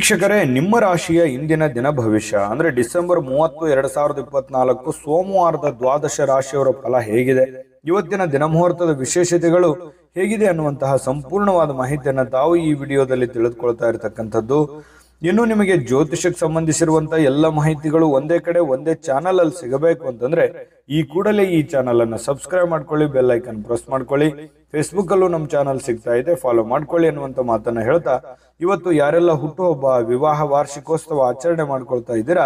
ವೀಕ್ಷಕರೇ, ನಿಮ್ಮ ರಾಶಿಯ ಇಂದಿನ ದಿನ ಭವಿಷ್ಯ ಅಂದ್ರೆ ಡಿಸೆಂಬರ್ 30, 2024 ಸೋಮವಾರದ ದ್ವಾದಶ ರಾಶಿಯವರ ಫಲ ಹೇಗಿದೆ, ಇವತ್ತಿನ ದಿನ ಮುಹೂರ್ತದ ವಿಶೇಷತೆಗಳು ಹೇಗಿದೆ ಅನ್ನುವಂತಹ ಸಂಪೂರ್ಣವಾದ ಮಾಹಿತಿಯನ್ನು ತಾವು ಈ ವಿಡಿಯೋದಲ್ಲಿ ತಿಳಿದುಕೊಳ್ತಾ ಇರತಕ್ಕಂಥದ್ದು. ಇನ್ನು ನಿಮಗೆ ಜ್ಯೋತಿಷಕ್ಕೆ ಸಂಬಂಧಿಸಿರುವಂತಹ ಎಲ್ಲ ಮಾಹಿತಿಗಳು ಒಂದೇ ಕಡೆ ಒಂದೇ ಚಾನಲ್ ಅಲ್ಲಿ ಸಿಗಬೇಕು ಅಂತಂದ್ರೆ ಈ ಕೂಡಲೇ ಈ ಚಾನಲ್ ಅನ್ನು ಸಬ್ಸ್ಕ್ರೈಬ್ ಮಾಡ್ಕೊಳ್ಳಿ, ಬೆಲ್ ಐಕನ್ ಪ್ರೆಸ್ ಮಾಡ್ಕೊಳ್ಳಿ. ಫೇಸ್ಬುಕ್ ಅಲ್ಲೂ ನಮ್ಮ ಚಾನಲ್ ಸಿಗ್ತಾ ಇದೆ, ಫಾಲೋ ಮಾಡ್ಕೊಳ್ಳಿ ಅನ್ನುವಂತ ಮಾತನ್ನ ಹೇಳ್ತಾ, ಇವತ್ತು ಯಾರೆಲ್ಲ ಹುಟ್ಟುಹಬ್ಬ, ವಿವಾಹ ವಾರ್ಷಿಕೋತ್ಸವ ಆಚರಣೆ ಮಾಡ್ಕೊಳ್ತಾ ಇದ್ದೀರಾ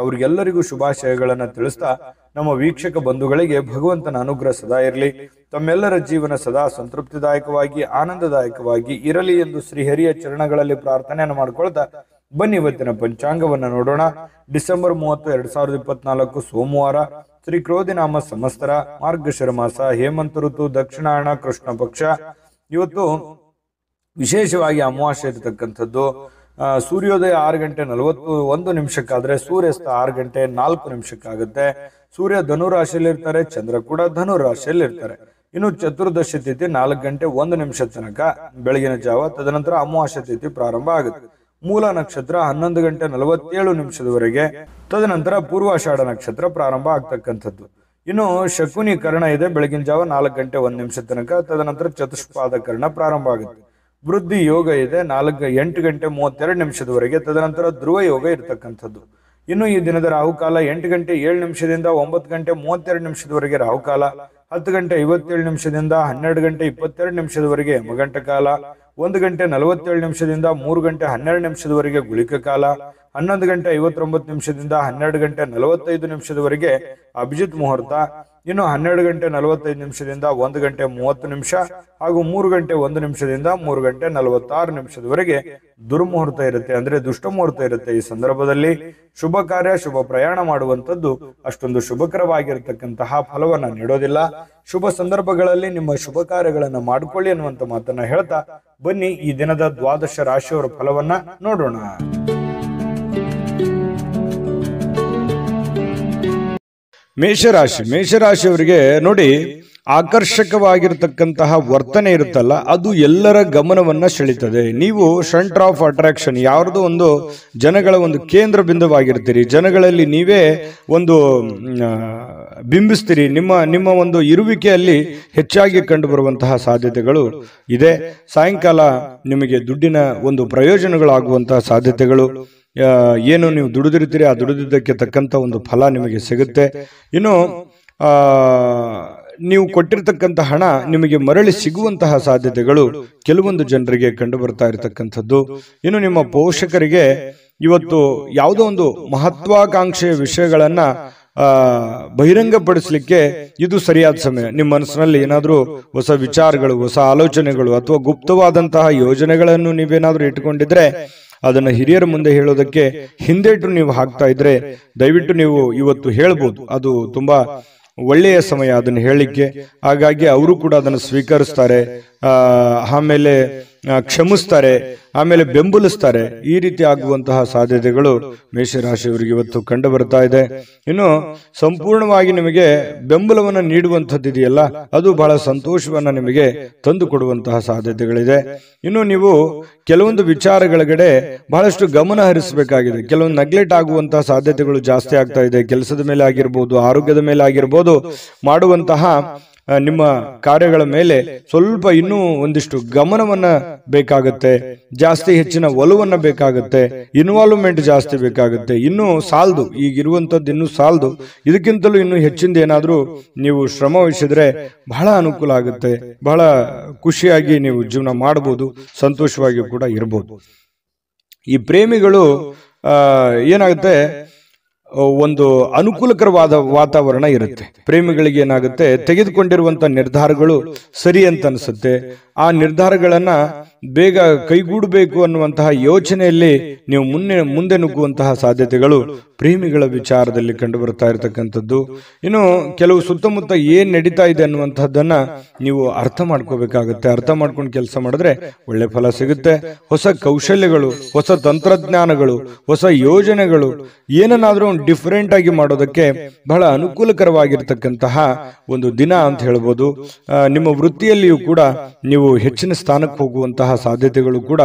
ಅವ್ರಿಗೆಲ್ಲರಿಗೂ ಶುಭಾಶಯಗಳನ್ನ ತಿಳಿಸ್ತಾ, ನಮ್ಮ ವೀಕ್ಷಕ ಬಂಧುಗಳಿಗೆ ಭಗವಂತನ ಅನುಗ್ರಹ ಸದಾ ಇರಲಿ, ತಮ್ಮೆಲ್ಲರ ಜೀವನ ಸದಾ ಸಂತೃಪ್ತಿದಾಯಕವಾಗಿ ಆನಂದದಾಯಕವಾಗಿ ಇರಲಿ ಎಂದು ಶ್ರೀಹರಿಯ ಚರಣಗಳಲ್ಲಿ ಪ್ರಾರ್ಥನೆಯನ್ನು ಮಾಡ್ಕೊಳ್ತಾ ಬನ್ನಿ ಇವತ್ತಿನ ಪಂಚಾಂಗವನ್ನ ನೋಡೋಣ. ಡಿಸೆಂಬರ್ 30, 2024 ಸೋಮವಾರ, ಶ್ರೀ ಕ್ರೋಧಿನಾಮ ಸಂವತ್ಸರ, ಮಾರ್ಗಶಿರ ಮಾಸ, ಹೇಮಂತ ಋತು, ದಕ್ಷಿಣಾಯಣ, ಕೃಷ್ಣ ಪಕ್ಷ. ಇವತ್ತು ವಿಶೇಷವಾಗಿ ಅಮಾವಾಸ್ಯೆ ಇರತಕ್ಕಂಥದ್ದು. ಸೂರ್ಯೋದಯ 6 ಗಂಟೆ 41 ನಿಮಿಷಕ್ಕಾದ್ರೆ ಸೂರ್ಯಾಸ್ತ 6 ಗಂಟೆ 4 ನಿಮಿಷಕ್ಕಾಗುತ್ತೆ. ಸೂರ್ಯ ಧನು ರಾಶಿಯಲ್ಲಿ ಇರ್ತಾರೆ, ಚಂದ್ರ ಕೂಡ ಧನು ರಾಶಿಯಲ್ಲಿ ಇರ್ತಾರೆ. ಇನ್ನು ಚತುರ್ದಶಿ ತಿಥಿ 4 ಗಂಟೆ 1 ನಿಮಿಷ ತನಕ ಬೆಳಗಿನ ಜಾವ, ತದನಂತರ ಅಮಾವಾಸ್ಯ ತಿಥಿ ಪ್ರಾರಂಭ ಆಗುತ್ತೆ. ಮೂಲ ನಕ್ಷತ್ರ 11 ಗಂಟೆ 47 ನಿಮಿಷದವರೆಗೆ, ತದನಂತರ ಪೂರ್ವಾಷಾಢ ನಕ್ಷತ್ರ ಪ್ರಾರಂಭ ಆಗ್ತಕ್ಕಂಥದ್ದು. ಇನ್ನು ಶಕುನಿ ಕರ್ಣ ಇದೆ ಬೆಳಗಿನ ಜಾವ 4 ಗಂಟೆ 1 ನಿಮಿಷ ತನಕ, ತದನಂತರ ಚತುಷ್ಪಾದ ಕರ್ಣ ಪ್ರಾರಂಭ ಆಗುತ್ತೆ. ವೃದ್ಧಿ ಯೋಗ ಇದೆ 8 ಗಂಟೆ 32 ನಿಮಿಷದವರೆಗೆ, ತದನಂತರ ಧ್ರುವ ಯೋಗ ಇರತಕ್ಕಂಥದ್ದು. ಇನ್ನು ಈ ದಿನದ ರಾಹುಕಾಲ 8 ಗಂಟೆ 7 ನಿಮಿಷದಿಂದ 9 ಗಂಟೆ 32 ನಿಮಿಷದವರೆಗೆ ರಾಹುಕಾಲ, 10 ಗಂಟೆ 57 ನಿಮಿಷದಿಂದ 12 ಗಂಟೆ 22 ನಿಮಿಷದವರೆಗೆ ಯಮಗಂಟ ಕಾಲ, 1 ಗಂಟೆ 47 ನಿಮಿಷದಿಂದ 3 ಗಂಟೆ 12 ನಿಮಿಷದವರೆಗೆ ಗುಳಿಕ ಕಾಲ, 11 ಗಂಟೆ 59 ನಿಮಿಷದಿಂದ 12 ಗಂಟೆ 45 ನಿಮಿಷದವರೆಗೆ ಅಭಿಜಿತ್ ಮುಹೂರ್ತ. ಇನ್ನು 12 ಗಂಟೆ 45 ನಿಮಿಷದಿಂದ 1 ಗಂಟೆ 30 ನಿಮಿಷ ಹಾಗೂ 3 ಗಂಟೆ 1 ನಿಮಿಷದಿಂದ 3 ಗಂಟೆ 46 ನಿಮಿಷದವರೆಗೆ ದುರ್ಮುಹೂರ್ತ ಇರುತ್ತೆ, ಅಂದ್ರೆ ದುಷ್ಟ ಮುಹೂರ್ತ ಇರುತ್ತೆ. ಈ ಸಂದರ್ಭದಲ್ಲಿ ಶುಭ ಕಾರ್ಯ, ಶುಭ ಪ್ರಯಾಣ ಮಾಡುವಂಥದ್ದು ಅಷ್ಟೊಂದು ಶುಭಕರವಾಗಿರತಕ್ಕಂತಹ ಫಲವನ್ನ ನೀಡೋದಿಲ್ಲ. ಶುಭ ಸಂದರ್ಭಗಳಲ್ಲಿ ನಿಮ್ಮ ಶುಭ ಕಾರ್ಯಗಳನ್ನ ಮಾಡಿಕೊಳ್ಳಿ ಅನ್ನುವಂತ ಮಾತನ್ನ ಹೇಳ್ತಾ ಬನ್ನಿ ಈ ದಿನದ ದ್ವಾದಶ ರಾಶಿಯವರ ಫಲವನ್ನ ನೋಡೋಣ. ಮೇಷರಾಶಿಯವರಿಗೆ ನೋಡಿ, ಆಕರ್ಷಕವಾಗಿರತಕ್ಕಂತಹ ವರ್ತನೆ ಇರುತ್ತಲ್ಲ, ಅದು ಎಲ್ಲರ ಗಮನವನ್ನ ಸೆಳೀತದೆ. ನೀವು ಸೆಂಟರ್ ಆಫ್ ಅಟ್ರಾಕ್ಷನ್, ಯಾವ್ದೋ ಒಂದು ಜನಗಳ ಒಂದು ಕೇಂದ್ರ ಬಿಂದುವಾಗಿರ್ತೀರಿ. ಜನಗಳಲ್ಲಿ ನೀವೇ ಒಂದು ಬಿಂಬಿಸ್ತೀರಿ. ನಿಮ್ಮ ಒಂದು ಇರುವಿಕೆಯಲ್ಲಿ ಹೆಚ್ಚಾಗಿ ಕಂಡು ಬರುವಂತಹ ಸಾಧ್ಯತೆಗಳು ಇದೆ. ಸಾಯಂಕಾಲ ನಿಮಗೆ ದುಡ್ಡಿನ ಒಂದು ಪ್ರಯೋಜನಗಳಾಗುವಂತಹ ಸಾಧ್ಯತೆಗಳು, ಏನು ನೀವು ದುಡಿದಿರ್ತೀರಿ ಆ ದುಡಿದಿದ್ದಕ್ಕೆ ತಕ್ಕಂತ ಒಂದು ಫಲ ನಿಮಗೆ ಸಿಗುತ್ತೆ. ಇನ್ನು ನೀವು ಕೊಟ್ಟಿರ್ತಕ್ಕಂಥ ಹಣ ನಿಮಗೆ ಮರಳಿ ಸಿಗುವಂತಹ ಸಾಧ್ಯತೆಗಳು ಕೆಲವೊಂದು ಜನರಿಗೆ ಕಂಡು ಬರ್ತಾ ಇರತಕ್ಕಂಥದ್ದು. ಇನ್ನು ನಿಮ್ಮ ಪೋಷಕರಿಗೆ ಇವತ್ತು ಯಾವುದೋ ಒಂದು ಮಹತ್ವಾಕಾಂಕ್ಷೆಯ ವಿಷಯಗಳನ್ನ ಬಹಿರಂಗಪಡಿಸಲಿಕ್ಕೆ ಇದು ಸರಿಯಾದ ಸಮಯ. ನಿಮ್ಮ ಮನಸ್ಸಿನಲ್ಲಿ ಏನಾದ್ರೂ ಹೊಸ ವಿಚಾರಗಳು, ಹೊಸ ಆಲೋಚನೆಗಳು ಅಥವಾ ಗುಪ್ತವಾದಂತಹ ಯೋಜನೆಗಳನ್ನು ನೀವೇನಾದ್ರೂ ಇಟ್ಟುಕೊಂಡಿದ್ರೆ ಅದನ್ನ ಹಿರಿಯರ ಮುಂದೆ ಹೇಳೋದಕ್ಕೆ ಹಿಂದೇಟು ನೀವು ಹಾಕ್ತಾ ಇದ್ರೆ ದಯವಿಟ್ಟು ನೀವು ಇವತ್ತು ಹೇಳ್ಬೋದು. ಅದು ತುಂಬಾ ಒಳ್ಳೆಯ ಸಮಯ ಅದನ್ನು ಹೇಳಲಿಕ್ಕೆ. ಹಾಗಾಗಿ ಅವರು ಕೂಡ ಅದನ್ನು ಸ್ವೀಕರಿಸ್ತಾರೆ, ಆಮೇಲೆ ಕ್ಷಮಿಸ್ತಾರೆ, ಆಮೇಲೆ ಬೆಂಬಲಿಸ್ತಾರೆ. ಈ ರೀತಿ ಆಗುವಂತಹ ಸಾಧ್ಯತೆಗಳು ಮೇಷರಾಶಿಯವರಿಗೆ ಇವತ್ತು ಕಂಡು ಬರ್ತಾ ಇದೆ. ಇನ್ನು ಸಂಪೂರ್ಣವಾಗಿ ನಿಮಗೆ ಬೆಂಬಲವನ್ನು ನೀಡುವಂಥದ್ದಿದೆಯಲ್ಲ, ಅದು ಬಹಳ ಸಂತೋಷವನ್ನ ನಿಮಗೆ ತಂದು ಕೊಡುವಂತಹ ಸಾಧ್ಯತೆಗಳಿದೆ. ಇನ್ನು ನೀವು ಕೆಲವೊಂದು ವಿಚಾರಗಳಗಡೆ ಬಹಳಷ್ಟು ಗಮನ ಹರಿಸಬೇಕಾಗಿದೆ. ಕೆಲವೊಂದು ನೆಗ್ಲೆಕ್ಟ್ ಆಗುವಂತಹ ಸಾಧ್ಯತೆಗಳು ಜಾಸ್ತಿ ಆಗ್ತಾ ಇದೆ. ಕೆಲಸದ ಮೇಲೆ ಆಗಿರ್ಬೋದು, ಆರೋಗ್ಯದ ಮೇಲೆ ಆಗಿರ್ಬೋದು, ಮಾಡುವಂತಹ ನಿಮ್ಮ ಕಾರ್ಯಗಳ ಮೇಲೆ ಸ್ವಲ್ಪ ಇನ್ನೂ ಒಂದಿಷ್ಟು ಗಮನವನ್ನ ಬೇಕಾಗುತ್ತೆ, ಜಾಸ್ತಿ ಹೆಚ್ಚಿನ ಒಲವನ್ನ ಬೇಕಾಗುತ್ತೆ, ಇನ್ವಾಲ್ವ್ಮೆಂಟ್ ಜಾಸ್ತಿ ಬೇಕಾಗುತ್ತೆ. ಇನ್ನೂ ಸಾಲದು, ಈಗಿರುವಂಥದ್ದು ಇನ್ನೂ ಸಾಲದು. ಇದಕ್ಕಿಂತಲೂ ಇನ್ನೂ ಹೆಚ್ಚಿಂದ ಏನಾದ್ರೂ ನೀವು ಶ್ರಮ ವಹಿಸಿದ್ರೆ ಬಹಳ ಅನುಕೂಲ ಆಗುತ್ತೆ. ಬಹಳ ಖುಷಿಯಾಗಿ ನೀವು ಜೀವನ ಮಾಡಬಹುದು, ಸಂತೋಷವಾಗಿ ಕೂಡ ಇರಬಹುದು. ಈ ಪ್ರೇಮಿಗಳು ಏನಾಗುತ್ತೆ, ಒಂದು ಅನುಕೂಲಕರವಾದ ವಾತಾವರಣ ಇರುತ್ತೆ. ಪ್ರೇಮಿಗಳಿಗೆ ಏನಾಗುತ್ತೆ, ತೆಗೆದುಕೊಂಡಿರುವಂತ ನಿರ್ಧಾರಗಳು ಸರಿ ಅಂತ ಅನಿಸುತ್ತೆ. ಆ ನಿರ್ಧಾರಗಳನ್ನ ಬೇಗ ಕೈಗೂಡಬೇಕು ಅನ್ನುವಂತಹ ಯೋಚನೆಯಲ್ಲಿ ನೀವು ಮುಂದೆ ನುಗ್ಗುವಂತಹ ಸಾಧ್ಯತೆಗಳು ಪ್ರೇಮಿಗಳ ವಿಚಾರದಲ್ಲಿ ಕಂಡು ಬರ್ತಾ ಇರತಕ್ಕಂಥದ್ದು. ಇನ್ನು ಕೆಲವು ಸುತ್ತಮುತ್ತ ಏನ್ ನಡೀತಾ ಇದೆ ಅನ್ನುವಂಥದ್ದನ್ನ ನೀವು ಅರ್ಥ ಮಾಡ್ಕೋಬೇಕಾಗುತ್ತೆ. ಅರ್ಥ ಮಾಡ್ಕೊಂಡು ಕೆಲಸ ಮಾಡಿದ್ರೆ ಒಳ್ಳೆ ಫಲ ಸಿಗುತ್ತೆ. ಹೊಸ ಕೌಶಲ್ಯಗಳು, ಹೊಸ ತಂತ್ರಜ್ಞಾನಗಳು, ಹೊಸ ಯೋಜನೆಗಳು, ಏನನ್ನಾದ್ರೂ ಡಿಫರೆಂಟ್ ಆಗಿ ಮಾಡೋದಕ್ಕೆ ಬಹಳ ಅನುಕೂಲಕರವಾಗಿರ್ತಕ್ಕಂತಹ ಒಂದು ದಿನ ಅಂತ ಹೇಳ್ಬೋದು. ನಿಮ್ಮ ವೃತ್ತಿಯಲ್ಲಿಯೂ ಕೂಡ ನೀವು ಹೆಚ್ಚಿನ ಸ್ಥಾನಕ್ಕೆ ಹೋಗುವಂತಹ ಸಾಧ್ಯತೆಗಳು ಕೂಡ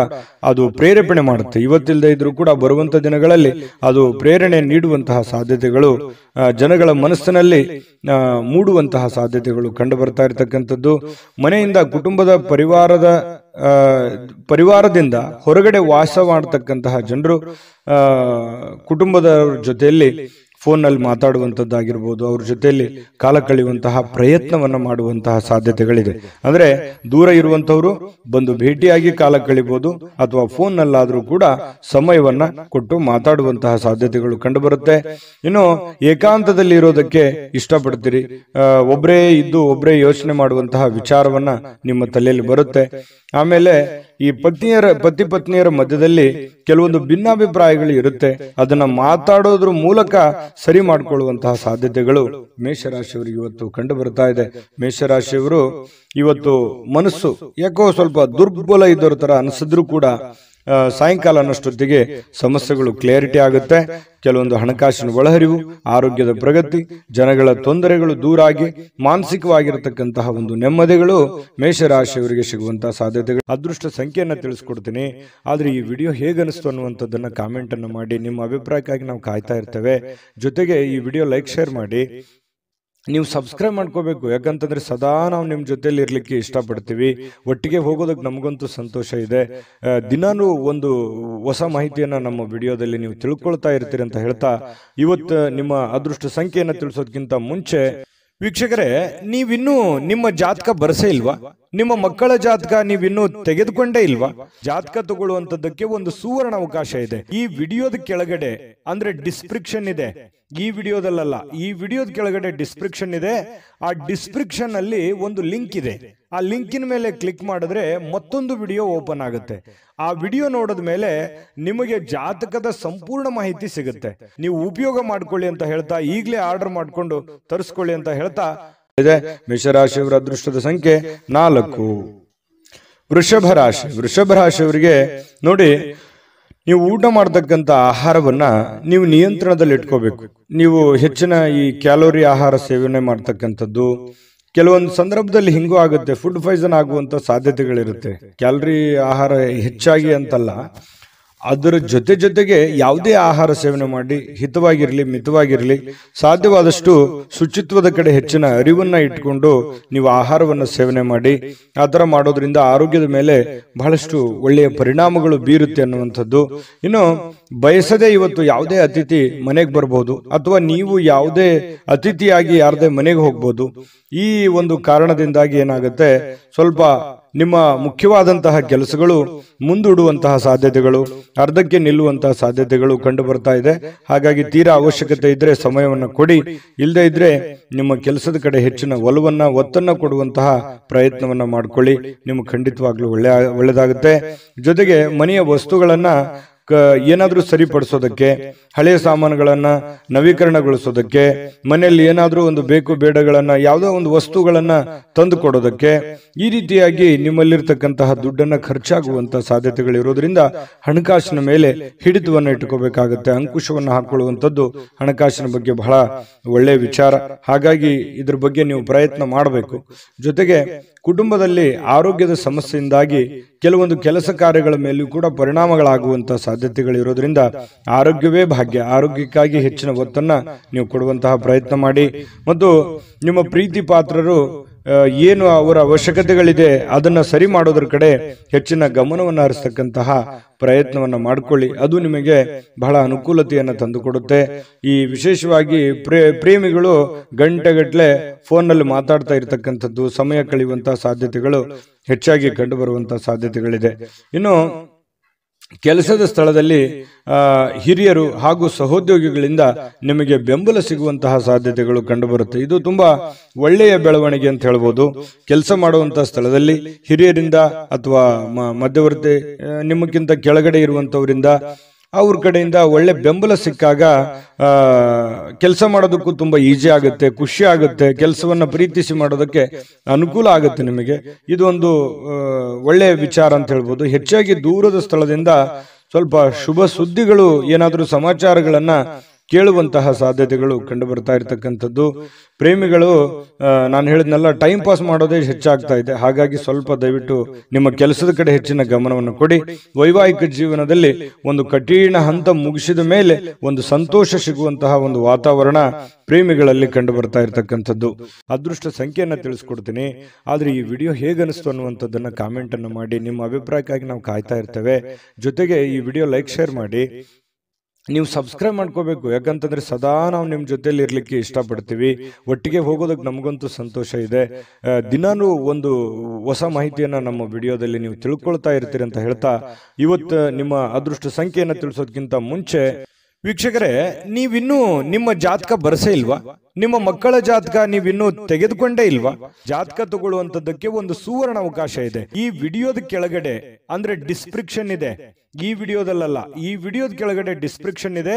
ಅದು ಪ್ರೇರೇಪಣೆ ಮಾಡುತ್ತೆ. ಇವತ್ತಿಲ್ಲದೆ ಇದ್ರೂ ಕೂಡ ಬರುವಂತ ದಿನಗಳಲ್ಲಿ ಅದು ಪ್ರೇರಣೆ ನೀಡುವಂತಹ ಸಾಧ್ಯತೆಗಳು ಜನಗಳ ಮನಸ್ಸಿನಲ್ಲಿ ಮೂಡುವಂತಹ ಸಾಧ್ಯತೆಗಳು ಕಂಡು ಬರ್ತಾ ಇರತಕ್ಕಂಥದ್ದು. ಮನೆಯಿಂದ ಕುಟುಂಬದ ಪರಿವಾರದಿಂದ ಹೊರಗಡೆ ವಾಸ ಮಾಡತಕ್ಕಂತಹ ಜನರು ಕುಟುಂಬದ ಜೊತೆಯಲ್ಲಿ ಫೋನ್ನಲ್ಲಿ ಮಾತಾಡುವಂಥದ್ದಾಗಿರ್ಬೋದು, ಅವ್ರ ಜೊತೆಯಲ್ಲಿ ಕಾಲ ಕಳೆಯುವಂತಹ ಪ್ರಯತ್ನವನ್ನ ಮಾಡುವಂತಹ ಸಾಧ್ಯತೆಗಳಿದೆ. ಅಂದ್ರೆ ದೂರ ಇರುವಂತವರು ಬಂದು ಭೇಟಿಯಾಗಿ ಕಾಲ ಕಳಿಬಹುದು, ಅಥವಾ ಫೋನ್ನಲ್ಲಾದ್ರೂ ಕೂಡ ಸಮಯವನ್ನ ಕೊಟ್ಟು ಮಾತಾಡುವಂತಹ ಸಾಧ್ಯತೆಗಳು ಕಂಡು ಬರುತ್ತೆ. ಇನ್ನು ಏಕಾಂತದಲ್ಲಿ ಇರೋದಕ್ಕೆ ಇಷ್ಟಪಡ್ತೀರಿ, ಒಬ್ಬರೇ ಇದ್ದು ಒಬ್ಬರೇ ಯೋಚನೆ ಮಾಡುವಂತಹ ವಿಚಾರವನ್ನ ನಿಮ್ಮ ತಲೆಯಲ್ಲಿ ಬರುತ್ತೆ. ಆಮೇಲೆ ಈ ಪತಿ ಪತ್ನಿಯರ ಮಧ್ಯದಲ್ಲಿ ಕೆಲವೊಂದು ಭಿನ್ನಾಭಿಪ್ರಾಯಗಳು ಇರುತ್ತೆ, ಅದನ್ನ ಮಾತಾಡೋದ್ರ ಮೂಲಕ ಸರಿ ಮಾಡಿಕೊಳ್ಳುವಂತಹ ಸಾಧ್ಯತೆಗಳು ಮೇಷರಾಶಿಯವರಿಗೆ ಇವತ್ತು ಕಂಡು ಬರ್ತಾ ಇದೆ. ಮೇಷರಾಶಿಯವರು ಇವತ್ತು ಮನಸ್ಸು ಯಾಕೋ ಸ್ವಲ್ಪ ದುರ್ಬಲ ಇದ್ದವ್ರ ತರ ಅನಿಸಿದ್ರು ಕೂಡ ಸಾಯಂಕಾಲ ಅನ್ನಷ್ಟೊತ್ತಿಗೆ ಸಮಸ್ಯೆಗಳು ಕ್ಲಿಯರಿಟಿ ಆಗುತ್ತೆ. ಕೆಲವೊಂದು ಹಣಕಾಸಿನ ಒಳಹರಿವು, ಆರೋಗ್ಯದ ಪ್ರಗತಿ, ಜನಗಳ ತೊಂದರೆಗಳು ದೂರಾಗಿ ಮಾನಸಿಕವಾಗಿರತಕ್ಕಂತಹ ಒಂದು ನೆಮ್ಮದಿಗಳು ಮೇಷರಾಶಿಯವರಿಗೆ ಸಿಗುವಂತಹ ಸಾಧ್ಯತೆಗಳು. ಅದೃಷ್ಟ ಸಂಖ್ಯೆಯನ್ನ ತಿಳಿಸ್ಕೊಡ್ತೀನಿ, ಆದ್ರೆ ಈ ವಿಡಿಯೋ ಹೇಗನಿಸ್ತು ಅನ್ನುವಂಥದ್ದನ್ನ ಕಾಮೆಂಟ್ ಅನ್ನು ಮಾಡಿ. ನಿಮ್ಮ ಅಭಿಪ್ರಾಯಕ್ಕಾಗಿ ನಾವು ಕಾಯ್ತಾ ಇರ್ತೇವೆ. ಜೊತೆಗೆ ಈ ವಿಡಿಯೋ ಲೈಕ್ ಶೇರ್ ಮಾಡಿ. ನೀವು ಸಬ್ಸ್ಕ್ರೈಬ್ ಮಾಡ್ಕೋಬೇಕು, ಯಾಕಂತಂದ್ರೆ ಸದಾ ನಾವು ನಿಮ್ಮ ಜೊತೆಲಿ ಇರ್ಲಿಕ್ಕೆ ಇಷ್ಟಪಡ್ತೀವಿ. ಒಟ್ಟಿಗೆ ಹೋಗೋದಕ್ಕೆ ನಮಗಂತೂ ಸಂತೋಷ ಇದೆ. ದಿನಾನು ಒಂದು ಹೊಸ ಮಾಹಿತಿಯನ್ನ ನಮ್ಮ ವಿಡಿಯೋದಲ್ಲಿ ನೀವು ತಿಳ್ಕೊಳ್ತಾ ಇರ್ತೀರಿ ಅಂತ ಹೇಳ್ತಾ, ಇವತ್ತು ನಿಮ್ಮ ಅದೃಷ್ಟ ಸಂಖ್ಯೆಯನ್ನು ತಿಳಿಸೋದಕ್ಕಿಂತ ಮುಂಚೆ ವೀಕ್ಷಕರೇ, ನೀವಿನ್ನೂ ನಿಮ್ಮ ಜಾತಕ ಬರಸೇ ಇಲ್ವಾ? ನಿಮ್ಮ ಮಕ್ಕಳ ಜಾತಕ ನೀವಿನ್ನೂ ತೆಗೆದುಕೊಂಡೇ ಇಲ್ವಾ? ಜಾತಕ ತಗೊಳ್ಳುವಂತದ್ದಕ್ಕೆ ಒಂದು ಸುವರ್ಣ ಅವಕಾಶ ಇದೆ. ಈ ವಿಡಿಯೋದ ಕೆಳಗಡೆ ಅಂದ್ರೆ ಡಿಸ್ಕ್ರಿಪ್ಷನ್ ಇದೆ, ಈ ವಿಡಿಯೋದಲ್ಲ, ಈ ವಿಡಿಯೋದ ಕೆಳಗಡೆ ಡಿಸ್ಕ್ರಿಪ್ಷನ್ ಇದೆ. ಆ ಡಿಸ್ಕ್ರಿಪ್ಷನ್ ಅಲ್ಲಿ ಒಂದು ಲಿಂಕ್ ಇದೆ. ಆ ಲಿಂಕಿನ ಮೇಲೆ ಕ್ಲಿಕ್ ಮಾಡಿದ್ರೆ ಮತ್ತೊಂದು ವಿಡಿಯೋ ಓಪನ್ ಆಗುತ್ತೆ. ಆ ವಿಡಿಯೋ ನೋಡಿದ ಮೇಲೆ ನಿಮಗೆ ಜಾತಕದ ಸಂಪೂರ್ಣ ಮಾಹಿತಿ ಸಿಗುತ್ತೆ. ನೀವು ಉಪಯೋಗ ಮಾಡ್ಕೊಳ್ಳಿ ಅಂತ ಹೇಳ್ತಾ, ಈಗಲೇ ಆರ್ಡರ್ ಮಾಡ್ಕೊಂಡು ತರಿಸ್ಕೊಳ್ಳಿ ಅಂತ ಹೇಳ್ತಾ ಇದೆ. ಮೇಷರಾಶಿಯವರ ಅದೃಷ್ಟದ ಸಂಖ್ಯೆ 4. ವೃಷಭ ರಾಶಿಯವರಿಗೆ ನೋಡಿ, ನೀವು ಊಟ ಮಾಡತಕ್ಕಂಥ ಆಹಾರವನ್ನ ನೀವು ನಿಯಂತ್ರಣದಲ್ಲಿ ಇಟ್ಕೋಬೇಕು. ನೀವು ಹೆಚ್ಚಿನ ಈ ಕ್ಯಾಲೋರಿ ಆಹಾರ ಸೇವನೆ ಮಾಡ್ತಕ್ಕಂಥದ್ದು ಕೆಲವೊಂದು ಸಂದರ್ಭದಲ್ಲಿ ಹಿಂಗೂ ಆಗುತ್ತೆ, ಫುಡ್ ಪಾಯ್ಸನ್ ಆಗುವಂತ ಸಾಧ್ಯತೆಗಳಿರುತ್ತೆ. ಕ್ಯಾಲರಿ ಆಹಾರ ಹೆಚ್ಚಾಗಿ ಅಂತಲ್ಲ, ಅದರ ಜೊತೆಗೆ ಯಾವುದೇ ಆಹಾರ ಸೇವನೆ ಮಾಡಿ ಹಿತವಾಗಿರಲಿ, ಮಿತವಾಗಿರಲಿ, ಸಾಧ್ಯವಾದಷ್ಟು ಶುಚಿತ್ವದ ಕಡೆ ಹೆಚ್ಚಿನ ಅರಿವನ್ನ ಇಟ್ಕೊಂಡು ನೀವು ಆಹಾರವನ್ನು ಸೇವನೆ ಮಾಡಿ. ಆ ಥರ ಮಾಡೋದ್ರಿಂದ ಆರೋಗ್ಯದ ಮೇಲೆ ಬಹಳಷ್ಟು ಒಳ್ಳೆಯ ಪರಿಣಾಮಗಳು ಬೀರುತ್ತೆ ಅನ್ನುವಂಥದ್ದು. ಇನ್ನು ಬಯಸದೆ ಇವತ್ತು ಯಾವುದೇ ಅತಿಥಿ ಮನೆಗೆ ಬರ್ಬೋದು, ಅಥವಾ ನೀವು ಯಾವುದೇ ಅತಿಥಿಯಾಗಿ ಯಾರದೇ ಮನೆಗೆ ಹೋಗ್ಬೋದು. ಈ ಒಂದು ಕಾರಣದಿಂದಾಗಿ ಏನಾಗುತ್ತೆ, ಸ್ವಲ್ಪ ನಿಮ್ಮ ಮುಖ್ಯವಾದಂತಹ ಕೆಲಸಗಳು ಮುಂದೂಡುವಂತಹ ಸಾಧ್ಯತೆಗಳು, ಅರ್ಧಕ್ಕೆ ನಿಲ್ಲುವಂತಹ ಸಾಧ್ಯತೆಗಳು ಕಂಡು ಬರ್ತಾ ಇದೆ. ಹಾಗಾಗಿ ತೀರಾ ಅವಶ್ಯಕತೆ ಇದ್ರೆ ಸಮಯವನ್ನು ಕೊಡಿ, ಇಲ್ಲದೆ ಇದ್ರೆ ನಿಮ್ಮ ಕೆಲಸದ ಕಡೆ ಹೆಚ್ಚಿನ ಒತ್ತನ್ನ ಕೊಡುವಂತಹ ಪ್ರಯತ್ನವನ್ನ ಮಾಡ್ಕೊಳ್ಳಿ. ನಿಮ್ಗೆ ಖಂಡಿತವಾಗ್ಲೂ ಒಳ್ಳೆದಾಗುತ್ತೆ. ಜೊತೆಗೆ ಮನೆಯ ವಸ್ತುಗಳನ್ನ ಏನಾದ್ರೂ ಸರಿಪಡಿಸೋದಕ್ಕೆ, ಹಳೆಯ ಸಾಮಾನುಗಳನ್ನ ನವೀಕರಣಗೊಳಿಸೋದಕ್ಕೆ, ಮನೆಯಲ್ಲಿ ಏನಾದ್ರೂ ಒಂದು ಬೇಕು ಬೇಡಗಳನ್ನ, ಯಾವುದೋ ಒಂದು ವಸ್ತುಗಳನ್ನ ತಂದು ಕೊಡೋದಕ್ಕೆ, ಈ ರೀತಿಯಾಗಿ ನಿಮ್ಮಲ್ಲಿರ್ತಕ್ಕಂತಹ ದುಡ್ಡನ್ನ ಖರ್ಚಾಗುವಂತಹ ಸಾಧ್ಯತೆಗಳಿರೋದ್ರಿಂದ ಹಣಕಾಸಿನ ಮೇಲೆ ಹಿಡಿತವನ್ನ ಇಟ್ಕೋಬೇಕಾಗುತ್ತೆ. ಅಂಕುಶವನ್ನ ಹಾಕೊಳ್ಳುವಂಥದ್ದು ಹಣಕಾಸಿನ ಬಗ್ಗೆ ಬಹಳ ಒಳ್ಳೆಯ ವಿಚಾರ. ಹಾಗಾಗಿ ಇದ್ರ ಬಗ್ಗೆ ನೀವು ಪ್ರಯತ್ನ ಮಾಡಬೇಕು. ಜೊತೆಗೆ ಕುಟುಂಬದಲ್ಲಿ ಆರೋಗ್ಯದ ಸಮಸ್ಯೆಯಿಂದಾಗಿ ಕೆಲವೊಂದು ಕೆಲಸ ಕಾರ್ಯಗಳ ಮೇಲೂ ಕೂಡ ಪರಿಣಾಮಗಳಾಗುವಂತಹ ಸಾಧ್ಯತೆಗಳಿರೋದ್ರಿಂದ ಆರೋಗ್ಯವೇ ಭಾಗ್ಯ. ಆರೋಗ್ಯಕ್ಕಾಗಿ ಹೆಚ್ಚಿನ ಒತ್ತನ್ನ ನೀವು ಕೊಡುವಂತಹ ಪ್ರಯತ್ನ ಮಾಡಿ. ಮತ್ತು ನಿಮ್ಮ ಪ್ರೀತಿ ಪಾತ್ರರು ಏನು ಅವರ ಅವಶ್ಯಕತೆಗಳಿದೆ ಅದನ್ನ ಸರಿ ಮಾಡೋದ್ರ ಕಡೆ ಹೆಚ್ಚಿನ ಗಮನವನ್ನು ಹರಿಸ್ತಕ್ಕಂತಹ ಪ್ರಯತ್ನವನ್ನ ಮಾಡ್ಕೊಳ್ಳಿ. ಅದು ನಿಮಗೆ ಬಹಳ ಅನುಕೂಲತೆಯನ್ನು ತಂದುಕೊಡುತ್ತೆ. ಈ ವಿಶೇಷವಾಗಿ ಪ್ರೇಮಿಗಳು ಗಂಟೆಗಟ್ಟಲೆ ಫೋನ್ನಲ್ಲಿ ಮಾತಾಡ್ತಾ ಇರತಕ್ಕಂಥದ್ದು, ಸಮಯ ಕಳೆಯುವಂತಹ ಸಾಧ್ಯತೆಗಳು ಹೆಚ್ಚಾಗಿ ಕಂಡು ಬರುವಂತಹ ಸಾಧ್ಯತೆಗಳಿದೆ. ಇನ್ನು ಕೆಲಸದ ಸ್ಥಳದಲ್ಲಿ ಹಿರಿಯರು ಹಾಗೂ ಸಹೋದ್ಯೋಗಿಗಳಿಂದ ನಿಮಗೆ ಬೆಂಬಲ ಸಿಗುವಂತಹ ಸಾಧ್ಯತೆಗಳು ಕಂಡುಬರುತ್ತೆ. ಇದು ತುಂಬಾ ಒಳ್ಳೆಯ ಬೆಳವಣಿಗೆ ಅಂತ ಹೇಳ್ಬೋದು. ಕೆಲಸ ಮಾಡುವಂತಹ ಸ್ಥಳದಲ್ಲಿ ಹಿರಿಯರಿಂದ ಅಥವಾ ಮಧ್ಯವರ್ತಿ ನಿಮ್ಮಕ್ಕಿಂತ ಕೆಳಗಡೆ ಇರುವಂತವರಿಂದ ಅವ್ರ ಕಡೆಯಿಂದ ಒಳ್ಳೆ ಬೆಂಬಲ ಸಿಕ್ಕಾಗ ಕೆಲಸ ಮಾಡೋದಕ್ಕೂ ತುಂಬಾ ಈಜಿ ಆಗುತ್ತೆ, ಖುಷಿ ಆಗುತ್ತೆ. ಕೆಲಸವನ್ನ ಪ್ರೀತಿಸಿ ಮಾಡೋದಕ್ಕೆ ಅನುಕೂಲ ಆಗುತ್ತೆ ನಿಮಗೆ. ಇದು ಒಂದು ಒಳ್ಳೆಯ ವಿಚಾರ ಅಂತ ಹೇಳ್ಬೋದು. ಹೆಚ್ಚಾಗಿ ದೂರದ ಸ್ಥಳದಿಂದ ಸ್ವಲ್ಪ ಶುಭ ಸುದ್ದಿಗಳು, ಏನಾದರೂ ಸಮಾಚಾರಗಳನ್ನ ಕೇಳುವಂತಹ ಸಾಧ್ಯತೆಗಳು ಕಂಡು ಬರ್ತಾ ಇರತಕ್ಕಂಥದ್ದು. ಪ್ರೇಮಿಗಳು ನಾನು ಹೇಳಿದ್ನೆಲ್ಲ ಟೈಮ್ ಪಾಸ್ ಮಾಡೋದೇ ಹೆಚ್ಚಾಗ್ತಾ ಇದೆ. ಹಾಗಾಗಿ ಸ್ವಲ್ಪ ದಯವಿಟ್ಟು ನಿಮ್ಮ ಕೆಲಸದ ಕಡೆ ಹೆಚ್ಚಿನ ಗಮನವನ್ನು ಕೊಡಿ. ವೈವಾಹಿಕ ಜೀವನದಲ್ಲಿ ಒಂದು ಕಠಿಣ ಹಂತ ಮುಗಿಸಿದ ಮೇಲೆ ಒಂದು ಸಂತೋಷ ಸಿಗುವಂತಹ ಒಂದು ವಾತಾವರಣ ಪ್ರೇಮಿಗಳಲ್ಲಿ ಕಂಡು ಬರ್ತಾ ಇರತಕ್ಕಂಥದ್ದು. ಅದೃಷ್ಟ ಸಂಖ್ಯೆಯನ್ನ ತಿಳಿಸ್ಕೊಡ್ತೀನಿ. ಆದ್ರೆ ಈ ವಿಡಿಯೋ ಹೇಗನಿಸ್ತು ಅನ್ನುವಂಥದ್ದನ್ನ ಕಾಮೆಂಟ್ ಅನ್ನು ಮಾಡಿ. ನಿಮ್ಮ ಅಭಿಪ್ರಾಯಕ್ಕಾಗಿ ನಾವು ಕಾಯ್ತಾ ಇರ್ತೇವೆ. ಜೊತೆಗೆ ಈ ವಿಡಿಯೋ ಲೈಕ್ ಶೇರ್ ಮಾಡಿ. ನೀವು ಸಬ್ಸ್ಕ್ರೈಬ್ ಮಾಡ್ಕೋಬೇಕು, ಯಾಕಂತಂದ್ರೆ ಸದಾ ನಾವು ನಿಮ್ಮ ಜೊತೆಲಿ ಇರ್ಲಿಕ್ಕೆ ಇಷ್ಟಪಡ್ತೀವಿ. ಒಟ್ಟಿಗೆ ಹೋಗೋದಕ್ಕೆ ನಮಗಂತೂ ಸಂತೋಷ ಇದೆ. ದಿನಾನೂ ಒಂದು ಹೊಸ ಮಾಹಿತಿಯನ್ನ ನಮ್ಮ ವಿಡಿಯೋದಲ್ಲಿ ನೀವು ತಿಳ್ಕೊಳ್ತಾ ಇರ್ತೀರಿ ಅಂತ ಹೇಳ್ತಾ, ಇವತ್ತು ನಿಮ್ಮ ಅದೃಷ್ಟ ಸಂಖ್ಯೆಯನ್ನು ತಿಳಿಸೋದಕ್ಕಿಂತ ಮುಂಚೆ ವೀಕ್ಷಕರೇ, ನೀವಿನ್ನೂ ನಿಮ್ಮ ಜಾತಕ ಬರಸೇ ಇಲ್ವಾ? ನಿಮ್ಮ ಮಕ್ಕಳ ಜಾತಕ ನೀವಿನ್ನೂ ತೆಗೆದುಕೊಂಡೇ ಇಲ್ವಾ? ಜಾತಕ ತಗೊಳ್ಳುವಂತದ್ದಕ್ಕೆ ಒಂದು ಸುವರ್ಣ ಅವಕಾಶ ಇದೆ. ಈ ವಿಡಿಯೋದ ಕೆಳಗಡೆ ಅಂದ್ರೆ ಡಿಸ್ಕ್ರಿಪ್ಷನ್ ಇದೆ. ಈ ವಿಡಿಯೋದಲ್ಲ, ಈ ವಿಡಿಯೋದ ಕೆಳಗಡೆ ಡಿಸ್ಕ್ರಿಪ್ಷನ್ ಇದೆ.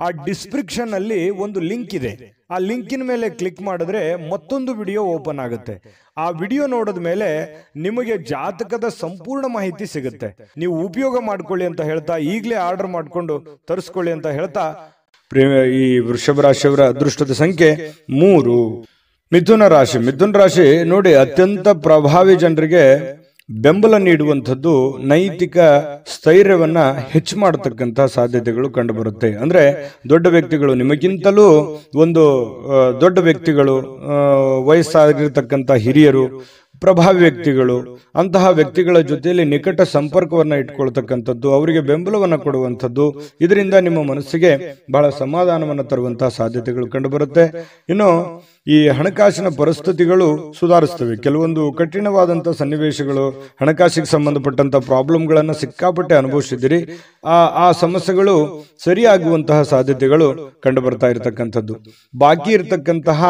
ಆ ಡಿಸ್ಕ್ರಿಪ್ಷನ್ ಅಲ್ಲಿ ಒಂದು ಲಿಂಕ್ ಇದೆ. ಆ ಲಿಂಕಿನ ಮೇಲೆ ಕ್ಲಿಕ್ ಮಾಡಿದ್ರೆ ಮತ್ತೊಂದು ವಿಡಿಯೋ ಓಪನ್ ಆಗುತ್ತೆ. ಆ ವಿಡಿಯೋ ನೋಡಿದ ಮೇಲೆ ನಿಮಗೆ ಜಾತಕದ ಸಂಪೂರ್ಣ ಮಾಹಿತಿ ಸಿಗುತ್ತೆ. ನೀವು ಉಪಯೋಗ ಮಾಡ್ಕೊಳ್ಳಿ ಅಂತ ಹೇಳ್ತಾ, ಈಗಲೇ ಆರ್ಡರ್ ಮಾಡ್ಕೊಂಡು ತರಿಸ್ಕೊಳ್ಳಿ ಅಂತ ಹೇಳ್ತಾ, ಈ ವೃಷಭ ರಾಶಿಯವರ ಅದೃಷ್ಟದ ಸಂಖ್ಯೆ 3. ಮಿಥುನ ರಾಶಿ. ಮಿಥುನ ರಾಶಿ ನೋಡಿ, ಅತ್ಯಂತ ಪ್ರಭಾವಿ ಜನರಿಗೆ ಬೆಂಬಲ ನೀಡುವಂಥದ್ದು ನೈತಿಕ ಸ್ಥೈರ್ಯವನ್ನ ಹೆಚ್ಚು ಮಾಡತಕ್ಕಂತಹ ಸಾಧ್ಯತೆಗಳು ಕಂಡುಬರುತ್ತೆ. ಅಂದ್ರೆ ದೊಡ್ಡ ವ್ಯಕ್ತಿಗಳು, ನಿಮಗಿಂತಲೂ ಒಂದು ದೊಡ್ಡ ವ್ಯಕ್ತಿಗಳು, ವಯಸ್ಸಾಗಿರ್ತಕ್ಕಂಥ ಹಿರಿಯರು, ಪ್ರಭಾವಿ ವ್ಯಕ್ತಿಗಳು, ಅಂತಹ ವ್ಯಕ್ತಿಗಳ ಜೊತೆಯಲ್ಲಿ ನಿಕಟ ಸಂಪರ್ಕವನ್ನ ಇಟ್ಕೊಳ್ತಕ್ಕಂಥದ್ದು, ಅವರಿಗೆ ಬೆಂಬಲವನ್ನ ಕೊಡುವಂಥದ್ದು, ಇದರಿಂದ ನಿಮ್ಮ ಮನಸ್ಸಿಗೆ ಬಹಳ ಸಮಾಧಾನವನ್ನು ತರುವಂತಹ ಸಾಧ್ಯತೆಗಳು ಕಂಡುಬರುತ್ತೆ. ಇನ್ನು ಈ ಹಣಕಾಸಿನ ಪರಿಸ್ಥಿತಿಗಳು ಸುಧಾರಿಸ್ತವೆ. ಕೆಲವೊಂದು ಕಠಿಣವಾದಂತಹ ಸನ್ನಿವೇಶಗಳು, ಹಣಕಾಸಿಗೆ ಸಂಬಂಧಪಟ್ಟಂತ ಪ್ರಾಬ್ಲಮ್ಗಳನ್ನ ಸಿಕ್ಕಾಪಟ್ಟೆ ಅನುಭವಿಸಿದ್ದೀರಿ. ಆ ಸಮಸ್ಯೆಗಳು ಸರಿಯಾಗುವಂತಹ ಸಾಧ್ಯತೆಗಳು ಕಂಡು ಬರ್ತಾ ಇರತಕ್ಕಂಥದ್ದು. ಬಾಕಿ ಇರತಕ್ಕಂತಹ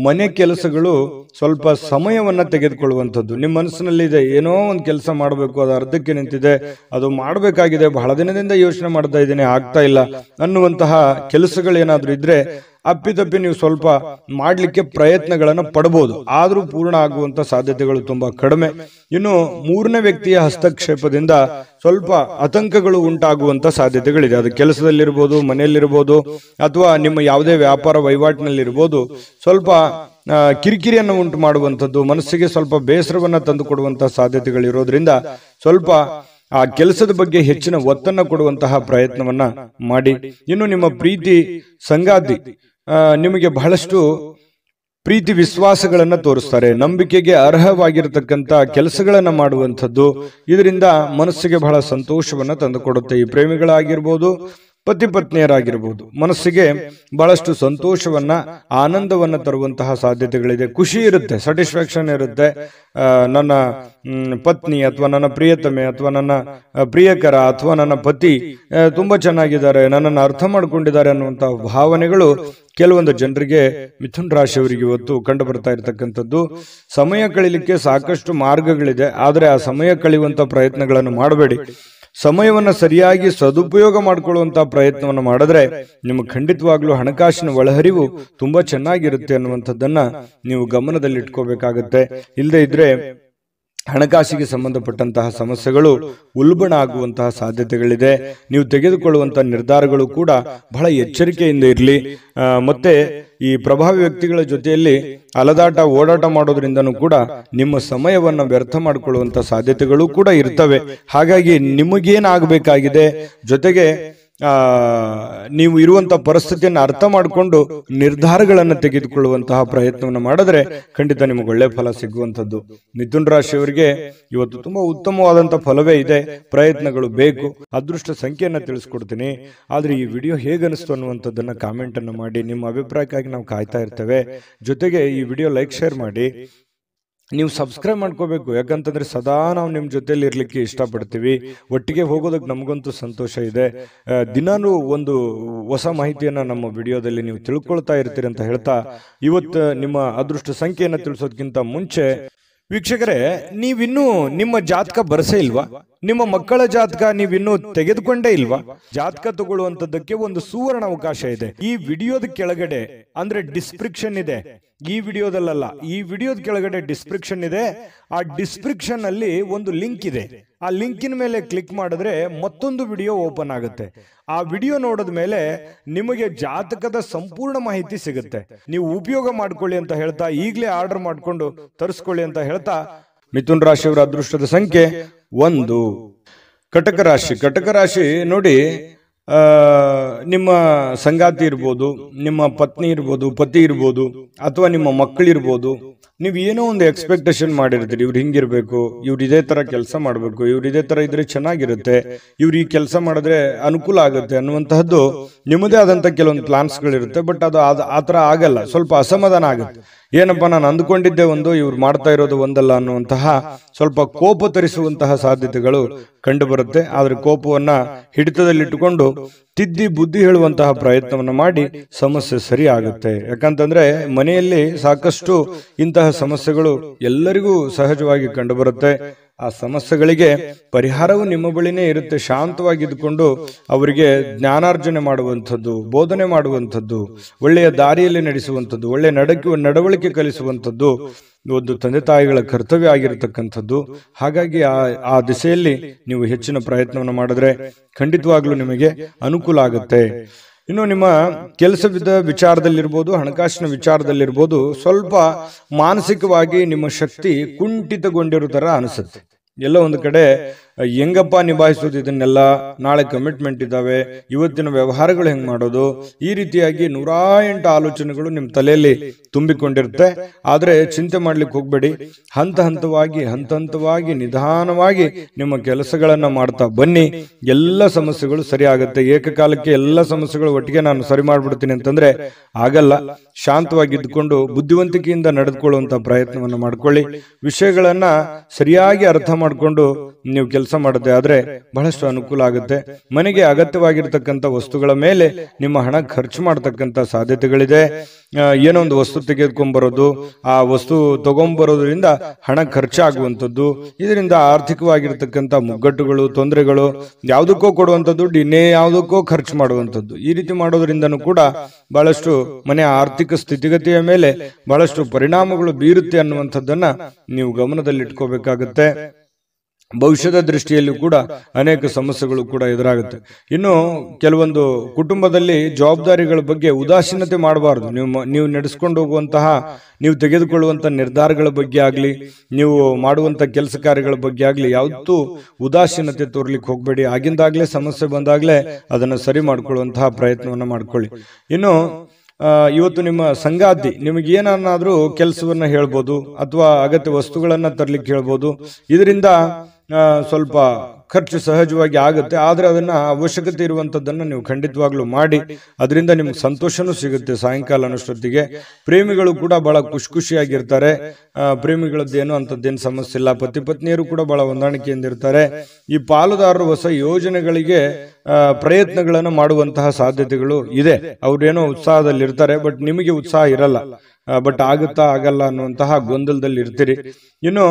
ಮನೆ ಕೆಲಸಗಳು ಸ್ವಲ್ಪ ಸಮಯವನ್ನ ತೆಗೆದುಕೊಳ್ಳುವಂಥದ್ದು. ನಿಮ್ಮ ಮನಸ್ಸಿನಲ್ಲಿ ಇದೆ, ಏನೋ ಒಂದು ಕೆಲಸ ಮಾಡಬೇಕು, ಅದು ಅರ್ಧಕ್ಕೆ ನಿಂತಿದೆ, ಅದು ಮಾಡಬೇಕಾಗಿದೆ, ಬಹಳ ದಿನದಿಂದ ಯೋಚನೆ ಮಾಡ್ತಾ ಇದ್ದೀನಿ, ಆಗ್ತಾ ಇಲ್ಲ ಅನ್ನುವಂತಹ ಕೆಲಸಗಳೇನಾದ್ರೂ ಇದ್ರೆ ಅಪ್ಪಿತಪ್ಪಿ ನೀವು ಸ್ವಲ್ಪ ಮಾಡ್ಲಿಕ್ಕೆ ಪ್ರಯತ್ನಗಳನ್ನು ಪಡಬಹುದು. ಆದ್ರೂ ಪೂರ್ಣ ಆಗುವಂತ ಸಾಧ್ಯತೆಗಳು ತುಂಬಾ ಕಡಿಮೆ. ಇನ್ನು ಮೂರನೇ ವ್ಯಕ್ತಿಯ ಹಸ್ತಕ್ಷೇಪದಿಂದ ಸ್ವಲ್ಪ ಆತಂಕಗಳು ಉಂಟಾಗುವಂತ ಸಾಧ್ಯತೆಗಳಿದೆ. ಅದು ಕೆಲಸದಲ್ಲಿರ್ಬೋದು, ಮನೆಯಲ್ಲಿರ್ಬೋದು, ಅಥವಾ ನಿಮ್ಮ ಯಾವುದೇ ವ್ಯಾಪಾರ ವಹಿವಾಟಿನಲ್ಲಿರ್ಬೋದು. ಸ್ವಲ್ಪ ಕಿರಿಕಿರಿಯನ್ನು ಉಂಟು ಮಾಡುವಂಥದ್ದು, ಮನಸ್ಸಿಗೆ ಸ್ವಲ್ಪ ಬೇಸರವನ್ನ ತಂದು ಕೊಡುವಂತಹ ಸಾಧ್ಯತೆಗಳಿರೋದ್ರಿಂದ ಸ್ವಲ್ಪ ಆ ಕೆಲಸದ ಬಗ್ಗೆ ಹೆಚ್ಚಿನ ಒತ್ತನ್ನು ಕೊಡುವಂತಹ ಪ್ರಯತ್ನವನ್ನ ಮಾಡಿ. ಇನ್ನು ನಿಮ್ಮ ಪ್ರೀತಿ ಸಂಗಾತಿ ನಿಮಗೆ ಬಹಳಷ್ಟು ಪ್ರೀತಿ ವಿಶ್ವಾಸಗಳನ್ನ ತೋರಿಸ್ತಾರೆ. ನಂಬಿಕೆಗೆ ಅರ್ಹವಾಗಿರತಕ್ಕಂತ ಕೆಲಸಗಳನ್ನ ಮಾಡುವಂಥದ್ದು, ಇದರಿಂದ ಮನಸ್ಸಿಗೆ ಬಹಳ ಸಂತೋಷವನ್ನ ತಂದುಕೊಡುತ್ತೆ. ಈ ಪ್ರೇಮಿಗಳಾಗಿರ್ಬೋದು, ಪತಿ ಪತ್ನಿಯರಾಗಿರ್ಬೋದು, ಮನಸ್ಸಿಗೆ ಬಹಳಷ್ಟು ಸಂತೋಷವನ್ನ, ಆನಂದವನ್ನ ತರುವಂತಹ ಸಾಧ್ಯತೆಗಳಿದೆ. ಖುಷಿ ಇರುತ್ತೆ, ಸ್ಯಾಟಿಸ್ಫ್ಯಾಕ್ಷನ್ ಇರುತ್ತೆ. ನನ್ನ ಪತ್ನಿ ಅಥವಾ ನನ್ನ ಪ್ರಿಯತಮೆ ಅಥವಾ ನನ್ನ ಪ್ರಿಯಕರ ಅಥವಾ ನನ್ನ ಪತಿ ತುಂಬಾ ಚೆನ್ನಾಗಿದ್ದಾರೆ, ನನ್ನನ್ನು ಅರ್ಥ ಮಾಡ್ಕೊಂಡಿದ್ದಾರೆ ಅನ್ನುವಂತಹ ಭಾವನೆಗಳು ಕೆಲವೊಂದು ಜನರಿಗೆ, ಮಿಥುನ್ ರಾಶಿಯವರಿಗೆ ಇವತ್ತು ಕಂಡು ಬರ್ತಾ ಇರತಕ್ಕಂಥದ್ದು. ಸಮಯ ಕಳೀಲಿಕ್ಕೆ ಸಾಕಷ್ಟು ಮಾರ್ಗಗಳಿದೆ, ಆದರೆ ಆ ಸಮಯ ಕಳೆಯುವಂತ ಪ್ರಯತ್ನಗಳನ್ನು ಮಾಡಬೇಡಿ. ಸಮಯವನ್ನ ಸರಿಯಾಗಿ ಸದುಪಯೋಗ ಮಾಡಿಕೊಳ್ಳುವಂತಹ ಪ್ರಯತ್ನವನ್ನು ಮಾಡಿದ್ರೆ ನಿಮಗೆ ಖಂಡಿತವಾಗ್ಲೂ ಹಣಕಾಸಿನ ಒಳಹರಿವು ತುಂಬಾ ಚೆನ್ನಾಗಿರುತ್ತೆ ಅನ್ನುವಂಥದ್ದನ್ನ ನೀವು ಗಮನದಲ್ಲಿಟ್ಕೋಬೇಕಾಗತ್ತೆ. ಇಲ್ಲದೆ ಇದ್ರೆ ಹಣಕಾಸಿಗೆ ಸಂಬಂಧಪಟ್ಟಂತಹ ಸಮಸ್ಯೆಗಳು ಉಲ್ಬಣ ಆಗುವಂತಹ ಸಾಧ್ಯತೆಗಳಿದೆ. ನೀವು ತೆಗೆದುಕೊಳ್ಳುವಂತಹ ನಿರ್ಧಾರಗಳು ಕೂಡ ಬಹಳ ಎಚ್ಚರಿಕೆಯಿಂದ ಇರಲಿ. ಮತ್ತೆ ಈ ಪ್ರಭಾವಿ ವ್ಯಕ್ತಿಗಳ ಜೊತೆಯಲ್ಲಿ ಅಲದಾಟ ಓಡಾಟ ಮಾಡೋದ್ರಿಂದನೂ ಕೂಡ ನಿಮ್ಮ ಸಮಯವನ್ನ ವ್ಯರ್ಥ ಮಾಡಿಕೊಳ್ಳುವಂತ ಸಾಧ್ಯತೆಗಳು ಕೂಡ ಇರ್ತವೆ. ಹಾಗಾಗಿ ನಿಮಗೇನಾಗಬೇಕಾಗಿದೆ, ಜೊತೆಗೆ ನೀವು ಇರುವಂತಹ ಪರಿಸ್ಥಿತಿಯನ್ನು ಅರ್ಥ ಮಾಡಿಕೊಂಡು ನಿರ್ಧಾರಗಳನ್ನು ತೆಗೆದುಕೊಳ್ಳುವಂತಹ ಪ್ರಯತ್ನವನ್ನು ಮಾಡಿದ್ರೆ ಖಂಡಿತ ನಿಮಗೆ ಒಳ್ಳೆ ಫಲ ಸಿಗುವಂಥದ್ದು. ಮಿಥುನ್ ರಾಶಿಯವರಿಗೆ ಇವತ್ತು ತುಂಬಾ ಉತ್ತಮವಾದಂತಹ ಫಲವೇ ಇದೆ. ಪ್ರಯತ್ನಗಳು ಬೇಕು. ಅದೃಷ್ಟ ಸಂಖ್ಯೆಯನ್ನ ತಿಳಿಸ್ಕೊಡ್ತೀನಿ. ಆದ್ರೆ ಈ ವಿಡಿಯೋ ಹೇಗನಿಸ್ತು ಅನ್ನುವಂಥದ್ದನ್ನ ಕಾಮೆಂಟ್ ಅನ್ನು ಮಾಡಿ. ನಿಮ್ಮ ಅಭಿಪ್ರಾಯಕ್ಕಾಗಿ ನಾವು ಕಾಯ್ತಾ ಇರ್ತೇವೆ. ಜೊತೆಗೆ ಈ ವಿಡಿಯೋ ಲೈಕ್ ಶೇರ್ ಮಾಡಿ. ನೀವು ಸಬ್ಸ್ಕ್ರೈಬ್ ಮಾಡ್ಕೋಬೇಕು, ಯಾಕಂತಂದ್ರೆ ಸದಾ ನಾವು ನಿಮ್ಮ ಜೊತೆಲಿ ಇರ್ಲಿಕ್ಕೆ ಇಷ್ಟಪಡ್ತೀವಿ. ಒಟ್ಟಿಗೆ ಹೋಗೋದಕ್ಕೆ ನಮಗಂತೂ ಸಂತೋಷ ಇದೆ. ದಿನಾನೂ ಒಂದು ಹೊಸ ಮಾಹಿತಿಯನ್ನ ನಮ್ಮ ವಿಡಿಯೋದಲ್ಲಿ ನೀವು ತಿಳ್ಕೊಳ್ತಾ ಇರ್ತೀರಿ ಅಂತ ಹೇಳ್ತಾ, ಇವತ್ತು ನಿಮ್ಮ ಅದೃಷ್ಟ ಸಂಖ್ಯೆಯನ್ನು ತಿಳಿಸೋದಕ್ಕಿಂತ ಮುಂಚೆ ವೀಕ್ಷಕರೇ, ನೀವಿನ್ನೂ ನಿಮ್ಮ ಜಾತಕ ಬರಸೇ ಇಲ್ವಾ? ನಿಮ್ಮ ಮಕ್ಕಳ ಜಾತಕ ನೀವಿನ್ನೂ ತೆಗೆದುಕೊಂಡೇ ಇಲ್ವಾ? ಜಾತಕ ತಗೊಳ್ಳುವಂತದ್ದಕ್ಕೆ ಒಂದು ಸುವರ್ಣ ಅವಕಾಶ ಇದೆ. ಈ ವಿಡಿಯೋದ ಕೆಳಗಡೆ ಅಂದ್ರೆ ಡಿಸ್ಕ್ರಿಪ್ಷನ್ ಇದೆ, ಈ ವಿಡಿಯೋದಲ್ಲ, ಈ ವಿಡಿಯೋದ ಕೆಳಗಡೆ ಡಿಸ್ಕ್ರಿಪ್ಷನ್ ಇದೆ. ಆ ಡಿಸ್ಕ್ರಿಪ್ಷನ್ ಅಲ್ಲಿ ಒಂದು ಲಿಂಕ್ ಇದೆ. ಆ ಲಿಂಕಿನ ಮೇಲೆ ಕ್ಲಿಕ್ ಮಾಡಿದ್ರೆ ಮತ್ತೊಂದು ವಿಡಿಯೋ ಓಪನ್ ಆಗುತ್ತೆ. ಆ ವಿಡಿಯೋ ನೋಡಿದ ಮೇಲೆ ನಿಮಗೆ ಜಾತಕದ ಸಂಪೂರ್ಣ ಮಾಹಿತಿ ಸಿಗುತ್ತೆ. ನೀವು ಉಪಯೋಗ ಮಾಡ್ಕೊಳ್ಳಿ ಅಂತ ಹೇಳ್ತಾ, ಈಗಲೇ ಆರ್ಡರ್ ಮಾಡ್ಕೊಂಡು ತರಿಸ್ಕೊಳ್ಳಿ ಅಂತ ಹೇಳ್ತಾ, ಮಿಥುನ್ ರಾಶಿಯವರ ಅದೃಷ್ಟದ ಸಂಖ್ಯೆ 1. ಕಟಕ ರಾಶಿ. ಕಟಕ ರಾಶಿ ನೋಡಿ, ನಿಮ್ಮ ಸಂಗಾತಿ ಇರ್ಬೋದು, ನಿಮ್ಮ ಪತ್ನಿ ಇರ್ಬೋದು, ಪತಿ ಇರ್ಬೋದು, ಅಥವಾ ನಿಮ್ಮ ಮಕ್ಕಳಿರ್ಬೋದು. ನೀವು ಏನೋ ಒಂದು ಎಕ್ಸ್ಪೆಕ್ಟೇಷನ್ ಮಾಡಿರ್ತೀರಿ, ಇವ್ರು ಹಿಂಗಿರ್ಬೇಕು, ಇವ್ರು ಇದೇ ತರ ಕೆಲಸ ಮಾಡಬೇಕು, ಇವ್ರು ಇದೇ ತರ ಇದ್ರೆ ಚೆನ್ನಾಗಿರುತ್ತೆ, ಇವ್ರು ಈ ಕೆಲಸ ಮಾಡಿದ್ರೆ ಅನುಕೂಲ ಆಗುತ್ತೆ ಅನ್ನುವಂತಹದ್ದು ನಿಮ್ಮದೇ ಆದಂತ ಕೆಲವೊಂದು ಪ್ಲಾನ್ಸ್ಗಳಿರುತ್ತೆ. ಬಟ್ ಅದು ಆ ತರ ಆಗಲ್ಲ, ಸ್ವಲ್ಪ ಅಸಮಾಧಾನ ಆಗುತ್ತೆ. ಏನಪ್ಪಾ, ನಾನು ಅಂದ್ಕೊಂಡಿದ್ದೆ ಒಂದು, ಇವ್ರು ಮಾಡ್ತಾ ಇರೋದು ಒಂದಲ್ಲ ಅನ್ನುವಂತಹ ಸ್ವಲ್ಪ ಕೋಪ ತರಿಸುವಂತಹ ಸಾಧ್ಯತೆಗಳು ಕಂಡು ಬರುತ್ತೆ. ಆದ್ರೆ ಕೋಪವನ್ನ ಹಿಡಿತದಲ್ಲಿಟ್ಟುಕೊಂಡು ತಿದ್ದಿ ಬುದ್ಧಿ ಹೇಳುವಂತಹ ಪ್ರಯತ್ನವನ್ನ ಮಾಡಿ ಸಮಸ್ಯೆ ಸರಿ ಆಗುತ್ತೆ. ಯಾಕಂತಂದ್ರೆ ಮನೆಯಲ್ಲಿ ಸಾಕಷ್ಟು ಇಂತಹ ಸಮಸ್ಯೆಗಳು ಎಲ್ಲರಿಗೂ ಸಹಜವಾಗಿ ಕಂಡು ಬರುತ್ತೆ. ಆ ಸಮಸ್ಯೆಗಳಿಗೆ ಪರಿಹಾರವು ನಿಮ್ಮ ಬಳಿನೇ ಇರುತ್ತೆ. ಶಾಂತವಾಗಿದ್ದುಕೊಂಡು ಅವರಿಗೆ ಜ್ಞಾನಾರ್ಜನೆ ಮಾಡುವಂಥದ್ದು, ಬೋಧನೆ ಮಾಡುವಂಥದ್ದು, ಒಳ್ಳೆಯ ದಾರಿಯಲ್ಲಿ ನಡೆಸುವಂಥದ್ದು, ಒಳ್ಳೆಯ ನಡವಳಿಕೆ ಕಲಿಸುವಂಥದ್ದು ಒಂದು ತಂದೆ ತಾಯಿಗಳ ಕರ್ತವ್ಯ ಆಗಿರತಕ್ಕಂಥದ್ದು. ಹಾಗಾಗಿ ಆ ದಿಸೆಯಲ್ಲಿ ನೀವು ಹೆಚ್ಚಿನ ಪ್ರಯತ್ನವನ್ನು ಮಾಡಿದ್ರೆ ಖಂಡಿತವಾಗ್ಲೂ ನಿಮಗೆ ಅನುಕೂಲ ಆಗುತ್ತೆ. ಇನ್ನು ನಿಮ್ಮ ಕೆಲಸದ ವಿಚಾರದಲ್ಲಿರ್ಬೋದು, ಹಣಕಾಸಿನ ವಿಚಾರದಲ್ಲಿರ್ಬೋದು, ಸ್ವಲ್ಪ ಮಾನಸಿಕವಾಗಿ ನಿಮ್ಮ ಶಕ್ತಿ ಕುಂಠಿತಗೊಂಡಿರೋ ತರ ಅನಿಸುತ್ತೆ. ಎಲ್ಲ ಒಂದು ಕಡೆ ಹೆಂಗಪ್ಪ ನಿಭಾಯಿಸೋದು ಇದನ್ನೆಲ್ಲ, ನಾಳೆ ಕಮಿಟ್ಮೆಂಟ್ ಇದ್ದಾವೆ, ಇವತ್ತಿನ ವ್ಯವಹಾರಗಳು ಹೆಂಗ್ ಮಾಡೋದು, ಈ ರೀತಿಯಾಗಿ 108 ಆಲೋಚನೆಗಳು ನಿಮ್ಮ ತಲೆಯಲ್ಲಿ ತುಂಬಿಕೊಂಡಿರುತ್ತೆ. ಆದ್ರೆ ಚಿಂತೆ ಮಾಡ್ಲಿಕ್ಕೆ ಹೋಗ್ಬೇಡಿ. ಹಂತ ಹಂತವಾಗಿ ನಿಧಾನವಾಗಿ ನಿಮ್ಮ ಕೆಲಸಗಳನ್ನ ಮಾಡ್ತಾ ಬನ್ನಿ. ಎಲ್ಲ ಸಮಸ್ಯೆಗಳು ಸರಿ ಆಗುತ್ತೆ. ಏಕಕಾಲಕ್ಕೆ ಎಲ್ಲ ಸಮಸ್ಯೆಗಳು ಒಟ್ಟಿಗೆ ನಾನು ಸರಿ ಮಾಡ್ಬಿಡ್ತೀನಿ ಅಂತಂದ್ರೆ ಆಗಲ್ಲ. ಶಾಂತವಾಗಿ ಇದ್ದುಕೊಂಡು ಬುದ್ಧಿವಂತಿಕೆಯಿಂದ ನಡೆದುಕೊಳ್ಳುವಂತ ಪ್ರಯತ್ನವನ್ನು ಮಾಡ್ಕೊಳ್ಳಿ. ವಿಷಯಗಳನ್ನ ಸರಿಯಾಗಿ ಅರ್ಥ ಮಾಡ್ಕೊಂಡು ನೀವು ಕೆಲಸ ಮಾಡದೆ ಆದ್ರೆ ಬಹಳಷ್ಟು ಅನುಕೂಲ ಆಗುತ್ತೆ. ಮನೆಗೆ ಅಗತ್ಯವಾಗಿರ್ತಕ್ಕಂಥ ವಸ್ತುಗಳ ಮೇಲೆ ನಿಮ್ಮ ಹಣ ಖರ್ಚು ಮಾಡತಕ್ಕಂಥ ಸಾಧ್ಯತೆಗಳಿದೆ. ಏನೋ ಒಂದು ವಸ್ತು ತೆಗೆದುಕೊಂಡ್ಬರೋದು, ಆ ವಸ್ತು ತಗೊಂಡ್ಬರೋದ್ರಿಂದ ಹಣ ಖರ್ಚಾಗುವಂಥದ್ದು, ಇದರಿಂದ ಆರ್ಥಿಕವಾಗಿರ್ತಕ್ಕಂಥ ಮುಗ್ಗಟ್ಟುಗಳು, ತೊಂದರೆಗಳು, ಯಾವುದಕ್ಕೋ ಕೊಡುವಂಥ ದುಡ್ಡು ಇನ್ನೇ ಯಾವುದಕ್ಕೋ ಖರ್ಚು ಮಾಡುವಂಥದ್ದು, ಈ ರೀತಿ ಮಾಡೋದ್ರಿಂದನೂ ಕೂಡ ಬಹಳಷ್ಟು ಮನೆಯ ಆರ್ಥಿಕ ಸ್ಥಿತಿಗತಿಯ ಮೇಲೆ ಬಹಳಷ್ಟು ಪರಿಣಾಮಗಳು ಬೀರುತ್ತೆ ಅನ್ನುವಂಥದ್ದನ್ನ ನೀವು ಗಮನದಲ್ಲಿಟ್ಕೋಬೇಕಾಗುತ್ತೆ. ಭವಿಷ್ಯದ ದೃಷ್ಟಿಯಲ್ಲೂ ಕೂಡ ಅನೇಕ ಸಮಸ್ಯೆಗಳು ಕೂಡ ಎದುರಾಗುತ್ತೆ. ಇನ್ನು ಕೆಲವೊಂದು ಕುಟುಂಬದಲ್ಲಿ ಜವಾಬ್ದಾರಿಗಳ ಬಗ್ಗೆ ಉದಾಸೀನತೆ ಮಾಡಬಾರದು. ನೀವು ನಡೆಸ್ಕೊಂಡು ಹೋಗುವಂತಹ, ನೀವು ತೆಗೆದುಕೊಳ್ಳುವಂತ ನಿರ್ಧಾರಗಳ ಬಗ್ಗೆ ಆಗ್ಲಿ, ನೀವು ಮಾಡುವಂತ ಕೆಲಸ ಕಾರ್ಯಗಳ ಬಗ್ಗೆ ಆಗ್ಲಿ ಯಾವತ್ತೂ ಉದಾಸೀನತೆ ತೋರ್ಲಿಕ್ಕೆ ಹೋಗ್ಬೇಡಿ. ಆಗಿಂದಾಗ್ಲೇ ಸಮಸ್ಯೆ ಬಂದಾಗ್ಲೇ ಅದನ್ನ ಸರಿ ಮಾಡ್ಕೊಳ್ಳುವಂತಹ ಪ್ರಯತ್ನವನ್ನ ಮಾಡ್ಕೊಳ್ಳಿ. ಇನ್ನು ಇವತ್ತು ನಿಮ್ಮ ಸಂಗಾತಿ ನಿಮಗೆ ಏನನ್ನಾದ್ರೂ ಕೆಲಸವನ್ನ ಹೇಳ್ಬೋದು, ಅಥವಾ ಅಗತ್ಯ ವಸ್ತುಗಳನ್ನ ತರ್ಲಿಕ್ಕೆ ಹೇಳ್ಬೋದು. ಇದರಿಂದ ಸ್ವಲ್ಪ ಖರ್ಚು ಸಹಜವಾಗಿ ಆಗುತ್ತೆ. ಆದ್ರೆ ಅದನ್ನ ಅವಶ್ಯಕತೆ ಇರುವಂತದ್ದನ್ನ ನೀವು ಖಂಡಿತವಾಗ್ಲೂ ಮಾಡಿ. ಅದರಿಂದ ನಿಮ್ಗೆ ಸಂತೋಷನೂ ಸಿಗುತ್ತೆ. ಸಾಯಂಕಾಲ ಅನ್ನೋಷ್ಟೊತ್ತಿಗೆ ಪ್ರೇಮಿಗಳು ಕೂಡ ಬಹಳ ಖುಷಿಯಾಗಿರ್ತಾರೆ. ಪ್ರೇಮಿಗಳದ್ದೇನು ಅಂತದ್ದೇನು ಸಮಸ್ಯೆ ಇಲ್ಲ. ಪತಿ ಪತ್ನಿಯರು ಕೂಡ ಬಹಳ ಹೊಂದಾಣಿಕೆಯಿಂದ ಇರ್ತಾರೆ. ಈ ಪಾಲುದಾರರು ಹೊಸ ಯೋಜನೆಗಳಿಗೆ ಪ್ರಯತ್ನಗಳನ್ನು ಮಾಡುವಂತಹ ಸಾಧ್ಯತೆಗಳು ಇದೆ. ಅವ್ರೇನೋ ಉತ್ಸಾಹದಲ್ಲಿ ಇರ್ತಾರೆ, ಬಟ್ ನಿಮಗೆ ಉತ್ಸಾಹ ಇರಲ್ಲ. ಬಟ್ ಆಗುತ್ತಾ ಆಗಲ್ಲ ಅನ್ನುವಂತಹ ಗೊಂದಲದಲ್ಲಿ ಇರ್ತೀರಿ. ಇನ್ನು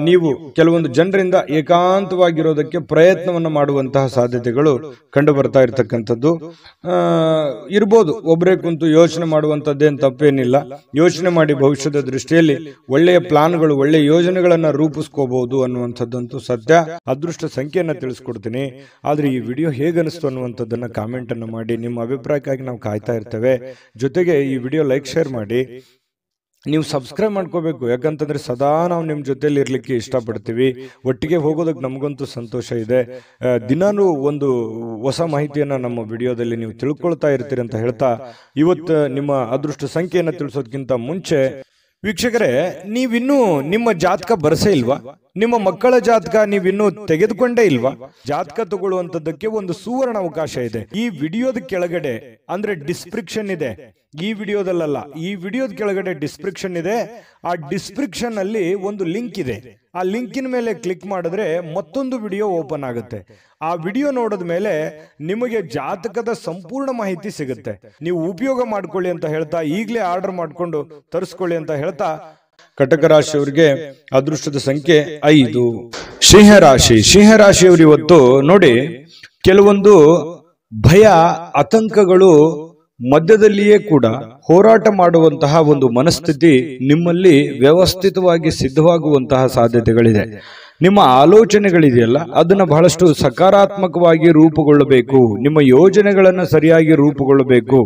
ನೀವು ಕೆಲವೊಂದು ಜನರಿಂದ ಏಕಾಂತವಾಗಿರೋದಕ್ಕೆ ಪ್ರಯತ್ನವನ್ನು ಮಾಡುವಂತಹ ಸಾಧ್ಯತೆಗಳು ಕಂಡು ಬರ್ತಾ ಇರತಕ್ಕಂಥದ್ದು ಇರ್ಬೋದು. ಒಬ್ಬರೇ ಕುಂತು ಯೋಚನೆ ಮಾಡುವಂತದ್ದೇನು ತಪ್ಪೇನಿಲ್ಲ. ಯೋಚನೆ ಮಾಡಿ ಭವಿಷ್ಯದ ದೃಷ್ಟಿಯಲ್ಲಿ ಒಳ್ಳೆಯ ಪ್ಲಾನ್ಗಳು, ಒಳ್ಳೆಯ ಯೋಜನೆಗಳನ್ನ ರೂಪಿಸ್ಕೋಬಹುದು ಅನ್ನುವಂಥದ್ದಂತೂ ಸತ್ಯ. ಅದೃಷ್ಟ ಸಂಖ್ಯೆಯನ್ನ ತಿಳಿಸ್ಕೊಡ್ತೀನಿ. ಆದ್ರೆ ಈ ವಿಡಿಯೋ ಹೇಗನಿಸ್ತು ಅನ್ನುವಂಥದ್ದನ್ನ ಕಾಮೆಂಟ್ ಅನ್ನು ಮಾಡಿ. ನಿಮ್ಮ ಅಭಿಪ್ರಾಯಕ್ಕಾಗಿ ನಾವು ಕಾಯ್ತಾ ಇರ್ತೇವೆ. ಜೊತೆಗೆ ಈ ವಿಡಿಯೋ ಲೈಕ್, ಶೇರ್ ಮಾಡಿ. ನೀವು ಸಬ್ಸ್ಕ್ರೈಬ್ ಮಾಡ್ಕೋಬೇಕು. ಯಾಕಂತಂದ್ರೆ ಸದಾ ನಾವು ನಿಮ್ಮ ಜೊತೆಲಿ ಇರ್ಲಿಕ್ಕೆ ಇಷ್ಟಪಡ್ತೀವಿ. ಒಟ್ಟಿಗೆ ಹೋಗೋದಕ್ಕೆ ನಮಗಂತೂ ಸಂತೋಷ ಇದೆ. ದಿನಾನು ಒಂದು ಹೊಸ ಮಾಹಿತಿಯನ್ನ ನಮ್ಮ ವಿಡಿಯೋದಲ್ಲಿ ನೀವು ತಿಳ್ಕೊಳ್ತಾ ಇರ್ತೀರಿ ಅಂತ ಹೇಳ್ತಾ, ಇವತ್ತು ನಿಮ್ಮ ಅದೃಷ್ಟ ಸಂಖ್ಯೆಯನ್ನು ತಿಳಿಸೋದಕ್ಕಿಂತ ಮುಂಚೆ ವೀಕ್ಷಕರೇ, ನೀವಿನ್ನೂ ನಿಮ್ಮ ಜಾತಕ ಬರಸೇ ಇಲ್ವಾ? ನಿಮ್ಮ ಮಕ್ಕಳ ಜಾತಕ ನೀವಿನ್ನೂ ತೆಗೆದುಕೊಂಡೇ ಇಲ್ವಾ? ಜಾತಕ ತಗೊಳ್ಳುವಂತದ್ದಕ್ಕೆ ಒಂದು ಸುವರ್ಣ ಅವಕಾಶ ಇದೆ. ಈ ವಿಡಿಯೋದ ಕೆಳಗಡೆ ಅಂದ್ರೆ ಡಿಸ್ಕ್ರಿಪ್ಷನ್ ಇದೆ, ಈ ವಿಡಿಯೋದಲ್ಲ, ಈ ವಿಡಿಯೋದ ಕೆಳಗಡೆ ಡಿಸ್ಕ್ರಿಪ್ಷನ್ ಇದೆ. ಆ ಡಿಸ್ಕ್ರಿಪ್ಷನ್ ಅಲ್ಲಿ ಒಂದು ಲಿಂಕ್ ಇದೆ. ಆ ಲಿಂಕಿನ ಮೇಲೆ ಕ್ಲಿಕ್ ಮಾಡಿದ್ರೆ ಮತ್ತೊಂದು ವಿಡಿಯೋ ಓಪನ್ ಆಗುತ್ತೆ. ಆ ವಿಡಿಯೋ ನೋಡಿದ ಮೇಲೆ ನಿಮಗೆ ಜಾತಕದ ಸಂಪೂರ್ಣ ಮಾಹಿತಿ ಸಿಗುತ್ತೆ. ನೀವು ಉಪಯೋಗ ಮಾಡ್ಕೊಳ್ಳಿ ಅಂತ ಹೇಳ್ತಾ, ಈಗಲೇ ಆರ್ಡರ್ ಮಾಡ್ಕೊಂಡು ತರಿಸ್ಕೊಳ್ಳಿ ಅಂತ ಹೇಳ್ತಾ, ಕಟಕ ರಾಶಿಯವರಿಗೆ ಅದೃಷ್ಟದ ಸಂಖ್ಯೆ 5. ಸಿಂಹರಾಶಿಯವರು ಇವತ್ತು ನೋಡಿ, ಕೆಲವೊಂದು ಭಯ ಆತಂಕಗಳು ಮಧ್ಯದಲ್ಲಿಯೇ ಕೂಡ ಹೋರಾಟ ಮಾಡುವಂತಹ ಒಂದು ಮನಸ್ಥಿತಿ ನಿಮ್ಮಲ್ಲಿ ವ್ಯವಸ್ಥಿತವಾಗಿ ಸಿದ್ಧವಾಗುವಂತಹ ಸಾಧ್ಯತೆಗಳಿದೆ. ನಿಮ್ಮ ಆಲೋಚನೆಗಳಿದೆಯಲ್ಲ, ಅದನ್ನ ಬಹಳಷ್ಟು ಸಕಾರಾತ್ಮಕವಾಗಿ ರೂಪುಗೊಳ್ಳಬೇಕು. ನಿಮ್ಮ ಯೋಜನೆಗಳನ್ನ ಸರಿಯಾಗಿ ರೂಪುಗೊಳ್ಳಬೇಕು.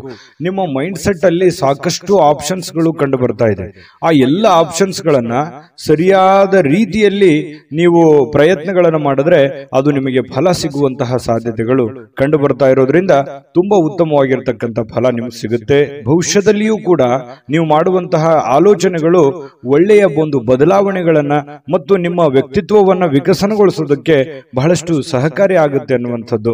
ನಿಮ್ಮ ಮೈಂಡ್ ಸೆಟ್ ಅಲ್ಲಿ ಸಾಕಷ್ಟು ಆಪ್ಷನ್ಸ್ಗಳು ಕಂಡು ಬರ್ತಾ ಇದೆ. ಆ ಎಲ್ಲ ಆಪ್ಷನ್ಸ್ಗಳನ್ನ ಸರಿಯಾದ ರೀತಿಯಲ್ಲಿ ನೀವು ಪ್ರಯತ್ನಗಳನ್ನ ಮಾಡಿದ್ರೆ ಅದು ನಿಮಗೆ ಫಲ ಸಿಗುವಂತಹ ಸಾಧ್ಯತೆಗಳು ಕಂಡು ಬರ್ತಾ ಇರೋದ್ರಿಂದ ತುಂಬಾ ಉತ್ತಮವಾಗಿರ್ತಕ್ಕಂಥ ಫಲ ನಿಮ್ಗೆ ಸಿಗುತ್ತೆ. ಭವಿಷ್ಯದಲ್ಲಿಯೂ ಕೂಡ ನೀವು ಮಾಡುವಂತಹ ಆಲೋಚನೆಗಳು ಒಳ್ಳೆಯ ಒಂದು ಬದಲಾವಣೆಗಳನ್ನ ಮತ್ತು ನಿಮ್ಮ ವ್ಯಕ್ತಿತ್ವ ವಿಕಸನಗೊಳಿಸೋದಕ್ಕೆ ಬಹಳಷ್ಟು ಸಹಕಾರಿ ಆಗುತ್ತೆ ಅನ್ನುವಂಥದ್ದು.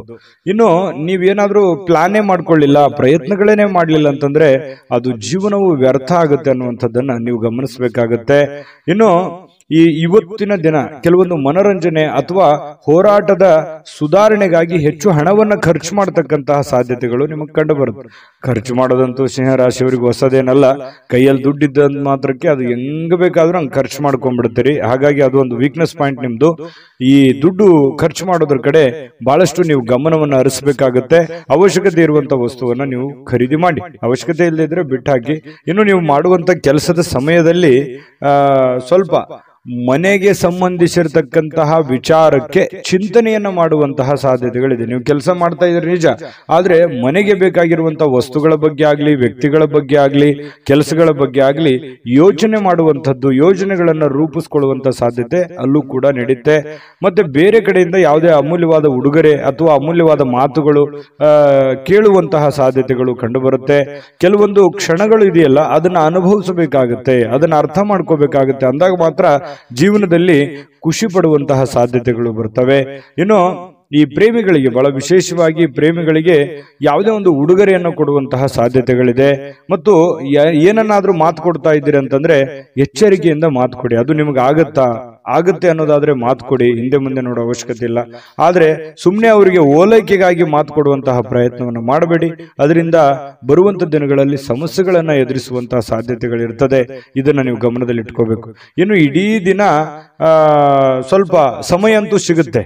ಇನ್ನು ನೀವೇನಾದ್ರೂ ಪ್ಲಾನೇ ಮಾಡ್ಕೊಳ್ಳಿಲ್ಲ, ಪ್ರಯತ್ನಗಳೇನೆ ಮಾಡ್ಲಿಲ್ಲ ಅಂತಂದ್ರೆ ಅದು ಜೀವನವು ವ್ಯರ್ಥ ಆಗುತ್ತೆ ಅನ್ನುವಂಥದ್ದನ್ನ ನೀವು ಗಮನಿಸಬೇಕಾಗತ್ತೆ. ಇನ್ನು ಇವತ್ತಿನ ದಿನ ಕೆಲವೊಂದು ಮನೋರಂಜನೆ ಅಥವಾ ಹೋರಾಟದ ಸುಧಾರಣೆಗಾಗಿ ಹೆಚ್ಚು ಹಣವನ್ನ ಖರ್ಚು ಮಾಡತಕ್ಕಂತಹ ಸಾಧ್ಯತೆಗಳು ನಿಮಗೆ ಕಂಡು ಬರುತ್ತೆ. ಖರ್ಚು ಮಾಡೋದಂತೂ ಸಿಂಹರಾಶಿಯವರಿಗೆ ಹೊಸದೇನಲ್ಲ. ಕೈಯಲ್ಲಿ ದುಡ್ಡಿದ್ದ ಮಾತ್ರಕ್ಕೆ ಅದು ಹೆಂಗ ಬೇಕಾದ್ರೂ ಹಂಗೆ ಖರ್ಚು ಮಾಡ್ಕೊಂಡ್ಬಿಡ್ತೀರಿ. ಹಾಗಾಗಿ ಅದು ಒಂದು ವೀಕ್ನೆಸ್ ಪಾಯಿಂಟ್ ನಿಮ್ದು. ಈ ದುಡ್ಡು ಖರ್ಚು ಮಾಡೋದ್ರ ಕಡೆ ಬಹಳಷ್ಟು ನೀವು ಗಮನವನ್ನು ಹರಿಸಬೇಕಾಗುತ್ತೆ. ಅವಶ್ಯಕತೆ ಇರುವಂತ ವಸ್ತುವನ್ನ ನೀವು ಖರೀದಿ ಮಾಡಿ, ಅವಶ್ಯಕತೆ ಇಲ್ಲದಿದ್ರೆ ಬಿಟ್ಟು ಹಾಕಿ. ಇನ್ನು ನೀವು ಮಾಡುವಂತ ಕೆಲಸದ ಸಮಯದಲ್ಲಿ ಸ್ವಲ್ಪ ಮನೆಗೆ ಸಂಬಂಧಿಸಿರ್ತಕ್ಕಂತಹ ವಿಚಾರಕ್ಕೆ ಚಿಂತನೆಯನ್ನ ಮಾಡುವಂತಹ ಸಾಧ್ಯತೆಗಳಿದೆ. ನೀವು ಕೆಲಸ ಮಾಡ್ತಾ ಇದ್ರಿ ನಿಜ, ಆದ್ರೆ ಮನೆಗೆ ಬೇಕಾಗಿರುವಂತಹ ವಸ್ತುಗಳ ಬಗ್ಗೆ ಆಗ್ಲಿ, ವ್ಯಕ್ತಿಗಳ ಬಗ್ಗೆ ಆಗ್ಲಿ, ಕೆಲಸಗಳ ಬಗ್ಗೆ ಆಗ್ಲಿ ಯೋಚನೆ ಮಾಡುವಂಥದ್ದು, ಯೋಜನೆಗಳನ್ನ ರೂಪಿಸ್ಕೊಳ್ಳುವಂತ ಸಾಧ್ಯತೆ ಅಲ್ಲೂ ಕೂಡ ನಡೆಯುತ್ತೆ. ಮತ್ತೆ ಬೇರೆ ಕಡೆಯಿಂದ ಯಾವುದೇ ಅಮೂಲ್ಯವಾದ ಉಡುಗೊರೆ ಅಥವಾ ಅಮೂಲ್ಯವಾದ ಮಾತುಗಳು ಕೇಳುವಂತಹ ಸಾಧ್ಯತೆಗಳು ಕಂಡು ಬರುತ್ತೆ. ಕೆಲವೊಂದು ಕ್ಷಣಗಳು ಇದೆಯಲ್ಲ, ಅದನ್ನ ಅನುಭವಿಸಬೇಕಾಗುತ್ತೆ, ಅದನ್ನ ಅರ್ಥ ಮಾಡ್ಕೋಬೇಕಾಗುತ್ತೆ. ಅಂದಾಗ ಮಾತ್ರ ಜೀವನದಲ್ಲಿ ಖುಷಿ ಪಡುವಂತಹ ಸಾಧ್ಯತೆಗಳು ಬರ್ತವೆ. ಇನ್ನು ಈ ಪ್ರೇಮಿಗಳಿಗೆ, ಬಹಳ ವಿಶೇಷವಾಗಿ ಪ್ರೇಮಿಗಳಿಗೆ ಯಾವುದೇ ಒಂದು ಉಡುಗೊರೆಯನ್ನು ಕೊಡುವಂತಹ ಸಾಧ್ಯತೆಗಳಿದೆ. ಮತ್ತು ಏನನ್ನಾದ್ರೂ ಮಾತು ಕೊಡ್ತಾ ಇದ್ದೀರಿ ಅಂತಂದ್ರೆ ಎಚ್ಚರಿಕೆಯಿಂದ ಮಾತು ಕೊಡಿ. ಅದು ನಿಮ್ಗೆ ಆಗುತ್ತೆ ಅನ್ನೋದಾದ್ರೆ ಮಾತು ಕೊಡಿ, ಹಿಂದೆ ಮುಂದೆ ನೋಡೋ ಅವಶ್ಯಕತೆ ಇಲ್ಲ. ಆದ್ರೆ ಸುಮ್ಮನೆ ಅವರಿಗೆ ಓಲೈಕೆಗಾಗಿ ಮಾತು ಕೊಡುವಂತಹ ಪ್ರಯತ್ನವನ್ನು ಮಾಡಬೇಡಿ. ಅದರಿಂದ ಬರುವಂತ ದಿನಗಳಲ್ಲಿ ಸಮಸ್ಯೆಗಳನ್ನ ಎದುರಿಸುವಂತಹ ಸಾಧ್ಯತೆಗಳಿರ್ತದೆ. ಇದನ್ನ ನೀವು ಗಮನದಲ್ಲಿ ಇಟ್ಕೋಬೇಕು. ಇನ್ನು ಇಡೀ ದಿನ ಸ್ವಲ್ಪ ಸಮಯ ಅಂತೂ ಸಿಗುತ್ತೆ.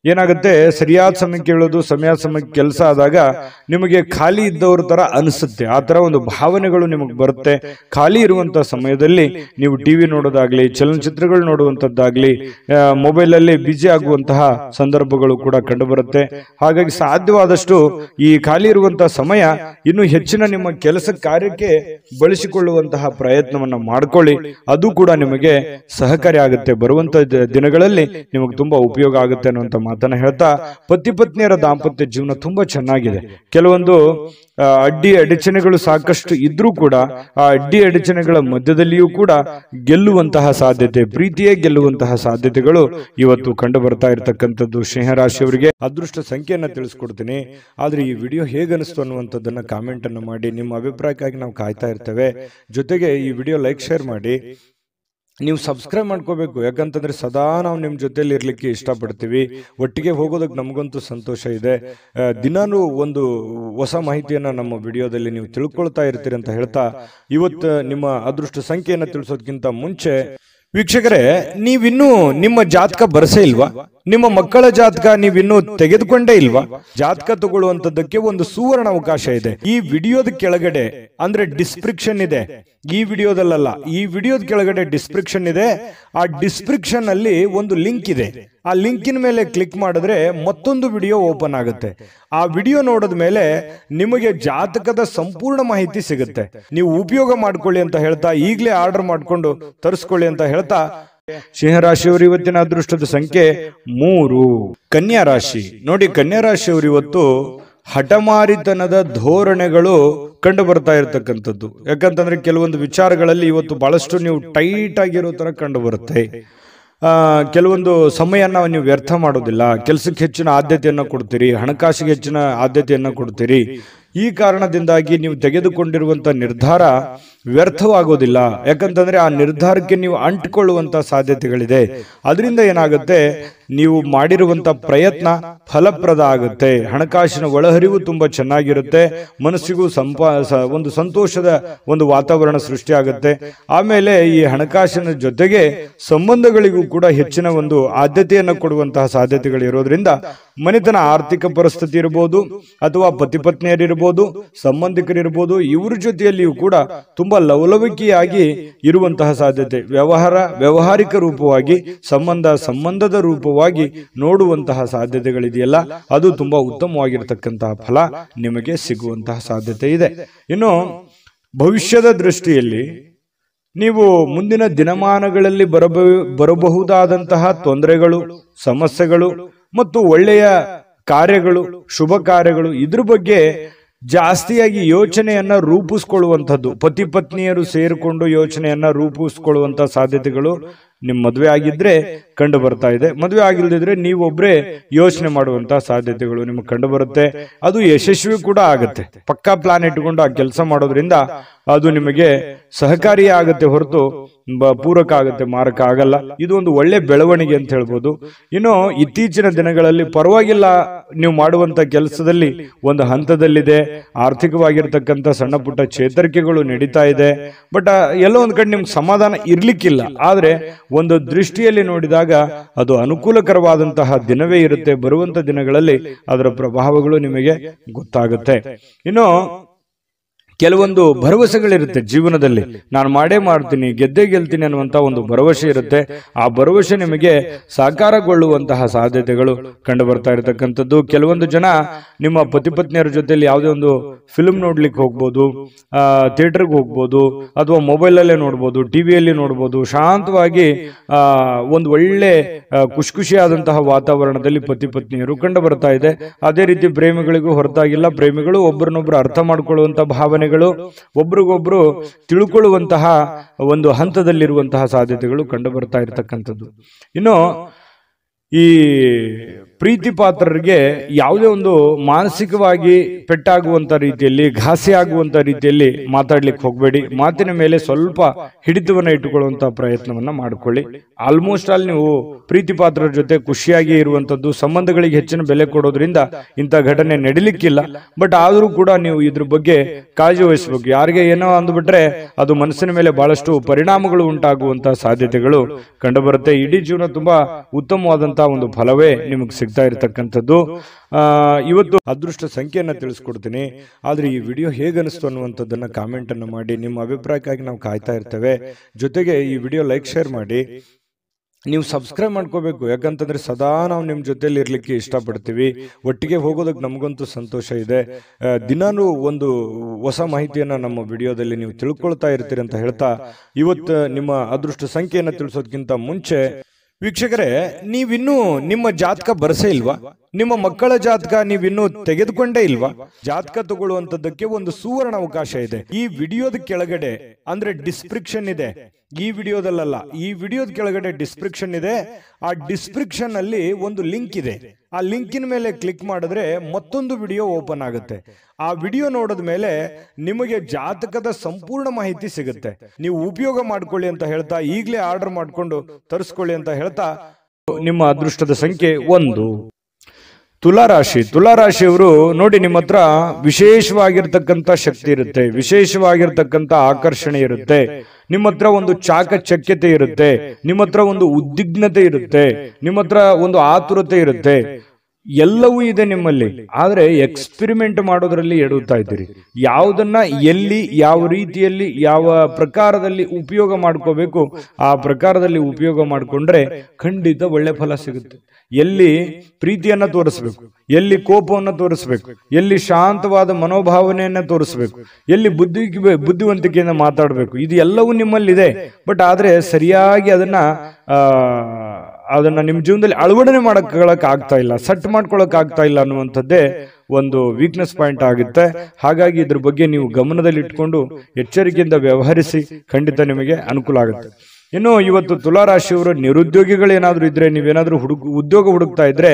ಏನಾಗುತ್ತೆ, ಸರಿಯಾದ ಸಮಯಕ್ಕೆ ಹೇಳೋದು, ಸಮಯಕ್ಕೆ ಕೆಲಸ ಆದಾಗ ನಿಮಗೆ ಖಾಲಿ ಇದ್ದವ್ರ ತರ ಅನಿಸುತ್ತೆ. ಆ ತರ ಒಂದು ಭಾವನೆಗಳು ನಿಮಗೆ ಬರುತ್ತೆ. ಖಾಲಿ ಇರುವಂತಹ ಸಮಯದಲ್ಲಿ ನೀವು ಟಿವಿ ನೋಡೋದಾಗ್ಲಿ, ಚಲನಚಿತ್ರಗಳು ನೋಡುವಂತದ್ದಾಗ್ಲಿ, ಮೊಬೈಲ್ ಅಲ್ಲಿ ಬಿಜಿ ಆಗುವಂತಹ ಸಂದರ್ಭಗಳು ಕೂಡ ಕಂಡು ಬರುತ್ತೆ. ಹಾಗಾಗಿ ಸಾಧ್ಯವಾದಷ್ಟು ಈ ಖಾಲಿ ಇರುವಂತಹ ಸಮಯ ಇನ್ನು ಹೆಚ್ಚಿನ ನಿಮ್ಮ ಕೆಲಸ ಕಾರ್ಯಕ್ಕೆ ಬಳಸಿಕೊಳ್ಳುವಂತಹ ಪ್ರಯತ್ನವನ್ನ ಮಾಡ್ಕೊಳ್ಳಿ. ಅದು ಕೂಡ ನಿಮಗೆ ಸಹಕಾರಿ ಆಗುತ್ತೆ. ಬರುವಂತ ದಿನಗಳಲ್ಲಿ ನಿಮಗೆ ತುಂಬಾ ಉಪಯೋಗ ಆಗುತ್ತೆ ಅನ್ನುವಂತ ಮಾತನ್ನ ಹೇಳ್ತಾ, ಪತಿ ಪತ್ನಿಯರ ದಾಂಪತ್ಯ ಜೀವನ ತುಂಬಾ ಚೆನ್ನಾಗಿದೆ. ಕೆಲವೊಂದು ಅಡ್ಡಿ ಅಡಚಣೆಗಳು ಸಾಕಷ್ಟು ಇದ್ರೂ ಕೂಡ ಆ ಅಡ್ಡಿ ಅಡಚಣೆಗಳ ಮಧ್ಯದಲ್ಲಿಯೂ ಕೂಡ ಗೆಲ್ಲುವಂತಹ ಸಾಧ್ಯತೆ, ಪ್ರೀತಿಯೇ ಗೆಲ್ಲುವಂತಹ ಸಾಧ್ಯತೆಗಳು ಇವತ್ತು ಕಂಡು ಬರ್ತಾ ಇರತಕ್ಕಂಥದ್ದು. ಸಿಂಹರಾಶಿಯವರಿಗೆ ಅದೃಷ್ಟ ಸಂಖ್ಯೆಯನ್ನ ತಿಳಿಸ್ಕೊಡ್ತೀನಿ. ಆದ್ರೆ ಈ ವಿಡಿಯೋ ಹೇಗನಿಸ್ತು ಅನ್ನುವಂಥದ್ದನ್ನ ಕಾಮೆಂಟ್ ಅನ್ನು ಮಾಡಿ. ನಿಮ್ಮ ಅಭಿಪ್ರಾಯಕ್ಕಾಗಿ ನಾವು ಕಾಯ್ತಾ ಇರ್ತೇವೆ. ಜೊತೆಗೆ ಈ ವಿಡಿಯೋ ಲೈಕ್, ಶೇರ್ ಮಾಡಿ. ನೀವು ಸಬ್ಸ್ಕ್ರೈಬ್ ಮಾಡ್ಕೋಬೇಕು. ಯಾಕಂತಂದ್ರೆ ಸದಾ ನಾವು ನಿಮ್ಮ ಜೊತೆಲಿ ಇರ್ಲಿಕ್ಕೆ ಇಷ್ಟಪಡ್ತೀವಿ. ಒಟ್ಟಿಗೆ ಹೋಗೋದಕ್ಕೆ ನಮಗಂತೂ ಸಂತೋಷ ಇದೆ. ದಿನಾನು ಒಂದು ಹೊಸ ಮಾಹಿತಿಯನ್ನ ನಮ್ಮ ವಿಡಿಯೋದಲ್ಲಿ ನೀವು ತಿಳ್ಕೊಳ್ತಾ ಇರ್ತೀರಿ ಅಂತ ಹೇಳ್ತಾ, ಇವತ್ತು ನಿಮ್ಮ ಅದೃಷ್ಟ ಸಂಖ್ಯೆಯನ್ನ ತಿಳಿಸೋದಕ್ಕಿಂತ ಮುಂಚೆ ವೀಕ್ಷಕರೇ, ನೀವಿನ್ನೂ ನಿಮ್ಮ ಜಾತಕ ಬರಸೇ ಇಲ್ವಾ? ನಿಮ್ಮ ಮಕ್ಕಳ ಜಾತಕ ನೀವಿನ್ನೂ ತೆಗೆದುಕೊಂಡೇ ಇಲ್ವಾ? ಜಾತಕ ತಗೊಳ್ಳುವಂತದ್ದಕ್ಕೆ ಒಂದು ಸುವರ್ಣ ಅವಕಾಶ ಇದೆ. ಈ ವಿಡಿಯೋದ ಕೆಳಗಡೆ, ಅಂದ್ರೆ ಡಿಸ್ಕ್ರಿಪ್ಷನ್ ಇದೆ, ಈ ವಿಡಿಯೋದಲ್ಲ, ಈ ವಿಡಿಯೋದ ಕೆಳಗಡೆ ಡಿಸ್ಕ್ರಿಪ್ಷನ್ ಇದೆ. ಆ ಡಿಸ್ಕ್ರಿಪ್ಷನ್ ಅಲ್ಲಿ ಒಂದು ಲಿಂಕ್ ಇದೆ. ಆ ಲಿಂಕಿನ ಮೇಲೆ ಕ್ಲಿಕ್ ಮಾಡಿದ್ರೆ ಮತ್ತೊಂದು ವಿಡಿಯೋ ಓಪನ್ ಆಗುತ್ತೆ. ಆ ವಿಡಿಯೋ ನೋಡಿದ ಮೇಲೆ ನಿಮಗೆ ಜಾತಕದ ಸಂಪೂರ್ಣ ಮಾಹಿತಿ ಸಿಗುತ್ತೆ. ನೀವು ಉಪಯೋಗ ಮಾಡ್ಕೊಳ್ಳಿ ಅಂತ ಹೇಳ್ತಾ, ಈಗಲೇ ಆರ್ಡರ್ ಮಾಡ್ಕೊಂಡು ತರಿಸ್ಕೊಳ್ಳಿ ಅಂತ ಹೇಳ್ತಾ, ಸಿಂಹರಾಶಿಯವರು ಇವತ್ತಿನ ಅದೃಷ್ಟದ ಸಂಖ್ಯೆ 3. ಕನ್ಯಾ ರಾಶಿ ನೋಡಿ, ಕನ್ಯಾ ರಾಶಿಯವರು ಇವತ್ತು ಹಠಮಾರಿತನದ ಧೋರಣೆಗಳು ಕಂಡು ಬರ್ತಾ ಇರತಕ್ಕಂಥದ್ದು. ಯಾಕಂತಂದ್ರೆ ಕೆಲವೊಂದು ವಿಚಾರಗಳಲ್ಲಿ ಇವತ್ತು ಬಹಳಷ್ಟು ನೀವು ಟೈಟ್ ಆಗಿರೋ ತರ ಕಂಡು ಬರುತ್ತೆ. ಕೆಲವೊಂದು ಸಮಯನ ನೀವು ವ್ಯರ್ಥ ಮಾಡೋದಿಲ್ಲ. ಕೆಲಸಕ್ಕೆ ಹೆಚ್ಚಿನ ಆದ್ಯತೆಯನ್ನು ಕೊಡ್ತೀರಿ, ಹಣಕಾಸಿಗೆ ಹೆಚ್ಚಿನ ಆದ್ಯತೆಯನ್ನು ಕೊಡ್ತೀರಿ. ಈ ಕಾರಣದಿಂದಾಗಿ ನೀವು ತೆಗೆದುಕೊಂಡಿರುವಂತ ನಿರ್ಧಾರ ವ್ಯರ್ಥವಾಗೋದಿಲ್ಲ. ಯಾಕಂತಂದ್ರೆ ಆ ನಿರ್ಧಾರಕ್ಕೆ ನೀವು ಅಂಟಿಕೊಳ್ಳುವಂತ ಸಾಧ್ಯತೆಗಳಿದೆ. ಅದರಿಂದ ಏನಾಗುತ್ತೆ, ನೀವು ಮಾಡಿರುವಂತ ಪ್ರಯತ್ನ ಫಲಪ್ರದ ಆಗುತ್ತೆ. ಹಣಕಾಸಿನ ಒಳಹರಿವು ತುಂಬಾ ಚೆನ್ನಾಗಿರುತ್ತೆ. ಮನಸ್ಸಿಗೂ ಒಂದು ಸಂತೋಷದ ಒಂದು ವಾತಾವರಣ ಸೃಷ್ಟಿಯಾಗುತ್ತೆ. ಆಮೇಲೆ ಈ ಹಣಕಾಸಿನ ಜೊತೆಗೆ ಸಂಬಂಧಗಳಿಗೂ ಕೂಡ ಹೆಚ್ಚಿನ ಒಂದು ಆದ್ಯತೆಯನ್ನು ಕೊಡುವಂತಹ ಸಾಧ್ಯತೆಗಳು ಇರೋದ್ರಿಂದ ಮನೆತನ ಆರ್ಥಿಕ ಪರಿಸ್ಥಿತಿ ಇರಬಹುದು, ಅಥವಾ ಪತಿ ಪತ್ನಿಯರಿರ್ಬೋದು, ಸಂಬಂಧಿಕರಿರ್ಬೋದು, ಇವ್ರ ಜೊತೆಯಲ್ಲಿಯೂ ಕೂಡ ತುಂಬಾ ಲವಲವಿಕೆಯಾಗಿ ಇರುವಂತಹ ಸಾಧ್ಯತೆ. ವ್ಯವಹಾರಿಕ ರೂಪವಾಗಿ ಸಂಬಂಧದ ರೂಪವಾಗಿ ನೋಡುವಂತಹ ಸಾಧ್ಯತೆಗಳಿದೆಯಲ್ಲ, ಅದು ತುಂಬಾ ಉತ್ತಮವಾಗಿರತಕ್ಕಂತಹ ಫಲ ನಿಮಗೆ ಸಿಗುವಂತಹ ಸಾಧ್ಯತೆ ಇದೆ. ಇನ್ನು ಭವಿಷ್ಯದ ದೃಷ್ಟಿಯಲ್ಲಿ ನೀವು ಮುಂದಿನ ದಿನಮಾನಗಳಲ್ಲಿ ಬರಬಹುದಾದಂತಹ ತೊಂದರೆಗಳು, ಸಮಸ್ಯೆಗಳು ಮತ್ತು ಒಳ್ಳೆಯ ಕಾರ್ಯಗಳು, ಶುಭ ಕಾರ್ಯಗಳು, ಇದ್ರ ಬಗ್ಗೆ ಜಾಸ್ತಿಯಾಗಿ ಯೋಚನೆಯನ್ನ ರೂಪಿಸ್ಕೊಳ್ಳುವಂಥದ್ದು, ಪತಿ ಪತ್ನಿಯರು ಸೇರಿಕೊಂಡು ಯೋಚನೆಯನ್ನ ರೂಪಿಸ್ಕೊಳ್ಳುವಂತಹ ಸಾಧ್ಯತೆಗಳು ನಿಮ್ ಮದುವೆ ಆಗಿದ್ರೆ ಕಂಡು ಬರ್ತಾ ಇದೆ. ಮದುವೆ ಆಗಿಲ್ದಿದ್ರೆ ನೀವೊಬ್ರೇ ಯೋಚನೆ ಮಾಡುವಂತಹ ಸಾಧ್ಯತೆಗಳು ನಿಮಗೆ ಕಂಡು ಬರುತ್ತೆ. ಅದು ಯಶಸ್ವಿ ಕೂಡ ಆಗುತ್ತೆ. ಪಕ್ಕಾ ಪ್ಲಾನ್ ಇಟ್ಟುಕೊಂಡು ಆ ಕೆಲಸ ಮಾಡೋದ್ರಿಂದ ಅದು ನಿಮಗೆ ಸಹಕಾರಿಯೇ ಆಗುತ್ತೆ ಹೊರತು ಪೂರಕ ಆಗುತ್ತೆ, ಮಾರಕ ಆಗಲ್ಲ. ಇದು ಒಂದು ಒಳ್ಳೆ ಬೆಳವಣಿಗೆ ಅಂತ ಹೇಳ್ಬೋದು. ಇನ್ನು ಇತ್ತೀಚಿನ ದಿನಗಳಲ್ಲಿ ಪರವಾಗಿಲ್ಲ, ನೀವು ಮಾಡುವಂತ ಕೆಲಸದಲ್ಲಿ ಒಂದು ಹಂತದಲ್ಲಿದೆ, ಆರ್ಥಿಕವಾಗಿರ್ತಕ್ಕಂಥ ಸಣ್ಣ ಪುಟ್ಟ ಚೇತರಿಕೆಗಳು ನಡೀತಾ ಇದೆ. ಬಟ್ ಎಲ್ಲೋ ಒಂದ್ ಕಡೆ ನಿಮ್ಗೆ ಸಮಾಧಾನ ಇರ್ಲಿಕ್ಕಿಲ್ಲ. ಆದ್ರೆ ಒಂದು ದೃಷ್ಟಿಯಲ್ಲಿ ನೋಡಿದಾಗ ಅದು ಅನುಕೂಲಕರವಾದಂತಹ ದಿನವೇ ಇರುತ್ತೆ. ಬರುವಂತ ದಿನಗಳಲ್ಲಿ ಅದರ ಪ್ರಭಾವಗಳು ನಿಮಗೆ ಗೊತ್ತಾಗುತ್ತೆ. ಇನ್ನು ಕೆಲವೊಂದು ಭರವಸೆಗಳಿರುತ್ತೆ ಜೀವನದಲ್ಲಿ. ನಾನು ಮಾಡೇ ಮಾಡ್ತೀನಿ, ಗೆದ್ದೇ ಗೆಲ್ತೀನಿ ಅನ್ನುವಂತ ಒಂದು ಭರವಸೆ ಇರುತ್ತೆ. ಆ ಭರವಸೆ ನಿಮಗೆ ಸಾಕಾರಗೊಳ್ಳುವಂತಹ ಸಾಧ್ಯತೆಗಳು ಕಂಡು ಬರ್ತಾ ಇರತಕ್ಕಂಥದ್ದು. ಕೆಲವೊಂದು ಜನ ನಿಮ್ಮ ಪತಿ ಪತ್ನಿಯರ ಜೊತೆಲಿ ಯಾವುದೇ ಒಂದು ಫಿಲ್ಮ್ ನೋಡ್ಲಿಕ್ಕೆ ಹೋಗ್ಬೋದು, ಥಿಯೇಟರ್ಗೆ ಹೋಗ್ಬೋದು, ಅಥವಾ ಮೊಬೈಲಲ್ಲೇ ನೋಡ್ಬೋದು, ಟಿವಿಯಲ್ಲಿ ನೋಡ್ಬೋದು. ಶಾಂತವಾಗಿ ಒಂದು ಒಳ್ಳೆ ಖುಷಿಯಾದಂತಹ ವಾತಾವರಣದಲ್ಲಿ ಪತಿ ಪತ್ನಿಯರು ಕಂಡು ಬರ್ತಾ ಇದೆ. ಅದೇ ರೀತಿ ಪ್ರೇಮಿಗಳಿಗೂ ಹೊರತಾಗಿಲ್ಲ. ಪ್ರೇಮಿಗಳು ಒಬ್ಬರನ್ನೊಬ್ರು ಅರ್ಥ ಮಾಡ್ಕೊಳ್ಳುವಂತಹ ಭಾವನೆ, ಒಬ್ರಿಗೊಬ್ರು ತಿಳ್ಕೊಳ್ಳುವಂತಹ ಒಂದು ಹಂತದಲ್ಲಿರುವಂತಹ ಸಾಧ್ಯತೆಗಳು ಕಂಡು ಬರ್ತಾ ಇರತಕ್ಕಂಥದ್ದು. ಇನ್ನು ಈ ಪ್ರೀತಿ ಪಾತ್ರರಿಗೆ ಯಾವುದೇ ಒಂದು ಮಾನಸಿಕವಾಗಿ ಪೆಟ್ಟಾಗುವಂತ ರೀತಿಯಲ್ಲಿ, ಘಾಸಿ ಆಗುವಂತ ರೀತಿಯಲ್ಲಿ ಮಾತಾಡ್ಲಿಕ್ಕೆ ಹೋಗಬೇಡಿ. ಮಾತಿನ ಮೇಲೆ ಸ್ವಲ್ಪ ಹಿಡಿತವನ್ನ ಇಟ್ಟುಕೊಳ್ಳುವಂತಹ ಪ್ರಯತ್ನವನ್ನ ಮಾಡಿಕೊಳ್ಳಿ. ಆಲ್ಮೋಸ್ಟ್ ಆಲ್ ನೀವು ಪ್ರೀತಿ ಪಾತ್ರರ ಜೊತೆ ಖುಷಿಯಾಗಿ ಇರುವಂತದ್ದು, ಸಂಬಂಧಗಳಿಗೆ ಹೆಚ್ಚಿನ ಬೆಲೆ ಕೊಡೋದ್ರಿಂದ ಇಂಥ ಘಟನೆ ನಡಿಲಿಕ್ಕಿಲ್ಲ. ಬಟ್ ಆದರೂ ಕೂಡ ನೀವು ಇದ್ರ ಬಗ್ಗೆ ಕಾಳಜಿ ವಹಿಸಬೇಕು. ಯಾರಿಗೆ ಏನೋ ಅಂದ್ಬಿಟ್ರೆ ಅದು ಮನಸ್ಸಿನ ಮೇಲೆ ಬಹಳಷ್ಟು ಪರಿಣಾಮಗಳು ಉಂಟಾಗುವಂತಹ ಸಾಧ್ಯತೆಗಳು ಕಂಡು ಬರುತ್ತೆ. ಇಡೀ ಜೀವನ ತುಂಬಾ ಉತ್ತಮವಾದಂತಹ ಒಂದು ಫಲವೇ ನಿಮಗೆ ಸಿಗ್ತಾ ಇರತಕ್ಕಂಥದ್ದು. ಇವತ್ತು ಅದೃಷ್ಟ ಸಂಖ್ಯೆಯನ್ನ ತಿಳಿಸ್ಕೊಡ್ತೀನಿ. ಆದ್ರೆ ಈ ವಿಡಿಯೋ ಹೇಗನಿಸ್ತು ಅನ್ನುವಂಥದ್ದನ್ನ ಕಾಮೆಂಟ್ ಅನ್ನು ಮಾಡಿ. ನಿಮ್ಮ ಅಭಿಪ್ರಾಯಕ್ಕಾಗಿ ನಾವು ಕಾಯ್ತಾ ಇರ್ತೇವೆ. ಜೊತೆಗೆ ಈ ವಿಡಿಯೋ ಲೈಕ್, ಶೇರ್ ಮಾಡಿ. ನೀವು ಸಬ್ಸ್ಕ್ರೈಬ್ ಮಾಡ್ಕೋಬೇಕು. ಯಾಕಂತಂದ್ರೆ ಸದಾ ನಾವು ನಿಮ್ಮ ಜೊತೆಲಿ ಇರ್ಲಿಕ್ಕೆ ಇಷ್ಟಪಡ್ತೀವಿ. ಒಟ್ಟಿಗೆ ಹೋಗೋದಕ್ಕೆ ನಮಗಂತೂ ಸಂತೋಷ ಇದೆ. ದಿನಾನು ಒಂದು ಹೊಸ ಮಾಹಿತಿಯನ್ನ ನಮ್ಮ ವಿಡಿಯೋದಲ್ಲಿ ನೀವು ತಿಳ್ಕೊಳ್ತಾ ಇರ್ತೀರಿ ಅಂತ ಹೇಳ್ತಾ, ಇವತ್ತು ನಿಮ್ಮ ಅದೃಷ್ಟ ಸಂಖ್ಯೆಯನ್ನ ತಿಳಿಸೋದಕ್ಕಿಂತ ಮುಂಚೆ ವೀಕ್ಷಕರೇ, ನೀವಿನ್ನೂ ನಿಮ್ಮ ಜಾತಕ ಬರಸೇ ಇಲ್ವಾ? ನಿಮ್ಮ ಮಕ್ಕಳ ಜಾತಕ ನೀವಿನ್ನೂ ತೆಗೆದುಕೊಂಡೇ ಇಲ್ವಾ? ಜಾತಕ ತಗೊಳ್ಳುವಂತದ್ದಕ್ಕೆ ಒಂದು ಸುವರ್ಣ ಅವಕಾಶ ಇದೆ. ಈ ವಿಡಿಯೋದ ಕೆಳಗಡೆ ಅಂದ್ರೆ ಡಿಸ್ಕ್ರಿಪ್ಷನ್ ಇದೆ. ಈ ವಿಡಿಯೋದಲ್ಲ, ಈ ವಿಡಿಯೋದ ಕೆಳಗಡೆ ಡಿಸ್ಕ್ರಿಪ್ಷನ್ ಇದೆ. ಆ ಡಿಸ್ಕ್ರಿಪ್ಷನ್ ಅಲ್ಲಿ ಒಂದು ಲಿಂಕ್ ಇದೆ. ಆ ಲಿಂಕಿನ ಮೇಲೆ ಕ್ಲಿಕ್ ಮಾಡಿದ್ರೆ ಮತ್ತೊಂದು ವಿಡಿಯೋ ಓಪನ್ ಆಗುತ್ತೆ. ಆ ವಿಡಿಯೋ ನೋಡಿದ ಮೇಲೆ ನಿಮಗೆ ಜಾತಕದ ಸಂಪೂರ್ಣ ಮಾಹಿತಿ ಸಿಗುತ್ತೆ. ನೀವು ಉಪಯೋಗ ಮಾಡ್ಕೊಳ್ಳಿ ಅಂತ ಹೇಳ್ತಾ, ಈಗಲೇ ಆರ್ಡರ್ ಮಾಡ್ಕೊಂಡು ತರಿಸ್ಕೊಳ್ಳಿ ಅಂತ ಹೇಳ್ತಾ, ನಿಮ್ಮ ಅದೃಷ್ಟದ ಸಂಖ್ಯೆ 1. ತುಲಾರಾಶಿ. ತುಲಾರಾಶಿಯವರು ನೋಡಿ, ನಿಮ್ಮ ಹತ್ರ ವಿಶೇಷವಾಗಿರ್ತಕ್ಕಂಥ ಶಕ್ತಿ ಇರುತ್ತೆ, ವಿಶೇಷವಾಗಿರ್ತಕ್ಕಂಥ ಆಕರ್ಷಣೆ ಇರುತ್ತೆ. ನಿಮ್ಮ ಹತ್ರ ಒಂದು ಚಾಕಚಕ್ಯತೆ ಇರುತ್ತೆ, ನಿಮ್ಮ ಹತ್ರ ಒಂದು ಉದ್ವಿಗ್ನತೆ ಇರುತ್ತೆ, ನಿಮ್ಮ ಹತ್ರ ಒಂದು ಆತುರತೆ ಇರುತ್ತೆ. ಎಲ್ಲವೂ ಇದೆ ನಿಮ್ಮಲ್ಲಿ. ಆದ್ರೆ ಎಕ್ಸ್ಪೆರಿಮೆಂಟ್ ಮಾಡೋದ್ರಲ್ಲಿ ಎಡುತ್ತಾ ಇದ್ದೀರಿ. ಯಾವುದನ್ನ ಎಲ್ಲಿ, ಯಾವ ರೀತಿಯಲ್ಲಿ, ಯಾವ ಪ್ರಕಾರದಲ್ಲಿ ಉಪಯೋಗ ಮಾಡ್ಕೋಬೇಕು ಆ ಪ್ರಕಾರದಲ್ಲಿ ಉಪಯೋಗ ಮಾಡಿಕೊಂಡ್ರೆ ಖಂಡಿತ ಒಳ್ಳೆ ಫಲ ಸಿಗುತ್ತೆ. ಎಲ್ಲಿ ಪ್ರೀತಿಯನ್ನ ತೋರಿಸ್ಬೇಕು, ಎಲ್ಲಿ ಕೋಪವನ್ನು ತೋರಿಸ್ಬೇಕು, ಎಲ್ಲಿ ಶಾಂತವಾದ ಮನೋಭಾವನೆಯನ್ನ ತೋರಿಸ್ಬೇಕು, ಎಲ್ಲಿ ಬುದ್ಧಿವಂತಿಕೆಯಿಂದ ಮಾತಾಡಬೇಕು, ಇದು ಎಲ್ಲವೂ ನಿಮ್ಮಲ್ಲಿದೆ. ಬಟ್ ಆದ್ರೆ ಸರಿಯಾಗಿ ಅದನ್ನ ನಿಮ್ಮ ಜೀವನದಲ್ಲಿ ಅಳವಡನೆ ಮಾಡಕ್ ಆಗ್ತಾ ಇಲ್ಲ, ಸೆಟ್ ಮಾಡ್ಕೊಳಕ್ ಆಗ್ತಾ ಇಲ್ಲ ಅನ್ನುವಂಥದ್ದೇ ಒಂದು ವೀಕ್ನೆಸ್ ಪಾಯಿಂಟ್ ಆಗುತ್ತೆ. ಹಾಗಾಗಿ ಇದ್ರ ಬಗ್ಗೆ ನೀವು ಗಮನದಲ್ಲಿ ಇಟ್ಕೊಂಡು ಎಚ್ಚರಿಕೆಯಿಂದ ವ್ಯವಹರಿಸಿ, ಖಂಡಿತ ನಿಮಗೆ ಅನುಕೂಲ ಆಗುತ್ತೆ. ಇನ್ನು ಇವತ್ತು ತುಲಾರಾಶಿಯವರು ನಿರುದ್ಯೋಗಿಗಳೇನಾದ್ರೂ ಇದ್ರೆ, ನೀವೇನಾದ್ರೂ ಉದ್ಯೋಗ ಹುಡುಕ್ತಾ ಇದ್ರೆ,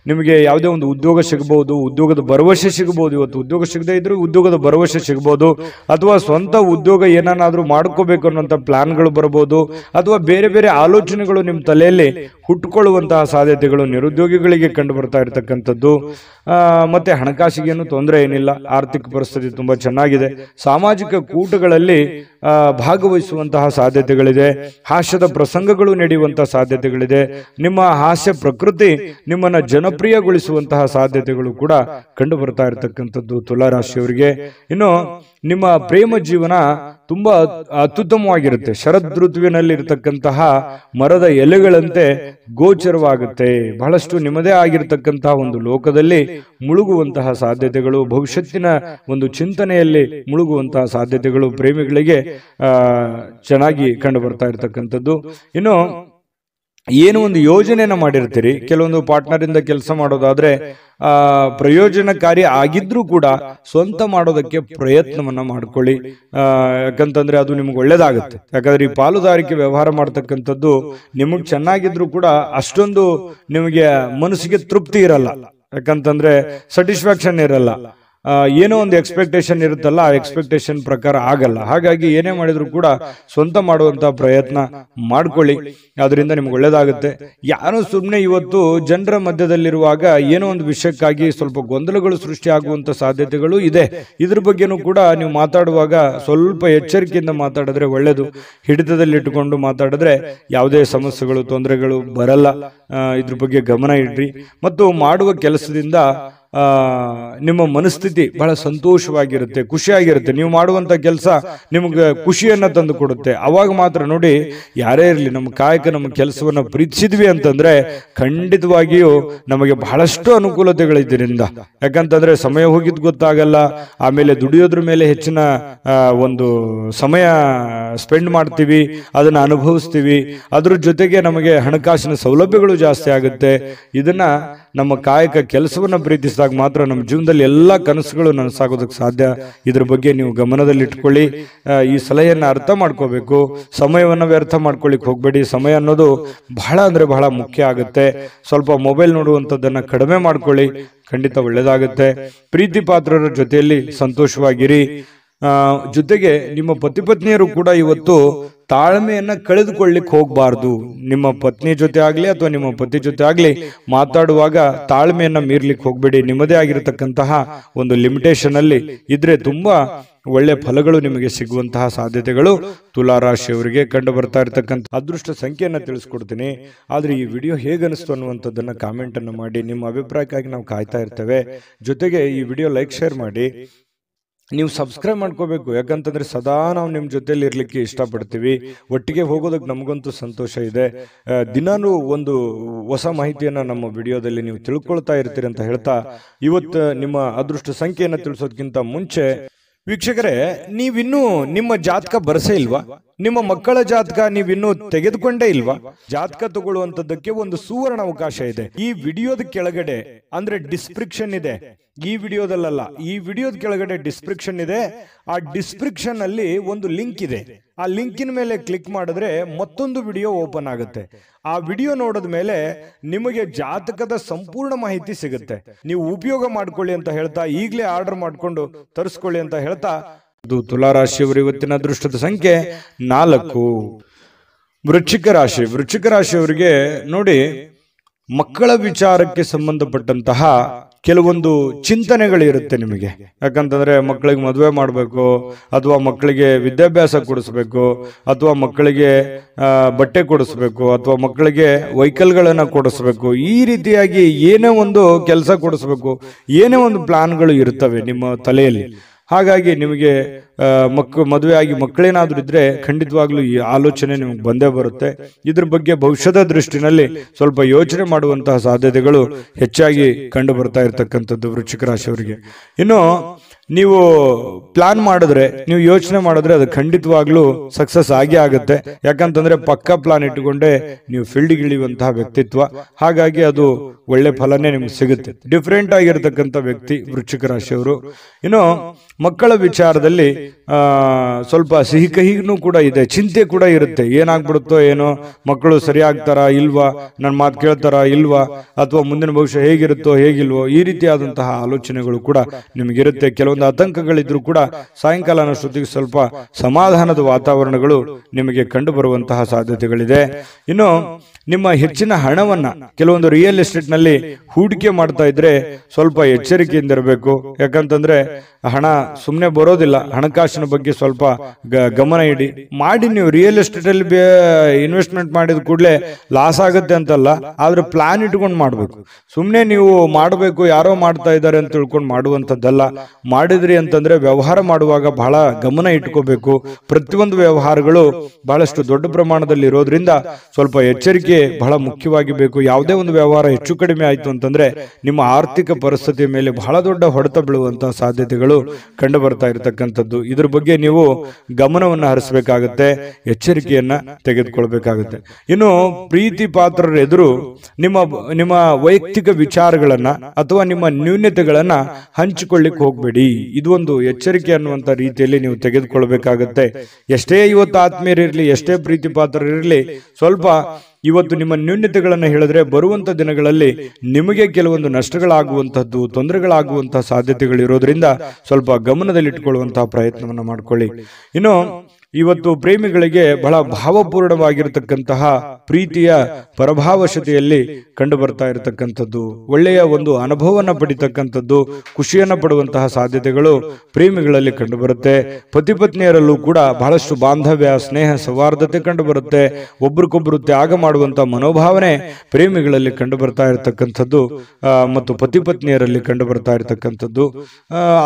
ನಿಮಗೆ ಯಾವುದೇ ಒಂದು ಉದ್ಯೋಗ ಸಿಗಬಹುದು, ಉದ್ಯೋಗದ ಭರವಸೆ ಸಿಗಬಹುದು. ಇವತ್ತು ಉದ್ಯೋಗ ಸಿಗದೇ ಇದ್ರೂ ಉದ್ಯೋಗದ ಭರವಸೆ ಸಿಗಬಹುದು, ಅಥವಾ ಸ್ವಂತ ಉದ್ಯೋಗ ಏನಾದ್ರೂ ಮಾಡ್ಕೋಬೇಕು ಅನ್ನೋಂಥ ಪ್ಲಾನ್ಗಳು ಬರಬಹುದು, ಅಥವಾ ಬೇರೆ ಬೇರೆ ಆಲೋಚನೆಗಳು ನಿಮ್ಮ ತಲೆಯಲ್ಲಿ ಹುಟ್ಟುಕೊಳ್ಳುವಂತಹ ಸಾಧ್ಯತೆಗಳು ನಿರುದ್ಯೋಗಿಗಳಿಗೆ ಕಂಡು ಬರ್ತಾ ಇರತಕ್ಕಂಥದ್ದು. ಮತ್ತೆ ಹಣಕಾಸಿಗೇನು ತೊಂದರೆ ಏನಿಲ್ಲ, ಆರ್ಥಿಕ ಪರಿಸ್ಥಿತಿ ತುಂಬಾ ಚೆನ್ನಾಗಿದೆ. ಸಾಮಾಜಿಕ ಕೂಟಗಳಲ್ಲಿ ಭಾಗವಹಿಸುವಂತಹ ಸಾಧ್ಯತೆಗಳಿದೆ. ಹಾಸ್ಯದ ಪ್ರಸಂಗಗಳು ನಡೆಯುವಂತಹ ಸಾಧ್ಯತೆಗಳಿದೆ. ನಿಮ್ಮ ಹಾಸ್ಯ ಪ್ರಕೃತಿ ನಿಮ್ಮನ್ನ ಜನಪ್ರಿಯಗೊಳಿಸುವಂತಹ ಸಾಧ್ಯತೆಗಳು ಕೂಡ ಕಂಡು ಬರ್ತಾ ಇರತಕ್ಕಂಥದ್ದು ತುಲಾ ರಾಶಿಯವರಿಗೆ. ಇನ್ನು ನಿಮ್ಮ ಪ್ರೇಮ ಜೀವನ ತುಂಬಾ ಅತ್ಯುತ್ತಮವಾಗಿರುತ್ತೆ. ಶರದ್ ಋತುವಿನಲ್ಲಿ ಇರತಕ್ಕಂತಹ ಮರದ ಎಲೆಗಳಂತೆ ಗೋಚರವಾಗುತ್ತೆ. ಬಹಳಷ್ಟು ನಿಮ್ಮದೇ ಆಗಿರತಕ್ಕಂತಹ ಒಂದು ಲೋಕದಲ್ಲಿ ಮುಳುಗುವಂತಹ ಸಾಧ್ಯತೆಗಳು, ಭವಿಷ್ಯತ್ತಿನ ಒಂದು ಚಿಂತನೆಯಲ್ಲಿ ಮುಳುಗುವಂತಹ ಸಾಧ್ಯತೆಗಳು ಪ್ರೇಮಿಗಳಿಗೆ ಚೆನ್ನಾಗಿ ಕಂಡು ಬರ್ತಾ ಇರತಕ್ಕಂಥದ್ದು. ಇನ್ನು ಏನು ಒಂದು ಯೋಜನೆಯನ್ನ ಮಾಡಿರ್ತೀರಿ, ಕೆಲವೊಂದು ಪಾರ್ಟ್ನರ್ ಇಂದ ಕೆಲಸ ಮಾಡೋದಾದ್ರೆ ಪ್ರಯೋಜನಕಾರಿ ಆಗಿದ್ರೂ ಕೂಡ ಸ್ವಂತ ಮಾಡೋದಕ್ಕೆ ಪ್ರಯತ್ನವನ್ನ ಮಾಡ್ಕೊಳ್ಳಿ. ಯಾಕಂತಂದ್ರೆ ಅದು ನಿಮ್ಗೆ ಒಳ್ಳೇದಾಗುತ್ತೆ. ಯಾಕಂದ್ರೆ ಈ ಪಾಲುದಾರಿಕೆ ವ್ಯವಹಾರ ಮಾಡ್ತಕ್ಕಂಥದ್ದು ನಿಮಗ್ ಚೆನ್ನಾಗಿದ್ರು ಕೂಡ ಅಷ್ಟೊಂದು ನಿಮಗೆ ಮನಸ್ಸಿಗೆ ತೃಪ್ತಿ ಇರಲ್ಲ. ಯಾಕಂತಂದ್ರೆ ಸ್ಯಾಟಿಸ್ಫ್ಯಾಕ್ಷನ್ ಇರಲ್ಲ. ಏನೋ ಒಂದು ಎಕ್ಸ್ಪೆಕ್ಟೇಷನ್ ಇರುತ್ತಲ್ಲ, ಆ ಎಕ್ಸ್ಪೆಕ್ಟೇಷನ್ ಪ್ರಕಾರ ಆಗಲ್ಲ. ಹಾಗಾಗಿ ಏನೇ ಮಾಡಿದ್ರು ಕೂಡ ಸ್ವಂತ ಮಾಡುವಂತ ಪ್ರಯತ್ನ ಮಾಡ್ಕೊಳ್ಳಿ, ಅದರಿಂದ ನಿಮ್ಗೆ ಒಳ್ಳೇದಾಗುತ್ತೆ. ಯಾರೋ ಸುಮ್ಮನೆ ಇವತ್ತು ಜನರ ಮಧ್ಯದಲ್ಲಿರುವಾಗ ಏನೋ ಒಂದು ವಿಷಯಕ್ಕಾಗಿ ಸ್ವಲ್ಪ ಗೊಂದಲಗಳು ಸೃಷ್ಟಿ ಆಗುವಂತ ಸಾಧ್ಯತೆಗಳು ಇದೆ. ಇದ್ರ ಬಗ್ಗೆನೂ ಕೂಡ ನೀವು ಮಾತಾಡುವಾಗ ಸ್ವಲ್ಪ ಎಚ್ಚರಿಕೆಯಿಂದ ಮಾತಾಡಿದ್ರೆ ಒಳ್ಳೇದು. ಹಿಡಿತದಲ್ಲಿ ಇಟ್ಟುಕೊಂಡು ಮಾತಾಡಿದ್ರೆ ಯಾವುದೇ ಸಮಸ್ಯೆಗಳು ತೊಂದರೆಗಳು ಬರಲ್ಲ. ಇದ್ರ ಬಗ್ಗೆ ಗಮನ ಇಡ್ರಿ. ಮತ್ತು ಮಾಡುವ ಕೆಲಸದಿಂದ ನಿಮ್ಮ ಮನಸ್ಥಿತಿ ಬಹಳ ಸಂತೋಷವಾಗಿರುತ್ತೆ, ಖುಷಿಯಾಗಿರುತ್ತೆ. ನೀವು ಮಾಡುವಂತ ಕೆಲಸ ನಿಮ್ಗೆ ಖುಷಿಯನ್ನ ತಂದು ಕೊಡುತ್ತೆ. ಅವಾಗ ಮಾತ್ರ ನೋಡಿ, ಯಾರೇ ಇರಲಿ ನಮ್ಮ ಕಾಯಕ ನಮ್ಮ ಕೆಲಸವನ್ನ ಪ್ರೀತಿಸಿದ್ವಿ ಅಂತಂದ್ರೆ ಖಂಡಿತವಾಗಿಯೂ ನಮಗೆ ಬಹಳಷ್ಟು ಅನುಕೂಲತೆಗಳಿದ್ದರಿಂದ. ಯಾಕಂತಂದ್ರೆ ಸಮಯ ಹೋಗಿದ್ ಗೊತ್ತಾಗಲ್ಲ. ಆಮೇಲೆ ದುಡಿಯೋದ್ರ ಮೇಲೆ ಹೆಚ್ಚಿನ ಒಂದು ಸಮಯ ಸ್ಪೆಂಡ್ ಮಾಡ್ತೀವಿ, ಅದನ್ನ ಅನುಭವಿಸ್ತೀವಿ. ಅದ್ರ ಜೊತೆಗೆ ನಮಗೆ ಹಣಕಾಸಿನ ಸೌಲಭ್ಯಗಳು ಜಾಸ್ತಿ ಆಗುತ್ತೆ. ಇದನ್ನ ನಮ್ಮ ಕಾಯಕ ಕೆಲಸವನ್ನ ಪ್ರೀತಿಸಿದಾಗ ಮಾತ್ರ ನಮ್ಮ ಜೀವನದಲ್ಲಿ ಎಲ್ಲಾ ಕನಸುಗಳು ನನಸಾಗೋದಕ್ಕೆ ಸಾಧ್ಯ. ಇದ್ರ ಬಗ್ಗೆ ನೀವು ಗಮನದಲ್ಲಿ ಇಟ್ಕೊಳ್ಳಿ. ಈ ಸಲಹೆಯನ್ನ ಅರ್ಥ ಮಾಡ್ಕೋಬೇಕು. ಸಮಯವನ್ನ ವ್ಯರ್ಥ ಮಾಡ್ಕೊಳ್ಳಿಕ್ ಹೋಗ್ಬೇಡಿ. ಸಮಯ ಅನ್ನೋದು ಬಹಳ ಅಂದ್ರೆ ಬಹಳ ಮುಖ್ಯ ಆಗುತ್ತೆ. ಸ್ವಲ್ಪ ಮೊಬೈಲ್ ನೋಡುವಂಥದ್ದನ್ನ ಕಡಿಮೆ ಮಾಡ್ಕೊಳ್ಳಿ, ಖಂಡಿತ ಒಳ್ಳೇದಾಗುತ್ತೆ. ಪ್ರೀತಿ ಪಾತ್ರರ ಜೊತೆಯಲ್ಲಿ ಸಂತೋಷವಾಗಿರಿ. ಜೊತೆಗೆ ನಿಮ್ಮ ಪತಿ ಪತ್ನಿಯರು ಕೂಡ ಇವತ್ತು ತಾಳ್ಮೆಯನ್ನ ಕಳೆದುಕೊಳ್ಳಿಕ್ ಹೋಗ್ಬಾರ್ದು. ನಿಮ್ಮ ಪತ್ನಿ ಜೊತೆ ಆಗ್ಲಿ ಅಥವಾ ನಿಮ್ಮ ಪತಿ ಜೊತೆ ಆಗ್ಲಿ ಮಾತಾಡುವಾಗ ತಾಳ್ಮೆಯನ್ನ ಮೀರ್ಲಿಕ್ಕೆ ಹೋಗ್ಬೇಡಿ. ನಿಮ್ಮದೇ ಆಗಿರತಕ್ಕಂತಹ ಒಂದು ಲಿಮಿಟೇಷನ್ ಅಲ್ಲಿ ಇದ್ರೆ ತುಂಬಾ ಒಳ್ಳೆ ಫಲಗಳು ನಿಮಗೆ ಸಿಗುವಂತಹ ಸಾಧ್ಯತೆಗಳು ತುಲಾ ರಾಶಿಯವರಿಗೆ ಕಂಡು ಬರ್ತಾ ಇರತಕ್ಕಂಥ. ಅದೃಷ್ಟ ಸಂಖ್ಯೆಯನ್ನ ತಿಳಿಸ್ಕೊಡ್ತೀನಿ. ಆದ್ರೆ ಈ ವಿಡಿಯೋ ಹೇಗನಿಸ್ತು ಅನ್ನುವಂಥದ್ದನ್ನ ಕಾಮೆಂಟ್ ಅನ್ನು ಮಾಡಿ. ನಿಮ್ಮ ಅಭಿಪ್ರಾಯಕ್ಕಾಗಿ ನಾವು ಕಾಯ್ತಾ ಇರ್ತೇವೆ. ಜೊತೆಗೆ ಈ ವಿಡಿಯೋ ಲೈಕ್ ಶೇರ್ ಮಾಡಿ. ನೀವು ಸಬ್ಸ್ಕ್ರೈಬ್ ಮಾಡ್ಕೋಬೇಕು. ಯಾಕಂತಂದ್ರೆ ಸದಾ ನಾವು ನಿಮ್ಮ ಜೊತೆಲಿ ಇರ್ಲಿಕ್ಕೆ ಇಷ್ಟಪಡ್ತೀವಿ. ಒಟ್ಟಿಗೆ ಹೋಗೋದಕ್ಕೆ ನಮಗಂತೂ ಸಂತೋಷ ಇದೆ. ದಿನಾನು ಒಂದು ಹೊಸ ಮಾಹಿತಿಯನ್ನ ನಮ್ಮ ವಿಡಿಯೋದಲ್ಲಿ ನೀವು ತಿಳ್ಕೊಳ್ತಾ ಇರ್ತೀರಿ ಅಂತ ಹೇಳ್ತಾ, ಇವತ್ತು ನಿಮ್ಮ ಅದೃಷ್ಟ ಸಂಖ್ಯೆಯನ್ನ ತಿಳಿಸೋದಕ್ಕಿಂತ ಮುಂಚೆ ವೀಕ್ಷಕರೇ, ನೀವಿನ್ನೂ ನಿಮ್ಮ ಜಾತಕ ಬರಸೇ ಇಲ್ವಾ? ನಿಮ್ಮ ಮಕ್ಕಳ ಜಾತಕ ನೀವಿನ್ನೂ ತೆಗೆದುಕೊಂಡೇ ಇಲ್ವಾ? ಜಾತಕ ತಗೊಳ್ಳುವಂತದ್ದಕ್ಕೆ ಒಂದು ಸುವರ್ಣ ಅವಕಾಶ ಇದೆ. ಈ ವಿಡಿಯೋದ ಕೆಳಗಡೆ ಅಂದ್ರೆ ಡಿಸ್ಕ್ರಿಪ್ಷನ್ ಇದೆ. ಈ ವಿಡಿಯೋದಲ್ಲ, ಈ ವಿಡಿಯೋದ ಕೆಳಗಡೆ ಡಿಸ್ಕ್ರಿಪ್ಷನ್ ಇದೆ. ಆ ಡಿಸ್ಕ್ರಿಪ್ಷನ್ ಅಲ್ಲಿ ಒಂದು ಲಿಂಕ್ ಇದೆ. ಆ ಲಿಂಕಿನ ಮೇಲೆ ಕ್ಲಿಕ್ ಮಾಡಿದ್ರೆ ಮತ್ತೊಂದು ವಿಡಿಯೋ ಓಪನ್ ಆಗುತ್ತೆ. ಆ ವಿಡಿಯೋ ನೋಡಿದ ಮೇಲೆ ನಿಮಗೆ ಜಾತಕದ ಸಂಪೂರ್ಣ ಮಾಹಿತಿ ಸಿಗುತ್ತೆ. ನೀವು ಉಪಯೋಗ ಮಾಡ್ಕೊಳ್ಳಿ ಅಂತ ಹೇಳ್ತಾ, ಈಗಲೇ ಆರ್ಡರ್ ಮಾಡ್ಕೊಂಡು ತರಿಸ್ಕೊಳ್ಳಿ ಅಂತ ಹೇಳ್ತಾ, ಇದು ತುಲಾ ರಾಶಿಯವರು ಇವತ್ತಿನ ಅದೃಷ್ಟದ ಸಂಖ್ಯೆ 4. ವೃಶ್ಚಿಕ ರಾಶಿ. ವೃಶ್ಚಿಕ ರಾಶಿಯವರಿಗೆ ನೋಡಿ, ಮಕ್ಕಳ ವಿಚಾರಕ್ಕೆ ಸಂಬಂಧಪಟ್ಟಂತಹ ಕೆಲವೊಂದು ಚಿಂತನೆಗಳಿರುತ್ತೆ ನಿಮಗೆ. ಯಾಕಂತಂದ್ರೆ ಮಕ್ಕಳಿಗೆ ಮದುವೆ ಮಾಡಬೇಕು, ಅಥವಾ ಮಕ್ಕಳಿಗೆ ವಿದ್ಯಾಭ್ಯಾಸ ಕೊಡಿಸ್ಬೇಕು, ಅಥವಾ ಮಕ್ಕಳಿಗೆ ಬಟ್ಟೆ ಕೊಡಿಸ್ಬೇಕು, ಅಥವಾ ಮಕ್ಕಳಿಗೆ ವೆಹಿಕಲ್ಗಳನ್ನ ಕೊಡಿಸ್ಬೇಕು. ಈ ರೀತಿಯಾಗಿ ಏನೇ ಒಂದು ಕೆಲಸ ಕೊಡಿಸ್ಬೇಕು, ಏನೇ ಒಂದು ಪ್ಲಾನ್ಗಳು ಇರ್ತವೆ ನಿಮ್ಮ ತಲೆಯಲ್ಲಿ. ಹಾಗಾಗಿ ನಿಮಗೆ ಮದುವೆ ಆಗಿ ಮಕ್ಕಳೇನಾದ್ರೂ ಇದ್ರೆ ಖಂಡಿತವಾಗ್ಲೂ ಈ ಆಲೋಚನೆ ನಿಮಗೆ ಬಂದೇ ಬರುತ್ತೆ. ಇದ್ರ ಬಗ್ಗೆ ಭವಿಷ್ಯದ ದೃಷ್ಟಿನಲ್ಲಿ ಸ್ವಲ್ಪ ಯೋಚನೆ ಮಾಡುವಂತಹ ಸಾಧ್ಯತೆಗಳು ಹೆಚ್ಚಾಗಿ ಕಂಡು ಬರ್ತಾ ಇರತಕ್ಕಂಥದ್ದು ವೃಶ್ಚಿಕ ರಾಶಿಯವರಿಗೆ. ಇನ್ನು ನೀವು ಪ್ಲಾನ್ ಮಾಡಿದ್ರೆ, ನೀವು ಯೋಚನೆ ಮಾಡಿದ್ರೆ ಅದು ಖಂಡಿತವಾಗ್ಲೂ ಸಕ್ಸಸ್ ಆಗೇ ಆಗುತ್ತೆ. ಯಾಕಂತಂದ್ರೆ ಪಕ್ಕಾ ಪ್ಲಾನ್ ಇಟ್ಟುಕೊಂಡೆ ನೀವು ಫೀಲ್ಡ್ಗೆ ಇಳಿಯುವಂತಹ ವ್ಯಕ್ತಿತ್ವ. ಹಾಗಾಗಿ ಅದು ಒಳ್ಳೆ ಫಲನೇ ನಿಮ್ಗೆ ಸಿಗುತ್ತೆ. ಡಿಫ್ರೆಂಟ್ ಆಗಿರತಕ್ಕಂಥ ವ್ಯಕ್ತಿ ವೃಶ್ಚಿಕ ರಾಶಿಯವರು. ಇನ್ನು ಮಕ್ಕಳ ವಿಚಾರದಲ್ಲಿ ಸ್ವಲ್ಪ ಸಿಹಿ ಕಹಿನೂ ಕೂಡ ಇದೆ, ಚಿಂತೆ ಕೂಡ ಇರುತ್ತೆ. ಏನಾಗ್ಬಿಡುತ್ತೋ ಏನೋ, ಮಕ್ಕಳು ಸರಿ ಆಗ್ತಾರಾ ಇಲ್ವಾ, ನನ್ನ ಮಾತು ಕೇಳ್ತಾರಾ ಇಲ್ವಾ, ಅಥವಾ ಮುಂದಿನ ಭವಿಷ್ಯ ಹೇಗಿರುತ್ತೋ ಹೇಗಿಲ್ವೋ, ಈ ರೀತಿಯಾದಂತಹ ಆಲೋಚನೆಗಳು ಕೂಡ ನಿಮಗಿರುತ್ತೆ. ಕೆಲವೊಂದು ಆತಂಕಗಳಿದ್ರು ಕೂಡ ಸಾಯಂಕಾಲ ಅನ್ನೋಷ್ಟೊತ್ತಿಗೆ ಸ್ವಲ್ಪ ಸಮಾಧಾನದ ವಾತಾವರಣಗಳು ನಿಮಗೆ ಕಂಡು ಬರುವಂತಹ ಸಾಧ್ಯತೆಗಳಿದೆ. ಇನ್ನು ನಿಮ್ಮ ಹೆಚ್ಚಿನ ಹಣವನ್ನ ಕೆಲವೊಂದು ರಿಯಲ್ ಎಸ್ಟೇಟ್ ನಲ್ಲಿ ಹೂಡಿಕೆ ಮಾಡ್ತಾ ಇದ್ರೆ ಸ್ವಲ್ಪ ಎಚ್ಚರಿಕೆಯಿಂದ ಇರಬೇಕು. ಯಾಕಂತಂದ್ರೆ ಹಣ ಸುಮ್ಮನೆ ಬರೋದಿಲ್ಲ. ಹಣಕಾಸಿನ ಬಗ್ಗೆ ಸ್ವಲ್ಪ ಗಮನ ಇಡಿ. ಮಾಡಿ ನೀವು ರಿಯಲ್ ಎಸ್ಟೇಟ್ ಅಲ್ಲಿ ಇನ್ವೆಸ್ಟ್ಮೆಂಟ್ ಮಾಡಿದ ಕೂಡಲೇ ಲಾಸ್ ಆಗುತ್ತೆ ಅಂತಲ್ಲ, ಆದ್ರೆ ಪ್ಲಾನ್ ಇಟ್ಕೊಂಡು ಮಾಡ್ಬೇಕು. ಸುಮ್ಮನೆ ನೀವು ಮಾಡಬೇಕು ಯಾರೋ ಮಾಡ್ತಾ ಇದ್ದಾರೆ ಅಂತ ತಿಳ್ಕೊಂಡು ಮಾಡುವಂತದ್ದಲ್ಲ. ಮಾಡಿದ್ರಿ ಅಂತಂದ್ರೆ ವ್ಯವಹಾರ ಮಾಡುವಾಗ ಬಹಳ ಗಮನ ಇಟ್ಕೋಬೇಕು. ಪ್ರತಿಯೊಂದು ವ್ಯವಹಾರಗಳು ಬಹಳಷ್ಟು ದೊಡ್ಡ ಪ್ರಮಾಣದಲ್ಲಿ ಇರೋದ್ರಿಂದ ಸ್ವಲ್ಪ ಎಚ್ಚರಿಕೆ ಬಹಳ ಮುಖ್ಯವಾಗಿ ಬೇಕು. ಯಾವುದೇ ಒಂದು ವ್ಯವಹಾರ ಹೆಚ್ಚು ಕಡಿಮೆ ಆಯ್ತು ಅಂತಂದ್ರೆ ನಿಮ್ಮ ಆರ್ಥಿಕ ಪರಿಸ್ಥಿತಿಯ ಮೇಲೆ ಬಹಳ ದೊಡ್ಡ ಹೊಡೆತ ಬೀಳುವಂತಹ ಸಾಧ್ಯತೆಗಳು ಕಂಡು ಬರ್ತಾ ಇರತಕ್ಕಂಥದ್ದು. ಇದ್ರ ಬಗ್ಗೆ ನೀವು ಗಮನವನ್ನು ಹರಿಸಬೇಕಾಗುತ್ತೆ, ಎಚ್ಚರಿಕೆಯನ್ನ ತೆಗೆದುಕೊಳ್ಬೇಕಾಗುತ್ತೆ. ಇನ್ನು ಪ್ರೀತಿ ಪಾತ್ರರ ಎದುರು ನಿಮ್ಮ ವೈಯಕ್ತಿಕ ವಿಚಾರಗಳನ್ನ ಅಥವಾ ನಿಮ್ಮ ನ್ಯೂನತೆಗಳನ್ನ ಹಂಚಿಕೊಳ್ಳಿಕ್ಕೆ ಹೋಗ್ಬೇಡಿ. ಇದು ಒಂದು ಎಚ್ಚರಿಕೆ ಅನ್ನುವಂತ ರೀತಿಯಲ್ಲಿ ನೀವು ತೆಗೆದುಕೊಳ್ಬೇಕಾಗತ್ತೆ. ಎಷ್ಟೇ ಇವತ್ತು ಆತ್ಮೀಯರಿರ್ಲಿ, ಎಷ್ಟೇ ಪ್ರೀತಿ ಪಾತ್ರರಿರ್ಲಿ, ಸ್ವಲ್ಪ ಇವತ್ತು ನಿಮ್ಮ ನ್ಯೂನತೆಗಳನ್ನು ಹೇಳಿದ್ರೆ ಬರುವಂತ ದಿನಗಳಲ್ಲಿ ನಿಮಗೆ ಕೆಲವೊಂದು ನಷ್ಟಗಳಾಗುವಂತಹದ್ದು, ತೊಂದರೆಗಳಾಗುವಂತಹ ಸಾಧ್ಯತೆಗಳಿರೋದ್ರಿಂದ ಸ್ವಲ್ಪ ಗಮನದಲ್ಲಿಟ್ಟುಕೊಳ್ಳುವಂತಹ ಪ್ರಯತ್ನವನ್ನು ಮಾಡಿಕೊಳ್ಳಿ. ಇನ್ನು ಇವತ್ತು ಪ್ರೇಮಿಗಳಿಗೆ ಬಹಳ ಭಾವಪೂರ್ಣವಾಗಿರತಕ್ಕಂತಹ ಪ್ರೀತಿಯ ಪರಭಾವಶತೆಯಲ್ಲಿ ಕಂಡು ಬರ್ತಾ ಇರತಕ್ಕಂಥದ್ದು, ಒಳ್ಳೆಯ ಒಂದು ಅನುಭವವನ್ನು ಪಡಿತಕ್ಕಂಥದ್ದು, ಖುಷಿಯನ್ನು ಪಡುವಂತಹ ಸಾಧ್ಯತೆಗಳು ಪ್ರೇಮಿಗಳಲ್ಲಿ ಕಂಡು ಬರುತ್ತೆ. ಪತಿ ಪತ್ನಿಯರಲ್ಲೂ ಕೂಡ ಬಹಳಷ್ಟು ಬಾಂಧವ್ಯ, ಸ್ನೇಹ, ಸೌಹಾರ್ದತೆ ಕಂಡು ಬರುತ್ತೆ. ಒಬ್ರಿಗೊಬ್ರು ತ್ಯಾಗ ಮಾಡುವಂತಹ ಮನೋಭಾವನೆ ಪ್ರೇಮಿಗಳಲ್ಲಿ ಕಂಡು ಬರ್ತಾ ಇರತಕ್ಕಂಥದ್ದು ಮತ್ತು ಪತಿ ಪತ್ನಿಯರಲ್ಲಿ ಕಂಡು ಬರ್ತಾ ಇರತಕ್ಕಂಥದ್ದು.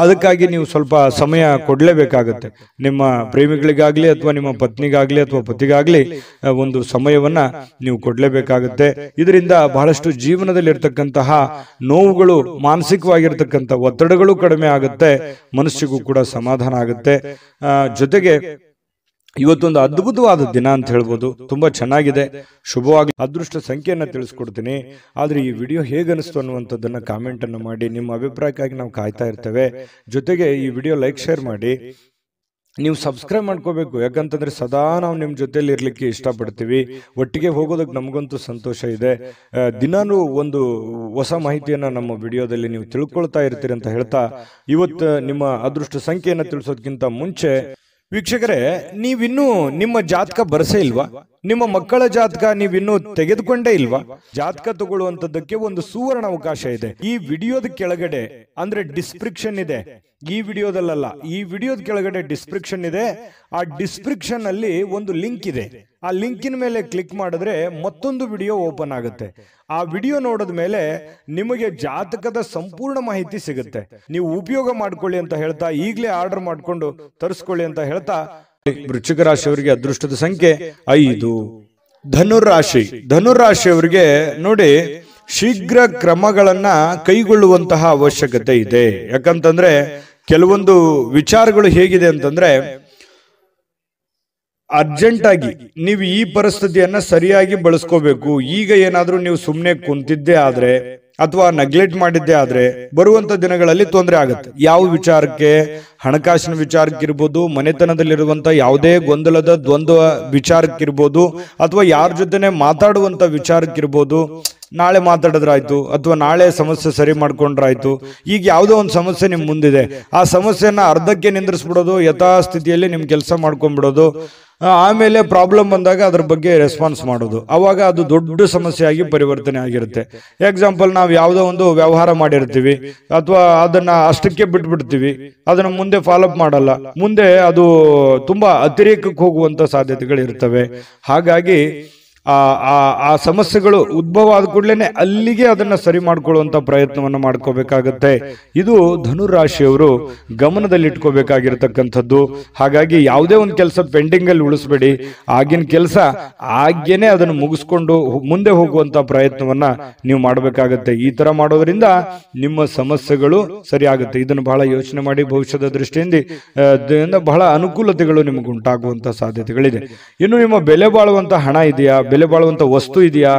ಅದಕ್ಕಾಗಿ ನೀವು ಸ್ವಲ್ಪ ಸಮಯ ಕೊಡ್ಲೇಬೇಕಾಗತ್ತೆ. ನಿಮ್ಮ ಪ್ರೇಮಿಗಳಿಗಾಗಿ ಅಥವಾ ನಿಮ್ಮ ಪತ್ನಿಗಾಗ್ಲಿ ಅಥವಾ ಪತಿಗಾಗ್ಲಿ ಒಂದು ಸಮಯವನ್ನ ನೀವು ಕೊಡ್ಲೇಬೇಕಾಗುತ್ತೆ. ಇದರಿಂದ ಬಹಳಷ್ಟು ಜೀವನದಲ್ಲಿ ಇರ್ತಕ್ಕಂತಹ ನೋವುಗಳು, ಮಾನಸಿಕವಾಗಿರ್ತಕ್ಕಂಥ ಒತ್ತಡಗಳು ಕಡಿಮೆ ಆಗುತ್ತೆ, ಮನಸ್ಸಿಗೂ ಕೂಡ ಸಮಾಧಾನ ಆಗುತ್ತೆ. ಜೊತೆಗೆ ಇವತ್ತೊಂದು ಅದ್ಭುತವಾದ ದಿನ ಅಂತ ಹೇಳ್ಬೋದು. ತುಂಬಾ ಚೆನ್ನಾಗಿದೆ, ಶುಭವಾಗಿ. ಅದೃಷ್ಟ ಸಂಖ್ಯೆಯನ್ನ ತಿಳಿಸ್ಕೊಡ್ತೀನಿ. ಆದ್ರೆ ಈ ವಿಡಿಯೋ ಹೇಗನಿಸ್ತು ಅನ್ನುವಂಥದ್ದನ್ನ ಕಾಮೆಂಟ್ ಅನ್ನು ಮಾಡಿ. ನಿಮ್ಮ ಅಭಿಪ್ರಾಯಕ್ಕಾಗಿ ನಾವು ಕಾಯ್ತಾ ಇರ್ತೇವೆ. ಜೊತೆಗೆ ಈ ವಿಡಿಯೋ ಲೈಕ್, ಶೇರ್ ಮಾಡಿ. ನೀವು ಸಬ್ಸ್ಕ್ರೈಬ್ ಮಾಡ್ಕೋಬೇಕು. ಯಾಕಂತಂದ್ರೆ ಸದಾ ನಾವು ನಿಮ್ಮ ಜೊತೆಲಿ ಇರ್ಲಿಕ್ಕೆ ಇಷ್ಟಪಡ್ತೀವಿ. ಒಟ್ಟಿಗೆ ಹೋಗೋದಕ್ಕೆ ನಮಗಂತೂ ಸಂತೋಷ ಇದೆ. ದಿನಾನು ಒಂದು ಹೊಸ ಮಾಹಿತಿಯನ್ನ ನಮ್ಮ ವಿಡಿಯೋದಲ್ಲಿ ನೀವು ತಿಳ್ಕೊಳ್ತಾ ಇರ್ತೀರಿ ಅಂತ ಹೇಳ್ತಾ, ಇವತ್ತು ನಿಮ್ಮ ಅದೃಷ್ಟ ಸಂಖ್ಯೆಯನ್ನ ತಿಳಿಸೋದಕ್ಕಿಂತ ಮುಂಚೆ ವೀಕ್ಷಕರೇ, ನೀವಿನ್ನೂ ನಿಮ್ಮ ಜಾತಕ ಬರಸೇ ಇಲ್ವಾ? ನಿಮ್ಮ ಮಕ್ಕಳ ಜಾತಕ ನೀವಿನ್ನೂ ತೆಗೆದುಕೊಂಡೇ ಇಲ್ವಾ? ಜಾತಕ ತಗೊಳ್ಳುವಂತದ್ದಕ್ಕೆ ಒಂದು ಸುವರ್ಣ ಅವಕಾಶ ಇದೆ. ಈ ವಿಡಿಯೋದ ಕೆಳಗಡೆ ಅಂದ್ರೆ ಡಿಸ್ಕ್ರಿಪ್ಷನ್ ಇದೆ. ಈ ವಿಡಿಯೋದಲ್ಲ, ಈ ವಿಡಿಯೋದ ಕೆಳಗಡೆ ಡಿಸ್ಕ್ರಿಪ್ಷನ್ ಇದೆ. ಆ ಡಿಸ್ಕ್ರಿಪ್ಷನ್ ಅಲ್ಲಿ ಒಂದು ಲಿಂಕ್ ಇದೆ. ಆ ಲಿಂಕಿನ ಮೇಲೆ ಕ್ಲಿಕ್ ಮಾಡಿದ್ರೆ ಮತ್ತೊಂದು ವಿಡಿಯೋ ಓಪನ್ ಆಗುತ್ತೆ. ಆ ವಿಡಿಯೋ ನೋಡಿದ ಮೇಲೆ ನಿಮಗೆ ಜಾತಕದ ಸಂಪೂರ್ಣ ಮಾಹಿತಿ ಸಿಗುತ್ತೆ. ನೀವು ಉಪಯೋಗ ಮಾಡ್ಕೊಳ್ಳಿ ಅಂತ ಹೇಳ್ತಾ, ಈಗಲೇ ಆರ್ಡರ್ ಮಾಡ್ಕೊಂಡು ತರಿಸ್ಕೊಳ್ಳಿ ಅಂತ ಹೇಳ್ತಾ, ವೃಶ್ಚಿಕ ರಾಶಿಯವರಿಗೆ ಅದೃಷ್ಟದ ಸಂಖ್ಯೆ 5. ಧನುರಾಶಿ. ಧನುರಾಶಿಯವರಿಗೆ ನೋಡಿ, ಶೀಘ್ರ ಕ್ರಮಗಳನ್ನ ಕೈಗೊಳ್ಳುವಂತಹ ಅವಶ್ಯಕತೆ ಇದೆ. ಯಾಕಂತಂದ್ರೆ ಕೆಲವೊಂದು ವಿಚಾರಗಳು ಹೇಗಿದೆ ಅಂತಂದ್ರೆ, ಅರ್ಜೆಂಟ್ ಆಗಿ ನೀವು ಈ ಪರಿಸ್ಥಿತಿಯನ್ನ ಸರಿಯಾಗಿ ಬಳಸ್ಕೋಬೇಕು. ಈಗ ಏನಾದ್ರೂ ನೀವು ಸುಮ್ಮನೆ ಕುಂತಿದ್ದೇ ಆದ್ರೆ ಅಥವಾ ನೆಗ್ಲೆಕ್ಟ್ ಮಾಡಿದ್ದೇ ಆದ್ರೆ ಬರುವಂತ ದಿನಗಳಲ್ಲಿ ತೊಂದರೆ ಆಗುತ್ತೆ. ಯಾವ ವಿಚಾರಕ್ಕೆ? ಹಣಕಾಸಿನ ವಿಚಾರಕ್ಕಿರ್ಬೋದು, ಮನೆತನದಲ್ಲಿರುವಂತ ಯಾವುದೇ ಗೊಂದಲದ ದ್ವಂದ್ವ ವಿಚಾರಕ್ಕಿರ್ಬೋದು, ಅಥವಾ ಯಾರ ಜೊತೆನೆ ಮಾತಾಡುವಂತ ವಿಚಾರಕ್ಕಿರ್ಬೋದು. ನಾಳೆ ಮಾತಾಡಿದ್ರಾಯ್ತು ಅಥವಾ ನಾಳೆ ಸಮಸ್ಯೆ ಸರಿ ಮಾಡ್ಕೊಂಡ್ರಾಯ್ತು. ಈಗ ಯಾವುದೋ ಒಂದು ಸಮಸ್ಯೆ ನಿಮ್ ಮುಂದಿದೆ, ಆ ಸಮಸ್ಯೆನ ಅರ್ಧಕ್ಕೆ ನಿಂದ್ರಿಸ್ಬಿಡೋದು, ಯಥಾಸ್ಥಿತಿಯಲ್ಲಿ ನಿಮ್ ಕೆಲಸ ಮಾಡ್ಕೊಂಡ್ಬಿಡೋದು. ಆಮೇಲೆ ಪ್ರಾಬ್ಲಮ್ ಬಂದಾಗ ಅದ್ರ ಬಗ್ಗೆ ರೆಸ್ಪಾನ್ಸ್ ಮಾಡೋದು. ಅವಾಗ ಅದು ದೊಡ್ಡ ಸಮಸ್ಯೆಯಾಗಿ ಪರಿವರ್ತನೆ ಆಗಿರುತ್ತೆ. ಎಕ್ಸಾಂಪಲ್, ನಾವು ಯಾವುದೋ ಒಂದು ವ್ಯವಹಾರ ಮಾಡಿರ್ತೀವಿ ಅಥವಾ ಅದನ್ನ ಅಷ್ಟಕ್ಕೆ ಬಿಟ್ಬಿಡ್ತೀವಿ, ಅದನ್ನ ಮುಂದೆ ಫಾಲೋಅಪ್ ಮಾಡಲ್ಲ. ಮುಂದೆ ಅದು ತುಂಬಾ ಅತಿರೇಕಕ್ಕೆ ಹೋಗುವಂತ ಸಾಧ್ಯತೆಗಳು ಇರ್ತವೆ. ಹಾಗಾಗಿ ಆ ಆ ಆ ಸಮಸ್ಯೆಗಳು ಉದ್ಭವ ಆದ ಕೂಡಲೇ ಅಲ್ಲಿಗೆ ಅದನ್ನ ಸರಿ ಮಾಡ್ಕೊಳ್ಳುವಂತ ಪ್ರಯತ್ನವನ್ನು ಮಾಡ್ಕೋಬೇಕಾಗತ್ತೆ. ಇದು ಧನುರಾಶಿಯವರು ಗಮನದಲ್ಲಿಟ್ಕೋಬೇಕಾಗಿರತಕ್ಕಂಥದ್ದು. ಹಾಗಾಗಿ ಯಾವುದೇ ಒಂದು ಕೆಲಸ ಪೆಂಡಿಂಗ್ ಅಲ್ಲಿ ಉಳಿಸ್ಬೇಡಿ. ಆಗಿನ ಕೆಲಸ ಆಗ್ಯೇನೆ ಅದನ್ನು ಮುಗಿಸ್ಕೊಂಡು ಮುಂದೆ ಹೋಗುವಂತ ಪ್ರಯತ್ನವನ್ನ ನೀವು ಮಾಡಬೇಕಾಗತ್ತೆ. ಈ ತರ ಮಾಡೋದ್ರಿಂದ ನಿಮ್ಮ ಸಮಸ್ಯೆಗಳು ಸರಿ ಆಗುತ್ತೆ. ಇದನ್ನು ಬಹಳ ಯೋಚನೆ ಮಾಡಿ ಭವಿಷ್ಯದ ದೃಷ್ಟಿಯಿಂದ ಬಹಳ ಅನುಕೂಲತೆಗಳು ನಿಮಗೆ ಉಂಟಾಗುವಂತ ಸಾಧ್ಯತೆಗಳಿದೆ. ಇನ್ನು ನಿಮ್ಮ ಬೆಲೆ ಬಾಳುವಂತ ಹಣ ಇದೆಯಾ, ಬೆಲೆ ಬಾಳುವಂತ ವಸ್ತು ಇದೆಯಾ,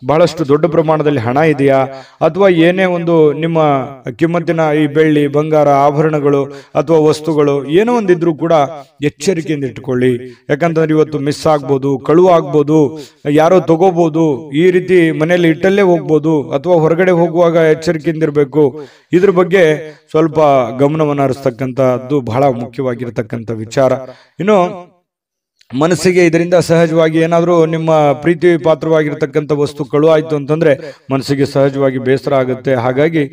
ಬಹಳಷ್ಟು ದೊಡ್ಡ ಪ್ರಮಾಣದಲ್ಲಿ ಹಣ ಇದೆಯಾ, ಅಥವಾ ಏನೇ ಒಂದು ನಿಮ್ಮ ಕಿಮ್ಮತ್ತಿನ ಈ ಬೆಳ್ಳಿ ಬಂಗಾರ ಆಭರಣಗಳು ಅಥವಾ ವಸ್ತುಗಳು ಏನೋ ಒಂದಿದ್ರು ಕೂಡ ಎಚ್ಚರಿಕೆಯಿಂದ ಇಟ್ಕೊಳ್ಳಿ. ಯಾಕಂತಂದ್ರೆ ಇವತ್ತು ಮಿಸ್ ಆಗ್ಬೋದು, ಕಳುವು ಆಗ್ಬೋದು, ಯಾರೋ ತಗೋಬಹುದು, ಈ ರೀತಿ ಮನೆಯಲ್ಲಿ ಇಟ್ಟಲ್ಲೇ ಹೋಗ್ಬೋದು, ಅಥವಾ ಹೊರಗಡೆ ಹೋಗುವಾಗ ಎಚ್ಚರಿಕೆಯಿಂದ ಇರಬೇಕು. ಇದ್ರ ಬಗ್ಗೆ ಸ್ವಲ್ಪ ಗಮನವನ್ನು ಹರಿಸ್ತಕ್ಕಂಥದ್ದು ಬಹಳ ಮುಖ್ಯವಾಗಿರತಕ್ಕಂಥ ವಿಚಾರ. ಇನ್ನು ಮನಸ್ಸಿಗೆ ಇದರಿಂದ ಸಹಜವಾಗಿ ಏನಾದರೂ ನಿಮ್ಮ ಪ್ರೀತಿ ಪಾತ್ರವಾಗಿರ್ತಕ್ಕಂಥ ವಸ್ತು ಕಳು ಆಯ್ತು ಅಂತಂದ್ರೆ ಮನಸ್ಸಿಗೆ ಸಹಜವಾಗಿ ಬೇಸರ ಆಗುತ್ತೆ. ಹಾಗಾಗಿ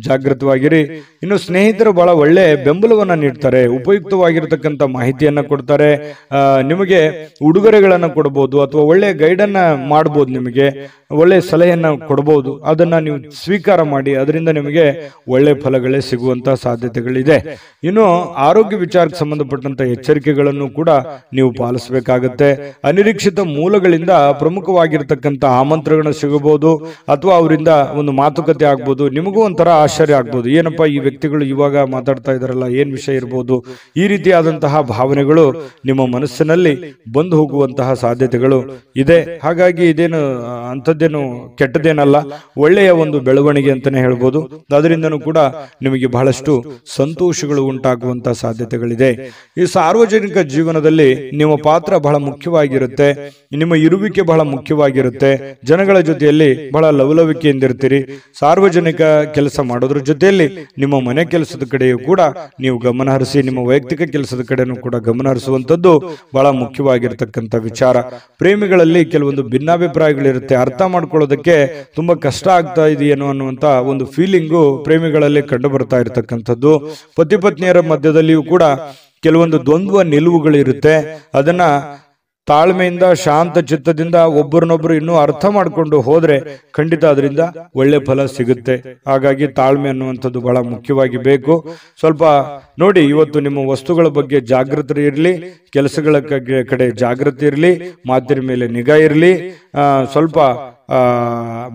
ಜಾಗೃತವಾಗಿರಿ. ಇನ್ನು ಸ್ನೇಹಿತರು ಬಹಳ ಒಳ್ಳೆ ಬೆಂಬಲವನ್ನ ನೀಡ್ತಾರೆ, ಉಪಯುಕ್ತವಾಗಿರ್ತಕ್ಕಂಥ ಮಾಹಿತಿಯನ್ನ ಕೊಡ್ತಾರೆ, ನಿಮಗೆ ಉಡುಗೊರೆಗಳನ್ನ ಕೊಡಬಹುದು ಅಥವಾ ಒಳ್ಳೆ ಗೈಡನ್ನ ಮಾಡಬಹುದು, ನಿಮಗೆ ಒಳ್ಳೆ ಸಲಹೆಯನ್ನ ಕೊಡಬಹುದು. ಅದನ್ನ ನೀವು ಸ್ವೀಕಾರ ಮಾಡಿ, ಅದರಿಂದ ನಿಮಗೆ ಒಳ್ಳೆ ಫಲಗಳೇ ಸಿಗುವಂತಹ ಸಾಧ್ಯತೆಗಳಿದೆ. ಇನ್ನು ಆರೋಗ್ಯ ವಿಚಾರಕ್ಕೆ ಸಂಬಂಧಪಟ್ಟಂತ ಎಚ್ಚರಿಕೆಗಳನ್ನು ಕೂಡ ನೀವು ಪಾಲಿಸಬೇಕಾಗುತ್ತೆ. ಅನಿರೀಕ್ಷಿತ ಮೂಲಗಳಿಂದ ಪ್ರಮುಖವಾಗಿರ್ತಕ್ಕಂಥ ಆಮಂತ್ರಣಗಳು ಸಿಗಬಹುದು, ಅಥವಾ ಅವರಿಂದ ಒಂದು ಮಾತುಕತೆ ಆಗ್ಬೋದು. ನಿಮಗೂ ಒಂಥರ ಆಶ್ಚರ್ಯ ಆಗ್ಬೋದು, ಏನಪ್ಪಾ ಈ ವ್ಯಕ್ತಿಗಳು ಇವಾಗ ಮಾತಾಡ್ತಾ ಇದಾರಲ್ಲ, ಏನ್ ವಿಷಯ ಇರ್ಬೋದು. ಈ ರೀತಿಯಾದಂತಹ ಭಾವನೆಗಳು ನಿಮ್ಮ ಮನಸ್ಸಿನಲ್ಲಿ ಬಂದು ಹೋಗುವಂತಹ ಸಾಧ್ಯತೆಗಳು ಇದೆ. ಹಾಗಾಗಿ ಇದೇನು ಅಂಥದ್ದೇನು ಕೆಟ್ಟದೇನಲ್ಲ, ಒಳ್ಳೆಯ ಒಂದು ಬೆಳವಣಿಗೆ ಅಂತಾನೆ ಹೇಳ್ಬೋದು. ಅದರಿಂದನೂ ಕೂಡ ನಿಮಗೆ ಬಹಳಷ್ಟು ಸಂತೋಷಗಳು ಉಂಟಾಗುವಂತಹ ಸಾಧ್ಯತೆಗಳಿದೆ. ಈ ಸಾರ್ವಜನಿಕ ಜೀವನದಲ್ಲಿ ನಿಮ್ಮ ಪಾತ್ರ ಬಹಳ ಮುಖ್ಯವಾಗಿರುತ್ತೆ, ನಿಮ್ಮ ಇರುವಿಕೆ ಬಹಳ ಮುಖ್ಯವಾಗಿರುತ್ತೆ. ಜನಗಳ ಜೊತೆಯಲ್ಲಿ ಬಹಳ ಲವಲವಿಕೆಯಿಂದಿರ್ತೀರಿ. ಸಾರ್ವಜನಿಕ ಕೆಲಸ ಮಾಡೋದ್ರ ಜೊತೆಯಲ್ಲಿ ನಿಮ್ಮ ಮನೆ ಕೆಲಸದ ಕಡೆಯೂ ಕೂಡ ನೀವು ಗಮನ ಹರಿಸಿ, ನಿಮ್ಮ ವೈಯಕ್ತಿಕ ಕೆಲಸದ ಕಡೆನೂ ಕೂಡ ಗಮನ ಹರಿಸುವಂತದ್ದು ಬಹಳ ಮುಖ್ಯವಾಗಿರ್ತಕ್ಕಂಥ ವಿಚಾರ. ಪ್ರೇಮಿಗಳಲ್ಲಿ ಕೆಲವೊಂದು ಭಿನ್ನಾಭಿಪ್ರಾಯಗಳಿರುತ್ತೆ, ಅರ್ಥ ಮಾಡ್ಕೊಳ್ಳೋದಕ್ಕೆ ತುಂಬಾ ಕಷ್ಟ ಆಗ್ತಾ ಇದೆಯೇನೋ ಅನ್ನುವಂತ ಒಂದು ಫೀಲಿಂಗು ಪ್ರೇಮಿಗಳಲ್ಲಿ ಕಂಡು ಬರ್ತಾ ಇರತಕ್ಕಂಥದ್ದು. ಪತಿ ಪತ್ನಿಯರ ಮಧ್ಯದಲ್ಲಿಯೂ ಕೂಡ ಕೆಲವೊಂದು ದ್ವಂದ್ವ ನಿಲುವುಗಳಿರುತ್ತೆ. ಅದನ್ನ ತಾಳ್ಮೆಯಿಂದ ಶಾಂತ ಚಿತ್ತದಿಂದ ಒಬ್ಬರನ್ನೊಬ್ರು ಇನ್ನೂ ಅರ್ಥ ಮಾಡ್ಕೊಂಡು ಹೋದ್ರೆ ಖಂಡಿತ ಅದರಿಂದ ಒಳ್ಳೆ ಫಲ ಸಿಗುತ್ತೆ. ಹಾಗಾಗಿ ತಾಳ್ಮೆ ಅನ್ನುವಂಥದ್ದು ಬಹಳ ಮುಖ್ಯವಾಗಿ ಬೇಕು. ಸ್ವಲ್ಪ ನೋಡಿ, ಇವತ್ತು ನಿಮ್ಮ ವಸ್ತುಗಳ ಬಗ್ಗೆ ಜಾಗೃತಿ ಇರಲಿ, ಕೆಲಸಗಳ ಕಡೆ ಜಾಗೃತಿ ಇರಲಿ, ಮಾತಿನ ಮೇಲೆ ನಿಗಾ ಇರಲಿ. ಸ್ವಲ್ಪ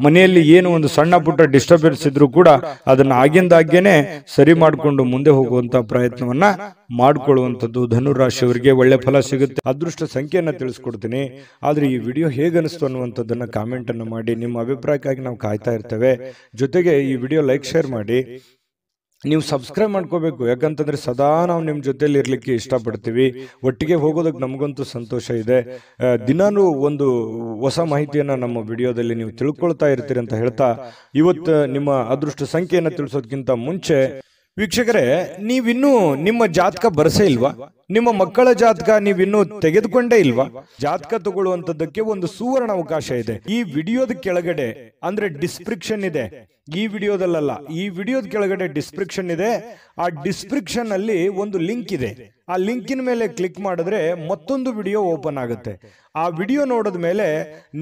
ಮನೆಯಲ್ಲಿ ಏನು ಒಂದು ಸಣ್ಣ ಪುಟ್ಟ ಡಿಸ್ಟರ್ಬೆನ್ಸ್ ಇದ್ರೂ ಕೂಡ ಅದನ್ನ ಆಗಿಂದಾಗೇನೆ ಸರಿ ಮಾಡಿಕೊಂಡು ಮುಂದೆ ಹೋಗುವಂತ ಪ್ರಯತ್ನವನ್ನ ಮಾಡ್ಕೊಳ್ಳುವಂಥದ್ದು ಧನುರಾಶಿಯವರಿಗೆ ಒಳ್ಳೆ ಫಲ ಸಿಗುತ್ತೆ. ಅದೃಷ್ಟ ಸಂಖ್ಯೆಯನ್ನ ತಿಳಿಸ್ಕೊಡ್ತೀನಿ. ಆದ್ರೆ ಈ ವಿಡಿಯೋ ಹೇಗನಿಸ್ತು ಅನ್ನುವಂಥದ್ದನ್ನ ಕಾಮೆಂಟ್ ಅನ್ನು ಮಾಡಿ. ನಿಮ್ಮ ಅಭಿಪ್ರಾಯಕ್ಕಾಗಿ ನಾವು ಕಾಯ್ತಾ ಇರ್ತೇವೆ. ಜೊತೆಗೆ ಈ ವಿಡಿಯೋ ಲೈಕ್ ಶೇರ್ ಮಾಡಿ. ನೀವು ಸಬ್ಸ್ಕ್ರೈಬ್ ಮಾಡ್ಕೋಬೇಕು, ಯಾಕಂತಂದ್ರೆ ಸದಾ ನಾವು ನಿಮ್ಮ ಜೊತೆಲಿ ಇರ್ಲಿಕ್ಕೆ ಇಷ್ಟಪಡ್ತೀವಿ. ಒಟ್ಟಿಗೆ ಹೋಗೋದಕ್ಕೆ ನಮಗಂತೂ ಸಂತೋಷ ಇದೆ. ದಿನಾನು ಒಂದು ಹೊಸ ಮಾಹಿತಿಯನ್ನ ನಮ್ಮ ವಿಡಿಯೋದಲ್ಲಿ ನೀವು ತಿಳ್ಕೊಳ್ತಾ ಇರ್ತೀರಿ ಅಂತ ಹೇಳ್ತಾ, ಇವತ್ತು ನಿಮ್ಮ ಅದೃಷ್ಟ ಸಂಖ್ಯೆಯನ್ನ ತಿಳಿಸೋದಕ್ಕಿಂತ ಮುಂಚೆ ವೀಕ್ಷಕರೇ, ನೀವಿನ್ನೂ ನಿಮ್ಮ ಜಾತಕ ಬರಸೇ ಇಲ್ವಾ? ನಿಮ್ಮ ಮಕ್ಕಳ ಜಾತಕ ನೀವಿನ್ನೂ ತೆಗೆದುಕೊಂಡೇ ಇಲ್ವಾ? ಜಾತಕ ತಗೊಳ್ಳುವಂತದ್ದಕ್ಕೆ ಒಂದು ಸುವರ್ಣ ಅವಕಾಶ ಇದೆ. ಈ ವಿಡಿಯೋದ ಕೆಳಗಡೆ ಅಂದ್ರೆ ಡಿಸ್ಕ್ರಿಪ್ಷನ್ ಇದೆ, ಈ ವಿಡಿಯೋದಲ್ಲ, ಈ ವಿಡಿಯೋದ ಕೆಳಗಡೆ ಡಿಸ್ಕ್ರಿಪ್ಷನ್ ಇದೆ. ಆ ಡಿಸ್ಕ್ರಿಪ್ಷನ್ ಅಲ್ಲಿ ಒಂದು ಲಿಂಕ್ ಇದೆ. ಆ ಲಿಂಕಿನ ಮೇಲೆ ಕ್ಲಿಕ್ ಮಾಡಿದ್ರೆ ಮತ್ತೊಂದು ವಿಡಿಯೋ ಓಪನ್ ಆಗುತ್ತೆ. ಆ ವಿಡಿಯೋ ನೋಡಿದ ಮೇಲೆ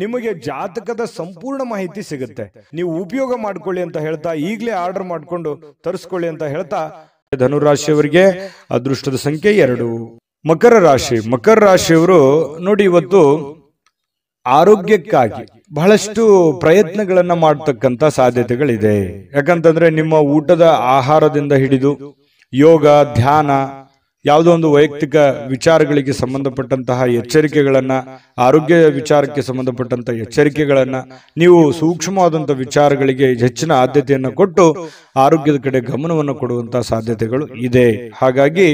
ನಿಮಗೆ ಜಾತಕದ ಸಂಪೂರ್ಣ ಮಾಹಿತಿ ಸಿಗುತ್ತೆ. ನೀವು ಉಪಯೋಗ ಮಾಡ್ಕೊಳ್ಳಿ ಅಂತ ಹೇಳ್ತಾ, ಈಗಲೇ ಆರ್ಡರ್ ಮಾಡ್ಕೊಂಡು ತರಿಸ್ಕೊಳ್ಳಿ ಅಂತ ಹೇಳ್ತಾ, ಧನುರಾಶಿಯವರಿಗೆ ಅದೃಷ್ಟದ ಸಂಖ್ಯೆ 2. ಮಕರ ರಾಶಿ. ಮಕರ ರಾಶಿಯವರು ನೋಡಿ, ಇವತ್ತು ಆರೋಗ್ಯಕ್ಕಾಗಿ ಬಹಳಷ್ಟು ಪ್ರಯತ್ನಗಳನ್ನ ಮಾಡತಕ್ಕಂತ ಸಾಧ್ಯತೆಗಳಿದೆ. ಯಾಕಂತಂದ್ರೆ ನಿಮ್ಮ ಊಟದ ಆಹಾರದಿಂದ ಹಿಡಿದು ಯೋಗ, ಧ್ಯಾನ, ಯಾವುದೋ ಒಂದು ವೈಯಕ್ತಿಕ ವಿಚಾರಗಳಿಗೆ ಸಂಬಂಧಪಟ್ಟಂತಹ ಎಚ್ಚರಿಕೆಗಳನ್ನ, ಆರೋಗ್ಯ ವಿಚಾರಕ್ಕೆ ಸಂಬಂಧಪಟ್ಟಂತಹ ಎಚ್ಚರಿಕೆಗಳನ್ನ, ನೀವು ಸೂಕ್ಷ್ಮವಾದಂತಹ ವಿಚಾರಗಳಿಗೆ ಹೆಚ್ಚಿನ ಆದ್ಯತೆಯನ್ನು ಕೊಟ್ಟು ಆರೋಗ್ಯದ ಕಡೆ ಗಮನವನ್ನು ಕೊಡುವಂತಹ ಸಾಧ್ಯತೆಗಳು ಇದೆ. ಹಾಗಾಗಿ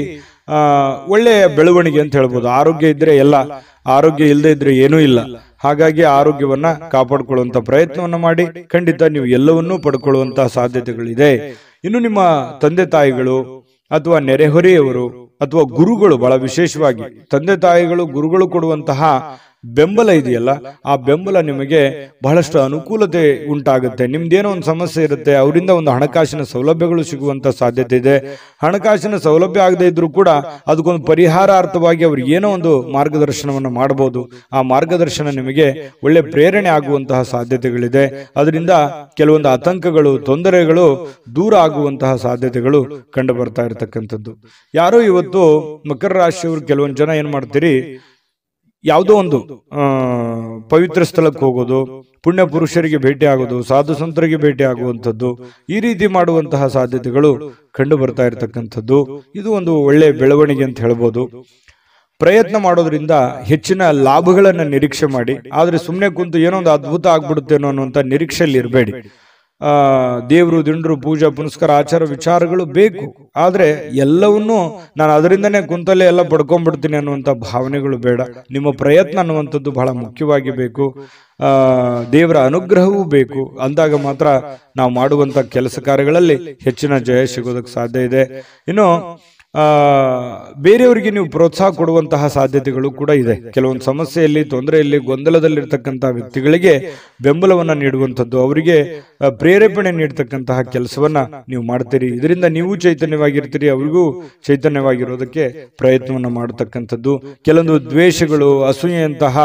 ಒಳ್ಳೆಯ ಬೆಳವಣಿಗೆ ಅಂತ ಹೇಳ್ಬೋದು. ಆರೋಗ್ಯ ಇದ್ರೆ ಎಲ್ಲ, ಆರೋಗ್ಯ ಇಲ್ಲದೆ ಇದ್ರೆ ಏನೂ ಇಲ್ಲ. ಹಾಗಾಗಿ ಆರೋಗ್ಯವನ್ನ ಕಾಪಾಡಿಕೊಳ್ಳುವಂತ ಪ್ರಯತ್ನವನ್ನ ಮಾಡಿ. ಖಂಡಿತ ನೀವು ಎಲ್ಲವನ್ನೂ ಪಡ್ಕೊಳ್ಳುವಂತಹ ಸಾಧ್ಯತೆಗಳಿದೆ. ಇನ್ನು ನಿಮ್ಮ ತಂದೆ ತಾಯಿಗಳು ಅಥವಾ ನೆರೆಹೊರೆಯವರು ಅಥವಾ ಗುರುಗಳು, ಬಹಳ ವಿಶೇಷವಾಗಿ ತಂದೆ ತಾಯಿಗಳು, ಗುರುಗಳು ಕೊಡುವಂತಹ ಬೆಂಬಲ ಇದೆಯಲ್ಲ, ಆ ಬೆಂಬಲ ನಿಮಗೆ ಬಹಳಷ್ಟು ಅನುಕೂಲತೆ ಉಂಟಾಗುತ್ತೆ. ನಿಮ್ದೇನೋ ಒಂದು ಸಮಸ್ಯೆ ಇರುತ್ತೆ, ಅವರಿಂದ ಒಂದು ಹಣಕಾಸಿನ ಸೌಲಭ್ಯಗಳು ಸಿಗುವಂತ ಸಾಧ್ಯತೆ ಇದೆ. ಹಣಕಾಸಿನ ಸೌಲಭ್ಯ ಆಗದೆ ಇದ್ರೂ ಕೂಡ ಅದಕ್ಕೊಂದು ಪರಿಹಾರಾರ್ಥವಾಗಿ ಅವ್ರಿಗೆ ಏನೋ ಒಂದು ಮಾರ್ಗದರ್ಶನವನ್ನು ಮಾಡಬಹುದು. ಆ ಮಾರ್ಗದರ್ಶನ ನಿಮಗೆ ಒಳ್ಳೆ ಪ್ರೇರಣೆ ಆಗುವಂತಹ ಸಾಧ್ಯತೆಗಳಿದೆ. ಅದರಿಂದ ಕೆಲವೊಂದು ಆತಂಕಗಳು, ತೊಂದರೆಗಳು ದೂರ ಆಗುವಂತಹ ಸಾಧ್ಯತೆಗಳು ಕಂಡು ಬರ್ತಾ ಇರತಕ್ಕಂಥದ್ದು. ಯಾರೋ ಇವತ್ತು ಮಕರ ರಾಶಿಯವರು ಕೆಲವೊಂದು ಜನ ಏನ್ ಮಾಡ್ತೀರಿ, ಯಾವುದೋ ಒಂದು ಪವಿತ್ರ ಸ್ಥಳಕ್ಕೆ ಹೋಗೋದು, ಪುಣ್ಯ ಪುರುಷರಿಗೆ ಭೇಟಿ ಆಗೋದು, ಸಾಧು ಸಂತರಿಗೆ ಭೇಟಿ ಆಗುವಂಥದ್ದು, ಈ ರೀತಿ ಮಾಡುವಂತಹ ಸಾಧ್ಯತೆಗಳು ಕಂಡು ಬರ್ತಾ ಇರತಕ್ಕಂಥದ್ದು. ಇದು ಒಂದು ಒಳ್ಳೆ ಬೆಳವಣಿಗೆ ಅಂತ ಹೇಳ್ಬೋದು. ಪ್ರಯತ್ನ ಮಾಡೋದ್ರಿಂದ ಹೆಚ್ಚಿನ ಲಾಭಗಳನ್ನ ನಿರೀಕ್ಷೆ ಮಾಡಿ, ಆದ್ರೆ ಸುಮ್ಮನೆ ಕುಂತು ಏನೋ ಒಂದು ಅದ್ಭುತ ಆಗ್ಬಿಡುತ್ತೇನೋ ಅನ್ನುವಂಥ ನಿರೀಕ್ಷೆಯಲ್ಲಿ ಇರಬೇಡಿ. ದೇವರು, ದಿಂಡ್ರು, ಪೂಜಾ ಪುನಸ್ಕಾರ, ಆಚಾರ ವಿಚಾರಗಳು ಬೇಕು, ಆದ್ರೆ ಎಲ್ಲವನ್ನೂ ನಾನು ಅದರಿಂದನೇ ಕುಂತಲ್ಲೇ ಎಲ್ಲ ಪಡ್ಕೊಂಡ್ಬಿಡ್ತೀನಿ ಅನ್ನುವಂಥ ಭಾವನೆಗಳು ಬೇಡ. ನಿಮ್ಮ ಪ್ರಯತ್ನ ಅನ್ನುವಂಥದ್ದು ಬಹಳ ಮುಖ್ಯವಾಗಿ ಬೇಕು. ದೇವರ ಅನುಗ್ರಹವೂ ಬೇಕು. ಅಂದಾಗ ಮಾತ್ರ ನಾವು ಮಾಡುವಂತ ಕೆಲಸ ಕಾರ್ಯಗಳಲ್ಲಿ ಹೆಚ್ಚಿನ ಜಯ ಸಿಗೋದಕ್ಕೆ ಸಾಧ್ಯ ಇದೆ. ಇನ್ನು ಬೇರೆಯವರಿಗೆ ನೀವು ಪ್ರೋತ್ಸಾಹ ಕೊಡುವಂತಹ ಸಾಧ್ಯತೆಗಳು ಕೂಡ ಇದೆ. ಕೆಲವೊಂದು ಸಮಸ್ಯೆಯಲ್ಲಿ, ತೊಂದರೆಯಲ್ಲಿ, ಗೊಂದಲದಲ್ಲಿರ್ತಕ್ಕಂತಹ ವ್ಯಕ್ತಿಗಳಿಗೆ ಬೆಂಬಲವನ್ನ ನೀಡುವಂಥದ್ದು, ಅವರಿಗೆ ಪ್ರೇರೇಪಣೆ ನೀಡತಕ್ಕಂತಹ ಕೆಲಸವನ್ನ ನೀವು ಮಾಡ್ತೀರಿ. ಇದರಿಂದ ನೀವು ಚೈತನ್ಯವಾಗಿರ್ತೀರಿ, ಅವರಿಗೂ ಚೈತನ್ಯವಾಗಿರೋದಕ್ಕೆ ಪ್ರಯತ್ನವನ್ನ ಮಾಡತಕ್ಕಂಥದ್ದು. ಕೆಲವೊಂದು ದ್ವೇಷಗಳು, ಅಸೂಯೆಯಂತಹ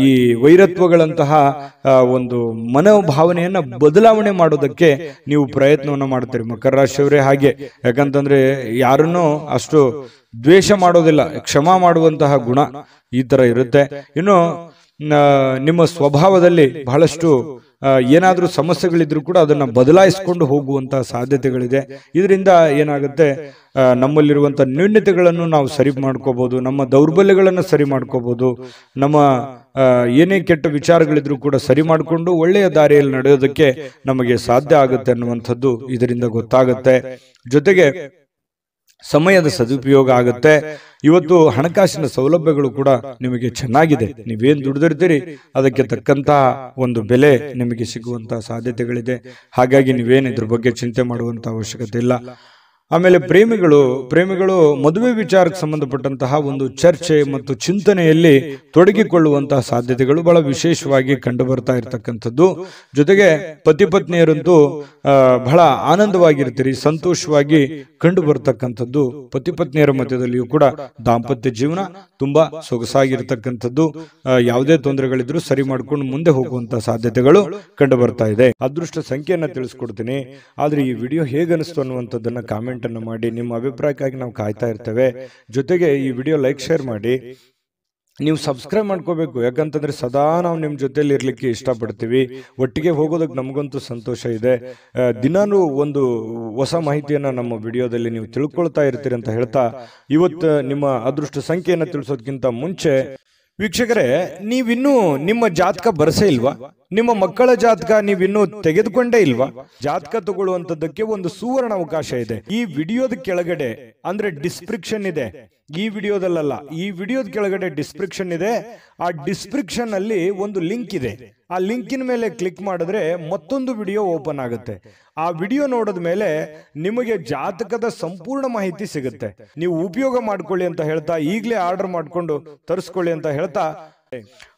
ಈ ವೈರತ್ವಗಳಂತಹ ಒಂದು ಮನೋಭಾವನೆಯನ್ನ ಬದಲಾವಣೆ ಮಾಡೋದಕ್ಕೆ ನೀವು ಪ್ರಯತ್ನವನ್ನ ಮಾಡ್ತೀರಿ ಮಕರ ರಾಶಿಯವರೇ. ಹಾಗೆ ಯಾಕಂತಂದ್ರೆ ಯಾರನ್ನು ಅಷ್ಟು ದ್ವೇಷ ಮಾಡೋದಿಲ್ಲ, ಕ್ಷಮಾ ಮಾಡುವಂತಹ ಗುಣ ಈ ತರ ಇರುತ್ತೆ. ಇನ್ನು ನಿಮ್ಮ ಸ್ವಭಾವದಲ್ಲಿ ಬಹಳಷ್ಟು ಏನಾದ್ರೂ ಸಮಸ್ಯೆಗಳಿದ್ರು ಕೂಡ ಅದನ್ನ ಬದಲಾಯಿಸಿಕೊಂಡು ಹೋಗುವಂತಹ ಸಾಧ್ಯತೆಗಳಿದೆ. ಇದರಿಂದ ಏನಾಗುತ್ತೆ, ನಮ್ಮಲ್ಲಿರುವಂತಹ ನ್ಯೂನ್ಯತೆಗಳನ್ನು ನಾವು ಸರಿ ಮಾಡ್ಕೋಬಹುದು, ನಮ್ಮ ದೌರ್ಬಲ್ಯಗಳನ್ನು ಸರಿ ಮಾಡ್ಕೋಬಹುದು, ನಮ್ಮ ಏನೇ ಕೆಟ್ಟ ವಿಚಾರಗಳಿದ್ರು ಕೂಡ ಸರಿ ಮಾಡಿಕೊಂಡು ಒಳ್ಳೆಯ ದಾರಿಯಲ್ಲಿ ನಡೆಯೋದಕ್ಕೆ ನಮಗೆ ಸಾಧ್ಯ ಆಗುತ್ತೆ ಅನ್ನುವಂಥದ್ದು ಇದರಿಂದ ಗೊತ್ತಾಗುತ್ತೆ. ಜೊತೆಗೆ ಸಮಯದ ಸದುಪಯೋಗ ಆಗುತ್ತೆ. ಇವತ್ತು ಹಣಕಾಸಿನ ಸೌಲಭ್ಯಗಳು ಕೂಡ ನಿಮಗೆ ಚೆನ್ನಾಗಿದೆ. ನೀವೇನ್ ದುಡಿದಿರ್ತೀರಿ ಅದಕ್ಕೆ ತಕ್ಕಂತಹ ಒಂದು ಬೆಲೆ ನಿಮಗೆ ಸಿಗುವಂತಹ ಸಾಧ್ಯತೆಗಳಿದೆ. ಹಾಗಾಗಿ ನೀವೇನು ಇದ್ರ ಬಗ್ಗೆ ಚಿಂತೆ ಮಾಡುವಂತ ಅವಶ್ಯಕತೆ ಇಲ್ಲ. ಆಮೇಲೆ ಪ್ರೇಮಿಗಳು ಮದುವೆ ವಿಚಾರಕ್ಕೆ ಸಂಬಂಧಪಟ್ಟಂತಹ ಒಂದು ಚರ್ಚೆ ಮತ್ತು ಚಿಂತನೆಯಲ್ಲಿ ತೊಡಗಿಕೊಳ್ಳುವಂತಹ ಸಾಧ್ಯತೆಗಳು ಬಹಳ ವಿಶೇಷವಾಗಿ ಕಂಡು ಬರ್ತಾ ಇರತಕ್ಕಂಥದ್ದು. ಜೊತೆಗೆ ಪತಿ ಪತ್ನಿಯರಂತೂ ಬಹಳ ಆನಂದವಾಗಿರ್ತೀರಿ, ಸಂತೋಷವಾಗಿ ಕಂಡು ಬರ್ತಕ್ಕಂಥದ್ದು. ಪತಿ ಪತ್ನಿಯರ ಮಧ್ಯದಲ್ಲಿಯೂ ಕೂಡ ದಾಂಪತ್ಯ ಜೀವನ ತುಂಬಾ ಸೊಗಸಾಗಿರ್ತಕ್ಕಂಥದ್ದು. ಯಾವುದೇ ತೊಂದರೆಗಳಿದ್ರು ಸರಿ ಮಾಡ್ಕೊಂಡು ಮುಂದೆ ಹೋಗುವಂತಹ ಸಾಧ್ಯತೆಗಳು ಕಂಡು ಬರ್ತಾ ಇದೆ. ಅದೃಷ್ಟ ಸಂಖ್ಯೆಯನ್ನ ತಿಳಿಸ್ಕೊಡ್ತೀನಿ, ಆದ್ರೆ ಈ ವಿಡಿಯೋ ಹೇಗನಿಸ್ತು ಅನ್ನುವಂಥದ್ದನ್ನ ಕಾಮೆಂಟ್ ಅನ್ನು ಮಾಡಿ. ನಿಮ್ಮ ಅಭಿಪ್ರಾಯಕ್ಕಾಗಿ ನಾವು ಕಾಯ್ತಾ ಇರ್ತೇವೆ. ಜೊತೆಗೆ ಈ ವಿಡಿಯೋ ಲೈಕ್, ಶೇರ್ ಮಾಡಿ. ನೀವು ಸಬ್ಸ್ಕ್ರೈಬ್ ಮಾಡ್ಕೋಬೇಕು, ಯಾಕಂತಂದ್ರೆ ಸದಾ ನಾವು ನಿಮ್ ಜೊತೆಲಿ ಇರ್ಲಿಕ್ಕೆ ಇಷ್ಟಪಡ್ತೀವಿ. ಒಟ್ಟಿಗೆ ಹೋಗೋದಕ್ಕೆ ನಮಗಂತೂ ಸಂತೋಷ ಇದೆ. ದಿನಾನು ಒಂದು ಹೊಸ ಮಾಹಿತಿಯನ್ನ ನಮ್ಮ ವಿಡಿಯೋದಲ್ಲಿ ನೀವು ತಿಳ್ಕೊಳ್ತಾ ಇರ್ತೀರಿ ಅಂತ ಹೇಳ್ತಾ, ಇವತ್ತು ನಿಮ್ಮ ಅದೃಷ್ಟ ಸಂಖ್ಯೆಯನ್ನ ತಿಳಿಸೋದಕ್ಕಿಂತ ಮುಂಚೆ ವೀಕ್ಷಕರೇ, ನೀವಿನ್ನೂ ನಿಮ್ಮ ಜಾತಕ ಬರಸೇ ಇಲ್ವಾ? ನಿಮ್ಮ ಮಕ್ಕಳ ಜಾತಕ ನೀವಿನ್ನೂ ತೆಗೆದುಕೊಂಡೇ ಇಲ್ವಾ? ಜಾತಕ ತಗೊಳ್ಳುವಂತದ್ದಕ್ಕೆ ಒಂದು ಸುವರ್ಣ ಅವಕಾಶ ಇದೆ. ಈ ವಿಡಿಯೋದ ಕೆಳಗಡೆ ಅಂದ್ರೆ ಡಿಸ್ಕ್ರಿಪ್ಷನ್ ಇದೆ, ಈ ವಿಡಿಯೋದಲ್ಲ, ಈ ವಿಡಿಯೋದ ಕೆಳಗಡೆ ಡಿಸ್ಕ್ರಿಪ್ಷನ್ ಇದೆ. ಆ ಡಿಸ್ಕ್ರಿಪ್ಷನ್ ಅಲ್ಲಿ ಒಂದು ಲಿಂಕ್ ಇದೆ. ಆ ಲಿಂಕಿನ ಮೇಲೆ ಕ್ಲಿಕ್ ಮಾಡಿದ್ರೆ ಮತ್ತೊಂದು ವಿಡಿಯೋ ಓಪನ್ ಆಗುತ್ತೆ. ಆ ವಿಡಿಯೋ ನೋಡಿದ ಮೇಲೆ ನಿಮಗೆ ಜಾತಕದ ಸಂಪೂರ್ಣ ಮಾಹಿತಿ ಸಿಗುತ್ತೆ. ನೀವು ಉಪಯೋಗ ಮಾಡ್ಕೊಳ್ಳಿ ಅಂತ ಹೇಳ್ತಾ, ಈಗಲೇ ಆರ್ಡರ್ ಮಾಡ್ಕೊಂಡು ತರಿಸ್ಕೊಳ್ಳಿ ಅಂತ ಹೇಳ್ತಾ,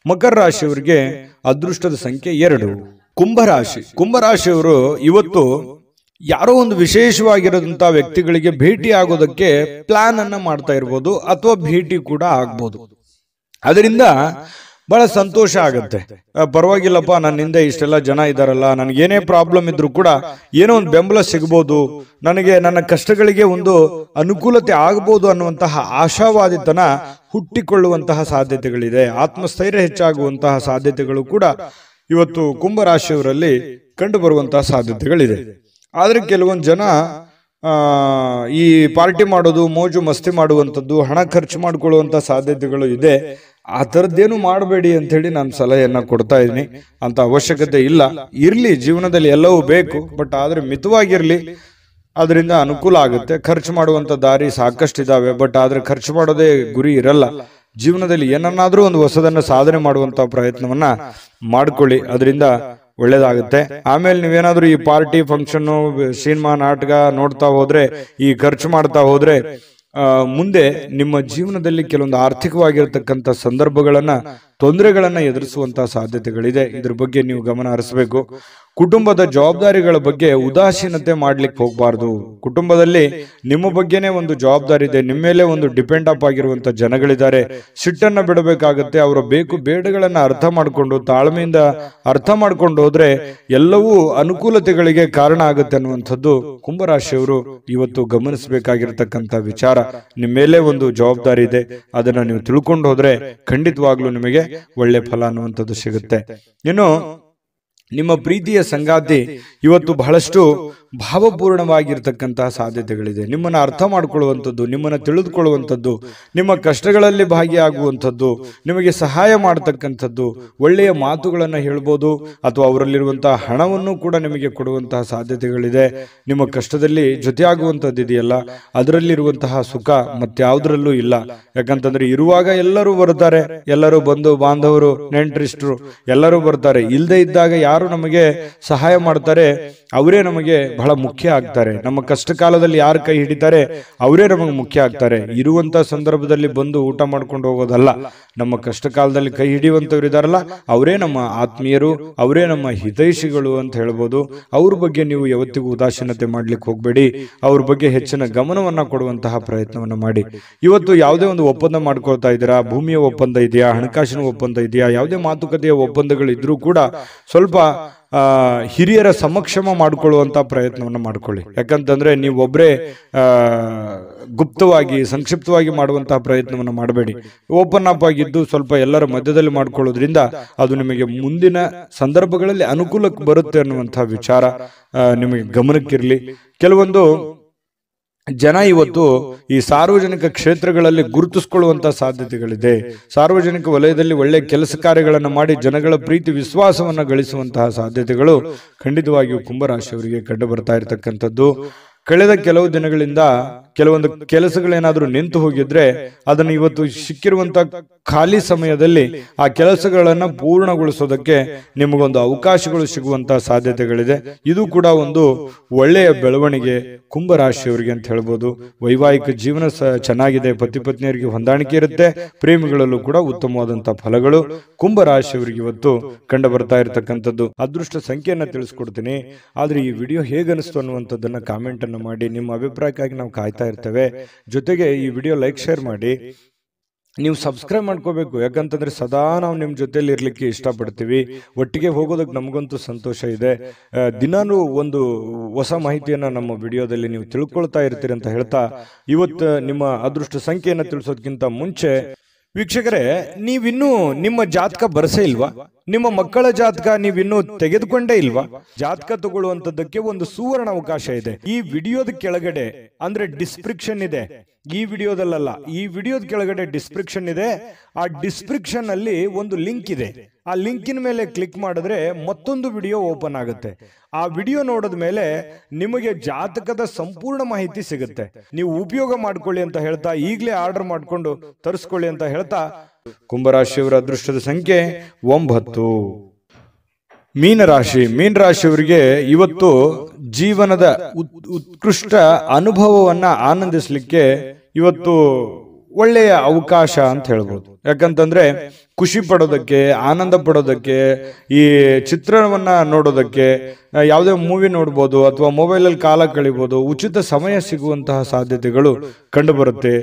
ಮಕರ ರಾಶಿಯವರಿಗೆ ಅದೃಷ್ಟದ ಸಂಖ್ಯೆ 2. ಕುಂಭರಾಶಿಯವರು ಇವತ್ತು ಯಾರೋ ಒಂದು ವಿಶೇಷವಾಗಿರೋದಂತ ವ್ಯಕ್ತಿಗಳಿಗೆ ಭೇಟಿ ಆಗೋದಕ್ಕೆ ಪ್ಲಾನ್ ಅನ್ನ ಮಾಡ್ತಾ ಇರ್ಬೋದು, ಅಥವಾ ಭೇಟಿ ಕೂಡ ಆಗ್ಬೋದು. ಅದರಿಂದ ಬಹಳ ಸಂತೋಷ ಆಗುತ್ತೆ. ಪರವಾಗಿಲ್ಲಪ್ಪ, ನನ್ನಿಂದ ಇಷ್ಟೆಲ್ಲ ಜನ ಇದ್ದಾರಲ್ಲ, ನನಗೇನೇ ಪ್ರಾಬ್ಲಮ್ ಇದ್ರು ಕೂಡ ಏನೋ ಒಂದು ಬೆಂಬಲ ಸಿಗ್ಬೋದು, ನನಗೆ ನನ್ನ ಕಷ್ಟಗಳಿಗೆ ಒಂದು ಅನುಕೂಲತೆ ಆಗಬಹುದು ಅನ್ನುವಂತಹ ಆಶಾವಾದಿತನ ಹುಟ್ಟಿಕೊಳ್ಳುವಂತಹ ಸಾಧ್ಯತೆಗಳಿದೆ. ಆತ್ಮಸ್ಥೈರ್ಯ ಹೆಚ್ಚಾಗುವಂತಹ ಸಾಧ್ಯತೆಗಳು ಕೂಡ ಇವತ್ತು ಕುಂಭರಾಶಿಯವರಲ್ಲಿ ಕಂಡು ಬರುವಂತಹ ಸಾಧ್ಯತೆಗಳಿದೆ. ಆದ್ರೆ ಕೆಲವೊಂದು ಜನ ಈ ಪಾರ್ಟಿ ಮಾಡೋದು, ಮೋಜು ಮಸ್ತಿ ಮಾಡುವಂಥದ್ದು, ಹಣ ಖರ್ಚು ಮಾಡಿಕೊಳ್ಳುವಂತ ಸಾಧ್ಯತೆಗಳು ಇದೆ. ಆ ಥರದ್ದೇನು ಮಾಡಬೇಡಿ ಅಂತ ಹೇಳಿ ನಾನು ಸಲಹೆಯನ್ನ ಕೊಡ್ತಾ ಇದ್ದೀನಿ. ಅಂತ ಅವಶ್ಯಕತೆ ಇಲ್ಲ. ಇರ್ಲಿ, ಜೀವನದಲ್ಲಿ ಎಲ್ಲವೂ ಬೇಕು, ಬಟ್ ಆದ್ರೆ ಮಿತವಾಗಿರ್ಲಿ. ಅದರಿಂದ ಅನುಕೂಲ ಆಗುತ್ತೆ. ಖರ್ಚು ಮಾಡುವಂತ ದಾರಿ ಸಾಕಷ್ಟು ಇದಾವೆ, ಬಟ್ ಆದ್ರೆ ಖರ್ಚು ಮಾಡೋದೇ ಗುರಿ ಇರಲ್ಲ. ಜೀವನದಲ್ಲಿ ಏನನ್ನಾದ್ರೂ ಒಂದು ಹೊಸದನ್ನ ಸಾಧನೆ ಮಾಡುವಂತ ಪ್ರಯತ್ನವನ್ನ ಮಾಡ್ಕೊಳ್ಳಿ, ಅದರಿಂದ ಒಳ್ಳೇದಾಗುತ್ತೆ. ಆಮೇಲೆ ನೀವೇನಾದ್ರೂ ಈ ಪಾರ್ಟಿ, ಫಂಕ್ಷನ್, ಸಿನಿಮಾ, ನಾಟಕ ನೋಡ್ತಾ ಹೋದ್ರೆ, ಈ ಖರ್ಚು ಮಾಡ್ತಾ ಹೋದ್ರೆ ಮುಂದೆ ನಿಮ್ಮ ಜೀವನದಲ್ಲಿ ಕೆಲವೊಂದು ಆರ್ಥಿಕವಾಗಿರತಕ್ಕಂಥ ಸಂದರ್ಭಗಳನ್ನ ತೊಂದರೆಗಳನ್ನ ಎದುರಿಸುವಂತಹ ಸಾಧ್ಯತೆಗಳಿದೆ. ಇದ್ರ ಬಗ್ಗೆ ನೀವು ಗಮನ ಹರಿಸಬೇಕು. ಕುಟುಂಬದ ಜವಾಬ್ದಾರಿಗಳ ಬಗ್ಗೆ ಉದಾಸೀನತೆ ಮಾಡ್ಲಿಕ್ಕೆ ಹೋಗಬಾರ್ದು. ಕುಟುಂಬದಲ್ಲಿ ನಿಮ್ಮ ಬಗ್ಗೆನೇ ಒಂದು ಜವಾಬ್ದಾರಿ ಇದೆ, ನಿಮ್ಮ ಮೇಲೆ ಒಂದು ಡಿಪೆಂಡ್ ಅಪ್ ಆಗಿರುವಂತ ಜನಗಳಿದ್ದಾರೆ. ಸಿಟ್ಟನ್ನ ಬಿಡಬೇಕಾಗತ್ತೆ. ಅವರ ಬೇಕು ಬೇಡಗಳನ್ನ ಅರ್ಥ ಮಾಡಿಕೊಂಡು ತಾಳ್ಮೆಯಿಂದ ಅರ್ಥ ಮಾಡ್ಕೊಂಡು ಹೋದ್ರೆ ಎಲ್ಲವೂ ಅನುಕೂಲತೆಗಳಿಗೆ ಕಾರಣ ಆಗುತ್ತೆ ಅನ್ನುವಂಥದ್ದು ಕುಂಭರಾಶಿಯವರು ಇವತ್ತು ಗಮನಿಸಬೇಕಾಗಿರ್ತಕ್ಕಂಥ ವಿಚಾರ. ನಿಮ್ಮ ಮೇಲೆ ಒಂದು ಜವಾಬ್ದಾರಿ ಇದೆ, ಅದನ್ನ ನೀವು ತಿಳ್ಕೊಂಡು ಹೋದ್ರೆ ಖಂಡಿತವಾಗ್ಲೂ ನಿಮಗೆ ಒಳ್ಳೆ ಫಲ ಅನ್ನುವಂಥದ್ದು ಸಿಗುತ್ತೆ. ಇನ್ನು ನಿಮ್ಮ ಪ್ರೀತಿಯ ಸಂಗಾತಿ ಇವತ್ತು ಬಹಳಷ್ಟು ಭಾವಪೂರ್ಣವಾಗಿರ್ತಕ್ಕಂತಹ ಸಾಧ್ಯತೆಗಳಿದೆ. ನಿಮ್ಮನ್ನು ಅರ್ಥ ಮಾಡಿಕೊಳ್ಳುವಂಥದ್ದು, ನಿಮ್ಮನ್ನು ತಿಳಿದುಕೊಳ್ಳುವಂಥದ್ದು, ನಿಮ್ಮ ಕಷ್ಟಗಳಲ್ಲಿ ಭಾಗಿಯಾಗುವಂಥದ್ದು, ನಿಮಗೆ ಸಹಾಯ ಮಾಡತಕ್ಕಂಥದ್ದು, ಒಳ್ಳೆಯ ಮಾತುಗಳನ್ನು ಹೇಳ್ಬೋದು ಅಥವಾ ಅವರಲ್ಲಿರುವಂತಹ ಹಣವನ್ನು ಕೂಡ ನಿಮಗೆ ಕೊಡುವಂತಹ ಸಾಧ್ಯತೆಗಳಿದೆ. ನಿಮ್ಮ ಕಷ್ಟದಲ್ಲಿ ಜೊತೆಯಾಗುವಂಥದ್ದು ಇದೆಯಲ್ಲ, ಅದರಲ್ಲಿರುವಂತಹ ಸುಖ ಮತ್ಯಾವುದರಲ್ಲೂ ಇಲ್ಲ. ಯಾಕಂತಂದ್ರೆ ಇರುವಾಗ ಎಲ್ಲರೂ ಬರ್ತಾರೆ, ಎಲ್ಲರೂ ಬಂಧು ಬಾಂಧವರು ನೆಂಟರಿಷ್ಟರು ಎಲ್ಲರೂ ಬರ್ತಾರೆ. ಇಲ್ಲದೆ ಇದ್ದಾಗ ಯಾರು ನಮಗೆ ಸಹಾಯ ಮಾಡ್ತಾರೆ ಅವರೇ ನಮಗೆ ಬಹಳ ಮುಖ್ಯ ಆಗ್ತಾರೆ. ನಮ್ಮ ಕಷ್ಟ ಕಾಲದಲ್ಲಿ ಯಾರು ಕೈ ಹಿಡಿತಾರೆ ಅವರೇ ನಮಗೆ ಮುಖ್ಯ ಆಗ್ತಾರೆ. ಇರುವಂತ ಸಂದರ್ಭದಲ್ಲಿ ಬಂದು ಊಟ ಮಾಡ್ಕೊಂಡು ಹೋಗೋದಲ್ಲ. ನಮ್ಮ ಕಷ್ಟ ಕಾಲದಲ್ಲಿ ಕೈ ಹಿಡಿಯುವಂತವ್ರು ಇದಾರಲ್ಲ ಅವರೇ ನಮ್ಮ ಆತ್ಮೀಯರು, ಅವರೇ ನಮ್ಮ ಹಿತೈಷಿಗಳು ಅಂತ ಹೇಳ್ಬೋದು. ಅವ್ರ ಬಗ್ಗೆ ನೀವು ಯಾವತ್ತಿಗೂ ಉದಾಸೀನತೆ ಮಾಡ್ಲಿಕ್ಕೆ ಹೋಗ್ಬೇಡಿ. ಅವ್ರ ಬಗ್ಗೆ ಹೆಚ್ಚಿನ ಗಮನವನ್ನ ಕೊಡುವಂತಹ ಪ್ರಯತ್ನವನ್ನ ಮಾಡಿ. ಇವತ್ತು ಯಾವುದೇ ಒಂದು ಒಪ್ಪಂದ ಮಾಡ್ಕೊಳ್ತಾ ಇದ್ದೀರಾ, ಭೂಮಿಯ ಒಪ್ಪಂದ ಇದೆಯಾ, ಹಣಕಾಸಿನ ಒಪ್ಪಂದ ಇದೆಯಾ, ಯಾವುದೇ ಮಾತುಕತೆಯ ಒಪ್ಪಂದಗಳು ಇದ್ರೂ ಕೂಡ ಸ್ವಲ್ಪ ಹಿರಿಯರ ಸಮಕ್ಷಮ ಮಾಡಿಕೊಳ್ಳುವಂತ ಪ್ರಯತ್ನವನ್ನು ಮಾಡ್ಕೊಳ್ಳಿ. ಯಾಕಂತಂದ್ರೆ ನೀವು ಒಬ್ಬರೇ ಗುಪ್ತವಾಗಿ ಸಂಕ್ಷಿಪ್ತವಾಗಿ ಮಾಡುವಂತಹ ಪ್ರಯತ್ನವನ್ನು ಮಾಡಬೇಡಿ. ಓಪನ್ ಅಪ್ ಆಗಿದ್ದು ಸ್ವಲ್ಪ ಎಲ್ಲರ ಮಧ್ಯದಲ್ಲಿ ಮಾಡ್ಕೊಳ್ಳೋದ್ರಿಂದ ಅದು ನಿಮಗೆ ಮುಂದಿನ ಸಂದರ್ಭಗಳಲ್ಲಿ ಅನುಕೂಲಕ್ಕೆ ಬರುತ್ತೆ ಅನ್ನುವಂತಹ ವಿಚಾರ ನಿಮಗೆ ಗಮನಕ್ಕಿರಲಿ. ಕೆಲವೊಂದು ಜನ ಇವತ್ತು ಈ ಸಾರ್ವಜನಿಕ ಕ್ಷೇತ್ರಗಳಲ್ಲಿ ಗುರುತಿಸಿಕೊಳ್ಳುವಂತಹ ಸಾಧ್ಯತೆಗಳಿದೆ. ಸಾರ್ವಜನಿಕ ವಲಯದಲ್ಲಿ ಒಳ್ಳೆ ಕೆಲಸ ಕಾರ್ಯಗಳನ್ನು ಮಾಡಿ ಜನಗಳ ಪ್ರೀತಿ ವಿಶ್ವಾಸವನ್ನ ಗಳಿಸುವಂತಹ ಸಾಧ್ಯತೆಗಳು ಖಂಡಿತವಾಗಿಯೂ ಕುಂಭರಾಶಿಯವರಿಗೆ ಕಂಡು ಬರ್ತಾ ಇರತಕ್ಕಂಥದ್ದು. ಕಳೆದ ಕೆಲವು ದಿನಗಳಿಂದ ಕೆಲವೊಂದು ಕೆಲಸಗಳೇನಾದ್ರೂ ನಿಂತು ಹೋಗಿದ್ರೆ ಅದನ್ನು ಇವತ್ತು ಸಿಕ್ಕಿರುವಂತ ಖಾಲಿ ಸಮಯದಲ್ಲಿ ಆ ಕೆಲಸಗಳನ್ನ ಪೂರ್ಣಗೊಳಿಸೋದಕ್ಕೆ ನಿಮಗೊಂದು ಅವಕಾಶಗಳು ಸಿಗುವಂತಹ ಸಾಧ್ಯತೆಗಳಿದೆ. ಇದು ಕೂಡ ಒಂದು ಒಳ್ಳೆಯ ಬೆಳವಣಿಗೆ ಕುಂಭರಾಶಿಯವರಿಗೆ ಅಂತ ಹೇಳ್ಬೋದು. ವೈವಾಹಿಕ ಜೀವನ ಚೆನ್ನಾಗಿದೆ, ಪತಿ ಪತ್ನಿಯರಿಗೆ ಹೊಂದಾಣಿಕೆ ಇರುತ್ತೆ, ಪ್ರೇಮಿಗಳಲ್ಲೂ ಕೂಡ ಉತ್ತಮವಾದಂತಹ ಫಲಗಳು ಕುಂಭರಾಶಿಯವರಿಗೆ ಇವತ್ತು ಕಂಡು ಬರ್ತಾ ಇರತಕ್ಕಂಥದ್ದು. ಅದೃಷ್ಟ ಸಂಖ್ಯೆಯನ್ನ ತಿಳಿಸ್ಕೊಡ್ತೀನಿ. ಆದ್ರೆ ಈ ವಿಡಿಯೋ ಹೇಗನಿಸ್ತು ಅನ್ನುವಂಥದ್ದನ್ನ ಕಾಮೆಂಟ್ ಅನ್ನು ಮಾಡಿ. ನಿಮ್ಮ ಅಭಿಪ್ರಾಯಕ್ಕಾಗಿ ನಾವು ಕಾಯ್ತಾ ಇರ್ತೇವೆ. ಜೊತೆಗೆ ಈ ವಿಡಿಯೋ ಲೈಕ್ ಶೇರ್ ಮಾಡಿ. ನೀವು ಸಬ್ಸ್ಕ್ರೈಬ್ ಮಾಡ್ಕೋಬೇಕು. ಯಾಕಂತಂದ್ರೆ ಸದಾ ನಾವು ನಿಮ್ಮ ಜೊತೆಲಿ ಇರ್ಲಿಕ್ಕೆ ಇಷ್ಟಪಡ್ತೀವಿ. ಒಟ್ಟಿಗೆ ಹೋಗೋದಕ್ಕೆ ನಮಗಂತೂ ಸಂತೋಷ ಇದೆ. ದಿನಾನು ಒಂದು ಹೊಸ ಮಾಹಿತಿಯನ್ನ ನಮ್ಮ ವಿಡಿಯೋದಲ್ಲಿ ನೀವು ತಿಳ್ಕೊಳ್ತಾ ಇರ್ತೀರಿ ಅಂತ ಹೇಳ್ತಾ ಇವತ್ತು ನಿಮ್ಮ ಅದೃಷ್ಟ ಸಂಖ್ಯೆಯನ್ನು ತಿಳಿಸೋದಕ್ಕಿಂತ ಮುಂಚೆ ವೀಕ್ಷಕರೇ, ನೀವಿನ್ನೂ ನಿಮ್ಮ ಜಾತಕ ಬರಸೇ ಇಲ್ವಾ? ನಿಮ್ಮ ಮಕ್ಕಳ ಜಾತಕ ನೀವಿನ್ನೂ ತೆಗೆದುಕೊಂಡೇ ಇಲ್ವಾ? ಜಾತಕ ತಗೊಳ್ಳುವಂತದ್ದಕ್ಕೆ ಒಂದು ಸುವರ್ಣ ಅವಕಾಶ ಇದೆ. ಈ ವಿಡಿಯೋದ ಕೆಳಗಡೆ ಅಂದ್ರೆ ಡಿಸ್ಕ್ರಿಪ್ಷನ್ ಇದೆ. ಈ ವಿಡಿಯೋದಲ್ಲ, ಈ ವಿಡಿಯೋದ ಕೆಳಗಡೆ ಡಿಸ್ಕ್ರಿಪ್ಷನ್ ಇದೆ. ಆ ಡಿಸ್ಕ್ರಿಪ್ಷನ್ ಅಲ್ಲಿ ಒಂದು ಲಿಂಕ್ ಇದೆ. ಆ ಲಿಂಕಿನ ಮೇಲೆ ಕ್ಲಿಕ್ ಮಾಡಿದ್ರೆ ಮತ್ತೊಂದು ವಿಡಿಯೋ ಓಪನ್ ಆಗುತ್ತೆ. ಆ ವಿಡಿಯೋ ನೋಡಿದ ಮೇಲೆ ನಿಮಗೆ ಜಾತಕದ ಸಂಪೂರ್ಣ ಮಾಹಿತಿ ಸಿಗುತ್ತೆ. ನೀವು ಉಪಯೋಗ ಮಾಡ್ಕೊಳ್ಳಿ ಅಂತ ಹೇಳ್ತಾ, ಈಗಲೇ ಆರ್ಡರ್ ಮಾಡ್ಕೊಂಡು ತರಿಸ್ಕೊಳ್ಳಿ ಅಂತ ಹೇಳ್ತಾ, ಕುಂಭರಾಶಿಯವರ ಅದೃಷ್ಟದ ಸಂಖ್ಯೆ 9. ಮೀನರಾಶಿ. ಮೀನರಾಶಿಯವರಿಗೆ ಇವತ್ತು ಜೀವನದ ಉತ್ಕೃಷ್ಟ ಅನುಭವವನ್ನ ಆನಂದಿಸಲಿಕ್ಕೆ ಇವತ್ತು ಒಳ್ಳೆಯ ಅವಕಾಶ ಅಂತ ಹೇಳ್ಬೋದು. ಯಾಕಂತಂದ್ರೆ ಖುಷಿ ಪಡೋದಕ್ಕೆ, ಆನಂದ ಪಡೋದಕ್ಕೆ, ಈ ಚಿತ್ರಣವನ್ನ ನೋಡೋದಕ್ಕೆ, ಯಾವುದೇ ಮೂವಿ ನೋಡ್ಬೋದು ಅಥವಾ ಮೊಬೈಲಲ್ಲಿ ಕಾಲ ಕಳಿಬೋದು. ಉಚಿತ ಸಮಯ ಸಿಗುವಂತಹ ಸಾಧ್ಯತೆಗಳು ಕಂಡು ಬರುತ್ತೆ.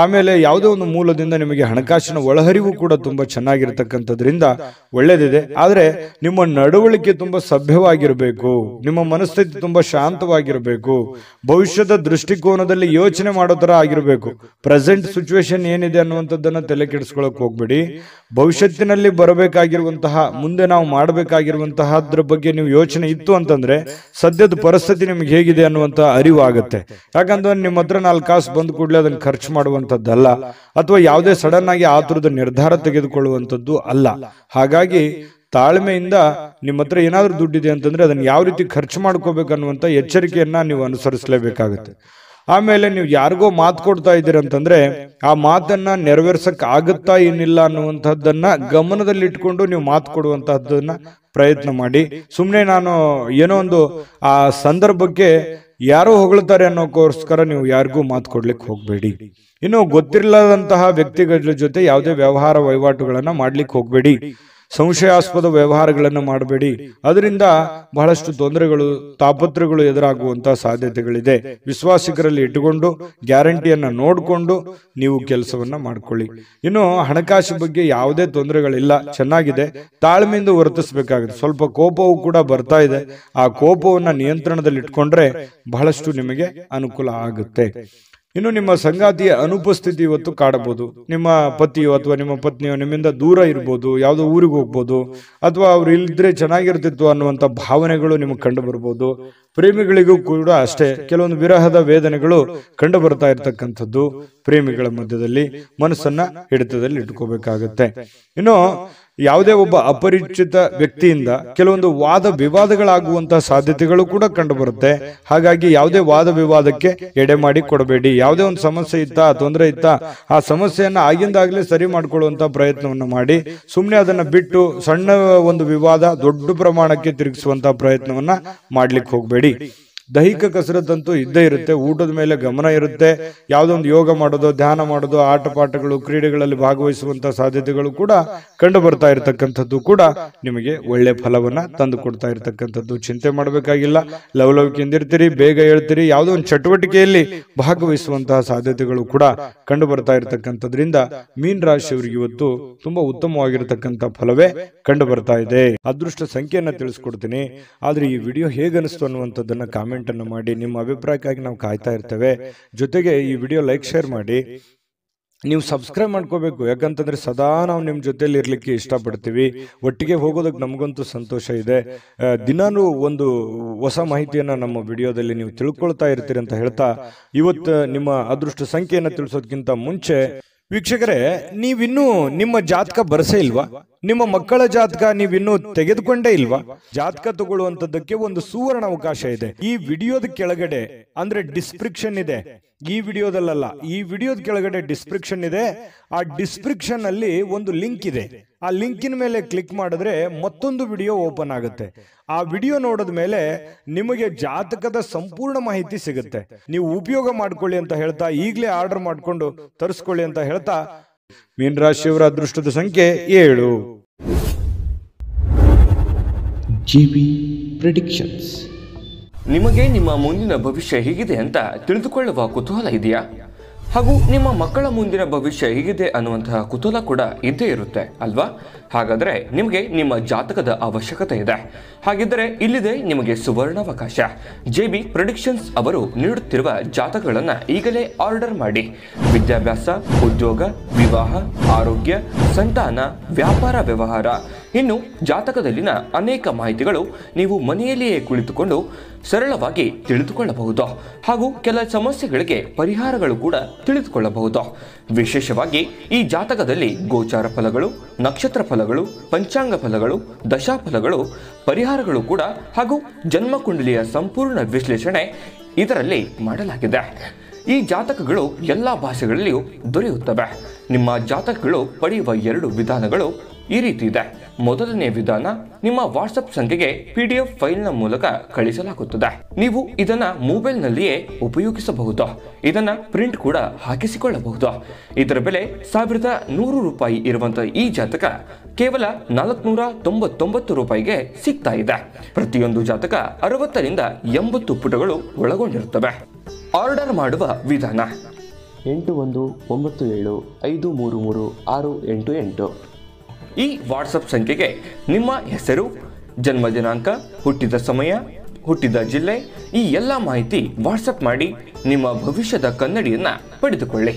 ಆಮೇಲೆ ಯಾವುದೇ ಒಂದು ಮೂಲದಿಂದ ನಿಮಗೆ ಹಣಕಾಸಿನ ಒಳಹರಿವು ಕೂಡ ತುಂಬಾ ಚೆನ್ನಾಗಿರ್ತಕ್ಕಂಥದ್ರಿಂದ ಒಳ್ಳೇದಿದೆ. ಆದ್ರೆ ನಿಮ್ಮ ನಡವಳಿಕೆ ತುಂಬಾ ಸಭ್ಯವಾಗಿರಬೇಕು. ನಿಮ್ಮ ಮನಸ್ಥಿತಿ ತುಂಬಾ ಶಾಂತವಾಗಿರಬೇಕು. ಭವಿಷ್ಯದ ದೃಷ್ಟಿಕೋನದಲ್ಲಿ ಯೋಚನೆ ಮಾಡೋ ತರ ಆಗಿರಬೇಕು. ಪ್ರೆಸೆಂಟ್ ಸಿಚುವೇಶನ್ ಏನಿದೆ ಅನ್ನುವಂಥದ್ದನ್ನ ತಲೆ ಕೆಡಿಸ್ಕೊಳಕ್ ಹೋಗ್ಬೇಡಿ. ಭವಿಷ್ಯತ್ತಿನಲ್ಲಿ ಬರಬೇಕಾಗಿರುವಂತಹ, ಮುಂದೆ ನಾವು ಮಾಡಬೇಕಾಗಿರುವಂತಹದ್ರ ಬಗ್ಗೆ ನೀವು ಯೋಚನೆ ಇತ್ತು ಅಂತಂದ್ರೆ ಸದ್ಯದ ಪರಿಸ್ಥಿತಿ ನಿಮ್ಗೆ ಹೇಗಿದೆ ಅನ್ನುವಂತ ಅರಿವು ಆಗುತ್ತೆ. ಯಾಕಂದ್ರೆ ನಿಮ್ಮ ಹತ್ರ 4 ಕಾಸು ಬಂದ ಕೂಡಲೇ ಅದನ್ನ ಖರ್ಚು ಮಾಡುವಂತದ್ದಲ್ಲ, ಅಥವಾ ಯಾವುದೇ ಸಡನ್ ಆಗಿ ಆತುರದ ನಿರ್ಧಾರ ತೆಗೆದುಕೊಳ್ಳುವಂಥದ್ದು ಅಲ್ಲ. ಹಾಗಾಗಿ ತಾಳ್ಮೆಯಿಂದ ನಿಮ್ಮ ಹತ್ರ ಏನಾದ್ರೂ ದುಡ್ಡಿದೆ ಅಂತಂದ್ರೆ ಅದನ್ನ ಯಾವ ರೀತಿ ಖರ್ಚು ಮಾಡ್ಕೋಬೇಕನ್ನುವಂತ ಎಚ್ಚರಿಕೆಯನ್ನ ನೀವು ಅನುಸರಿಸಲೇಬೇಕಾಗುತ್ತೆ. ಆಮೇಲೆ ನೀವು ಯಾರಿಗೋ ಮಾತು ಕೊಡ್ತಾ ಇದ್ದೀರ ಅಂತಂದ್ರೆ ಆ ಮಾತನ್ನ ನೆರವೇರ್ಸಕ್ ಆಗುತ್ತಾ ಏನಿಲ್ಲ ಅನ್ನುವಂಥದ್ದನ್ನ ಗಮನದಲ್ಲಿಟ್ಕೊಂಡು ನೀವು ಮಾತು ಕೊಡುವಂತಹದ್ದನ್ನ ಪ್ರಯತ್ನ ಮಾಡಿ. ಸುಮ್ಮನೆ ನಾನು ಏನೋ ಒಂದು ಆ ಸಂದರ್ಭಕ್ಕೆ ಯಾರೋ ಹೊಗಳ್ತಾರೆ ಅನ್ನೋಕ್ಕೋಸ್ಕರ ನೀವು ಯಾರಿಗೂ ಮಾತು ಕೊಡ್ಲಿಕ್ಕೆ ಹೋಗಬೇಡಿ. ಇನ್ನು ಗೊತ್ತಿರಲಾದಂತಹ ವ್ಯಕ್ತಿಗಳ ಜೊತೆ ಯಾವುದೇ ವ್ಯವಹಾರ ವಹಿವಾಟುಗಳನ್ನ ಮಾಡ್ಲಿಕ್ಕೆ ಹೋಗಬೇಡಿ. ಸಂಶಯಾಸ್ಪದ ವ್ಯವಹಾರಗಳನ್ನು ಮಾಡಬೇಡಿ. ಅದರಿಂದ ಬಹಳಷ್ಟು ತೊಂದರೆಗಳು, ತಾಪತ್ರಗಳು ಎದುರಾಗುವಂತಹ ಸಾಧ್ಯತೆಗಳಿದೆ. ವಿಶ್ವಾಸಿಕರಲ್ಲಿ ಇಟ್ಟುಕೊಂಡು ಗ್ಯಾರಂಟಿಯನ್ನ ನೋಡಿಕೊಂಡು ನೀವು ಕೆಲಸವನ್ನ ಮಾಡ್ಕೊಳ್ಳಿ. ಇನ್ನು ಹಣಕಾಸು ಬಗ್ಗೆ ಯಾವುದೇ ತೊಂದರೆಗಳಿಲ್ಲ, ಚೆನ್ನಾಗಿದೆ. ತಾಳ್ಮೆಯಿಂದ ವರ್ತಿಸಬೇಕಾಗುತ್ತೆ. ಸ್ವಲ್ಪ ಕೋಪವೂ ಕೂಡ ಬರ್ತಾ ಇದೆ. ಆ ಕೋಪವನ್ನ ನಿಯಂತ್ರಣದಲ್ಲಿ ಇಟ್ಕೊಂಡ್ರೆ ಬಹಳಷ್ಟು ನಿಮಗೆ ಅನುಕೂಲ ಆಗುತ್ತೆ. ಇನ್ನು ನಿಮ್ಮ ಸಂಗಾತಿಯ ಅನುಪಸ್ಥಿತಿ ಇವತ್ತು ಕಾಡಬಹುದು. ನಿಮ್ಮ ಪತಿಯೋ ಅಥವಾ ನಿಮ್ಮ ಪತ್ನಿಯೋ ನಿಮ್ಮಿಂದ ದೂರ ಇರ್ಬೋದು, ಯಾವುದೋ ಊರಿಗೆ ಹೋಗ್ಬೋದು, ಅಥವಾ ಅವ್ರು ಇಲ್ದ್ರೆ ಚೆನ್ನಾಗಿರ್ತಿತ್ತು ಅನ್ನುವಂಥ ಭಾವನೆಗಳು ನಿಮಗೆ ಕಂಡು ಬರ್ಬೋದು. ಪ್ರೇಮಿಗಳಿಗೂ ಕೂಡ ಅಷ್ಟೇ ಕೆಲವೊಂದು ವಿರಹದ ವೇದನೆಗಳು ಕಂಡು ಬರ್ತಾ ಇರ್ತಕ್ಕಂಥದ್ದು. ಪ್ರೇಮಿಗಳ ಮಧ್ಯದಲ್ಲಿ ಮನಸ್ಸನ್ನ ಹಿಡಿತದಲ್ಲಿ ಇಟ್ಕೋಬೇಕಾಗತ್ತೆ. ಇನ್ನು ಯಾವುದೇ ಒಬ್ಬ ಅಪರಿಚಿತ ವ್ಯಕ್ತಿಯಿಂದ ಕೆಲವೊಂದು ವಾದ ವಿವಾದಗಳಾಗುವಂತಹ ಸಾಧ್ಯತೆಗಳು ಕೂಡ ಕಂಡು ಬರುತ್ತೆ. ಹಾಗಾಗಿ ಯಾವುದೇ ವಾದ ವಿವಾದಕ್ಕೆ ಎಡೆ ಮಾಡಿ ಕೊಡಬೇಡಿ. ಯಾವುದೇ ಒಂದು ಸಮಸ್ಯೆ ಇತ್ತಾ, ತೊಂದರೆ ಇತ್ತಾ, ಆ ಸಮಸ್ಯೆಯನ್ನ ಆಗಿಂದಾಗಲೇ ಸರಿ ಮಾಡ್ಕೊಳ್ಳುವಂತ ಪ್ರಯತ್ನವನ್ನ ಮಾಡಿ. ಸುಮ್ಮನೆ ಅದನ್ನ ಬಿಟ್ಟು ಸಣ್ಣ ಒಂದು ವಿವಾದ ದೊಡ್ಡ ಪ್ರಮಾಣಕ್ಕೆ ತಿರುಗಿಸುವಂತಹ ಪ್ರಯತ್ನವನ್ನ ಮಾಡ್ಲಿಕ್ಕೆ ಹೋಗಬೇಡಿ. ದೈಹಿಕ ಕಸರತ್ತಂತೂ ಇದ್ದೇ ಇರುತ್ತೆ. ಊಟದ ಮೇಲೆ ಗಮನ ಇರುತ್ತೆ. ಯಾವುದೊಂದು ಯೋಗ ಮಾಡೋದು, ಧ್ಯಾನ ಮಾಡೋದು, ಆಟ ಪಾಠಗಳು, ಕ್ರೀಡೆಗಳಲ್ಲಿ ಭಾಗವಹಿಸುವಂತಹ ಸಾಧ್ಯತೆಗಳು ಕೂಡ ಕಂಡು ಬರ್ತಾ ಇರತಕ್ಕಂಥದ್ದು ಕೂಡ ನಿಮಗೆ ಒಳ್ಳೆ ಫಲವನ್ನ ತಂದು ಕೊಡ್ತಾ ಇರತಕ್ಕಂಥದ್ದು. ಚಿಂತೆ ಮಾಡಬೇಕಾಗಿಲ್ಲ. ಲವಲವಿಕೆಯಿಂದ ಇರ್ತೀರಿ, ಬೇಗ ಹೇಳ್ತೀರಿ. ಯಾವುದೋ ಒಂದು ಚಟುವಟಿಕೆಯಲ್ಲಿ ಭಾಗವಹಿಸುವಂತಹ ಸಾಧ್ಯತೆಗಳು ಕೂಡ ಕಂಡು ಬರ್ತಾ ಇರತಕ್ಕಂಥದ್ರಿಂದ ಮೀನ ರಾಶಿಯವರಿಗೆ ಇವತ್ತು ತುಂಬಾ ಉತ್ತಮವಾಗಿರತಕ್ಕಂಥ ಫಲವೇ ಕಂಡು ಬರ್ತಾ ಇದೆ. ಅದೃಷ್ಟ ಸಂಖ್ಯೆಯನ್ನ ತಿಳಿಸ್ಕೊಡ್ತೀನಿ. ಆದ್ರೆ ಈ ವಿಡಿಯೋ ಹೇಗನಿಸ್ತು ಅನ್ನುವಂಥದ್ದನ್ನ ಕಾಮೆಂಟ್ ಅನ್ನು ಮಾಡಿ. ನಿಮ್ಮ ಅಭಿಪ್ರಾಯಕ್ಕಾಗಿ ನಾವು ಕಾಯ್ತಾ ಇರ್ತೇವೆ. ಜೊತೆಗೆ ಈ ವಿಡಿಯೋ ಲೈಕ್, ಶೇರ್ ಮಾಡಿ. ನೀವು ಸಬ್ಸ್ಕ್ರೈಬ್ ಮಾಡ್ಕೋಬೇಕು. ಯಾಕಂತಂದ್ರೆ ಸದಾ ನಾವು ನಿಮ್ಮ ಜೊತೆಲಿ ಇರ್ಲಿಕ್ಕೆ ಇಷ್ಟಪಡ್ತೀವಿ. ಒಟ್ಟಿಗೆ ಹೋಗೋದಕ್ಕೆ ನಮಗಂತೂ ಸಂತೋಷ ಇದೆ. ದಿನಾನು ಒಂದು ಹೊಸ ಮಾಹಿತಿಯನ್ನ ನಮ್ಮ ವಿಡಿಯೋದಲ್ಲಿ ನೀವು ತಿಳ್ಕೊಳ್ತಾ ಇರ್ತೀರಿ ಅಂತ ಹೇಳ್ತಾ, ಇವತ್ತು ನಿಮ್ಮ ಅದೃಷ್ಟ ಸಂಖ್ಯೆಯನ್ನು ತಿಳಿಸೋದಕ್ಕಿಂತ ಮುಂಚೆ ವೀಕ್ಷಕರೇ, ನೀವಿನ್ನೂ ನಿಮ್ಮ ಜಾತಕ ಬರಸೇ ಇಲ್ವಾ? ನಿಮ್ಮ ಮಕ್ಕಳ ಜಾತಕ ನೀವಿನ್ನೂ ತೆಗೆದುಕೊಂಡೇ ಇಲ್ವಾ? ಜಾತಕ ತಗೊಳ್ಳುವಂತದ್ದಕ್ಕೆ ಒಂದು ಸುವರ್ಣ ಅವಕಾಶ ಇದೆ. ಈ ವಿಡಿಯೋದ ಕೆಳಗಡೆ ಅಂದ್ರೆ ಡಿಸ್ಕ್ರಿಪ್ಷನ್ ಇದೆ. ಈ ವಿಡಿಯೋದಲ್ಲ, ಈ ವಿಡಿಯೋದ ಕೆಳಗಡೆ ಡಿಸ್ಕ್ರಿಪ್ಷನ್ ಇದೆ. ಆ ಡಿಸ್ಕ್ರಿಪ್ಷನ್ ಅಲ್ಲಿ ಒಂದು ಲಿಂಕ್ ಇದೆ. ಆ ಲಿಂಕಿನ ಮೇಲೆ ಕ್ಲಿಕ್ ಮಾಡಿದ್ರೆ ಮತ್ತೊಂದು ವಿಡಿಯೋ ಓಪನ್ ಆಗುತ್ತೆ. ಆ ವಿಡಿಯೋ ನೋಡಿದ ಮೇಲೆ ನಿಮಗೆ ಜಾತಕದ ಸಂಪೂರ್ಣ ಮಾಹಿತಿ ಸಿಗುತ್ತೆ. ನೀವು ಉಪಯೋಗ ಮಾಡ್ಕೊಳ್ಳಿ ಅಂತ ಹೇಳ್ತಾ, ಈಗಲೇ ಆರ್ಡರ್ ಮಾಡ್ಕೊಂಡು ತರಿಸ್ಕೊಳ್ಳಿ ಅಂತ ಹೇಳ್ತಾ, ಮೀನ ರಾಶಿಯವರ ಅದೃಷ್ಟದ ಸಂಖ್ಯೆ 7. GB predictions. ನಿಮಗೆ ನಿಮ್ಮ ಮುಂದಿನ ಭವಿಷ್ಯ ಹೇಗಿದೆ ಅಂತ ತಿಳಿದುಕೊಳ್ಳುವ ಕುತೂಹಲ ಇದೆಯಾ? ಹಾಗೂ ನಿಮ್ಮ ಮಕ್ಕಳ ಮುಂದಿನ ಭವಿಷ್ಯ ಹೇಗಿದೆ ಅನ್ನುವಂತಹ ಕುತೂಹಲ ಕೂಡ ಇದ್ದೇ ಇರುತ್ತೆ ಅಲ್ವಾ? ಹಾಗಾದರೆ ನಿಮಗೆ ನಿಮ್ಮ ಜಾತಕದ ಅವಶ್ಯಕತೆ ಇದೆ. ಹಾಗಿದ್ದರೆ ಇಲ್ಲಿದೆ ನಿಮಗೆ ಸುವರ್ಣಾವಕಾಶ. JB ಪ್ರೆಡಿಕ್ಷನ್ಸ್ ಅವರು ನೀಡುತ್ತಿರುವ ಜಾತಕಗಳನ್ನು ಈಗಲೇ ಆರ್ಡರ್ ಮಾಡಿ. ವಿದ್ಯಾಭ್ಯಾಸ, ಉದ್ಯೋಗ, ವಿವಾಹ, ಆರೋಗ್ಯ, ಸಂತಾನ, ವ್ಯಾಪಾರ ವ್ಯವಹಾರ, ಇನ್ನು ಜಾತಕದಲ್ಲಿನ ಅನೇಕ ಮಾಹಿತಿಗಳು ನೀವು ಮನೆಯಲ್ಲಿಯೇ ಕುಳಿತುಕೊಂಡು ಸರಳವಾಗಿ ತಿಳಿದುಕೊಳ್ಳಬಹುದು. ಹಾಗೂ ಕೆಲ ಸಮಸ್ಯೆಗಳಿಗೆ ಪರಿಹಾರಗಳು ಕೂಡ ತಿಳಿದುಕೊಳ್ಳಬಹುದು. ವಿಶೇಷವಾಗಿ ಈ ಜಾತಕದಲ್ಲಿ ಗೋಚಾರ ಫಲಗಳು, ನಕ್ಷತ್ರ ಫಲಗಳು, ಪಂಚಾಂಗ ಫಲಗಳು, ದಶಾಫಲಗಳು, ಪರಿಹಾರಗಳು ಕೂಡ ಹಾಗೂ ಜನ್ಮಕುಂಡಲಿಯ ಸಂಪೂರ್ಣ ವಿಶ್ಲೇಷಣೆ ಇದರಲ್ಲಿ ಮಾಡಲಾಗಿದೆ. ಈ ಜಾತಕಗಳು ಎಲ್ಲ ಭಾಷೆಗಳಲ್ಲಿಯೂ ದೊರೆಯುತ್ತವೆ. ನಿಮ್ಮ ಜಾತಕಗಳು ಪಡೆಯುವ 2 ವಿಧಾನಗಳು ಈ ರೀತಿ ಇದೆ. ಮೊದಲನೇ ವಿಧಾನ, ನಿಮ್ಮ ವಾಟ್ಸಪ್ ಸಂಖ್ಯೆಗೆ PDF ಫೈಲ್ನ ಮೂಲಕ ಕಳಿಸಲಾಗುತ್ತದೆ. ನೀವು ಇದನ್ನ ಮೊಬೈಲ್ನಲ್ಲಿಯೇ ಉಪಯೋಗಿಸಬಹುದು. ಇದನ್ನ ಪ್ರಿಂಟ್ ಕೂಡ ಹಾಕಿಸಿಕೊಳ್ಳಬಹುದು. ಇದರ ಬೆಲೆ 1100 ರೂಪಾಯಿ ಇರುವಂತಹ ಈ ಜಾತಕ ಕೇವಲ 499 ರೂಪಾಯಿಗೆ ಸಿಗ್ತಾ ಇದೆ. ಪ್ರತಿಯೊಂದು ಜಾತಕ 60 ರಿಂದ 80 ಪುಟಗಳು ಒಳಗೊಂಡಿರುತ್ತವೆ. ಆರ್ಡರ್ ಮಾಡುವ ವಿಧಾನ: 8197533688. ಈ ವಾಟ್ಸಪ್ ಸಂಖ್ಯೆಗೆ ನಿಮ್ಮ ಹೆಸರು, ಜನ್ಮ ದಿನಾಂಕ, ಹುಟ್ಟಿದ ಸಮಯ, ಹುಟ್ಟಿದ ಜಿಲ್ಲೆ, ಈ ಎಲ್ಲ ಮಾಹಿತಿ ವಾಟ್ಸಪ್ ಮಾಡಿ ನಿಮ್ಮ ಭವಿಷ್ಯದ ಕನ್ನಡಿಯನ್ನ ಪಡೆದುಕೊಳ್ಳಿ.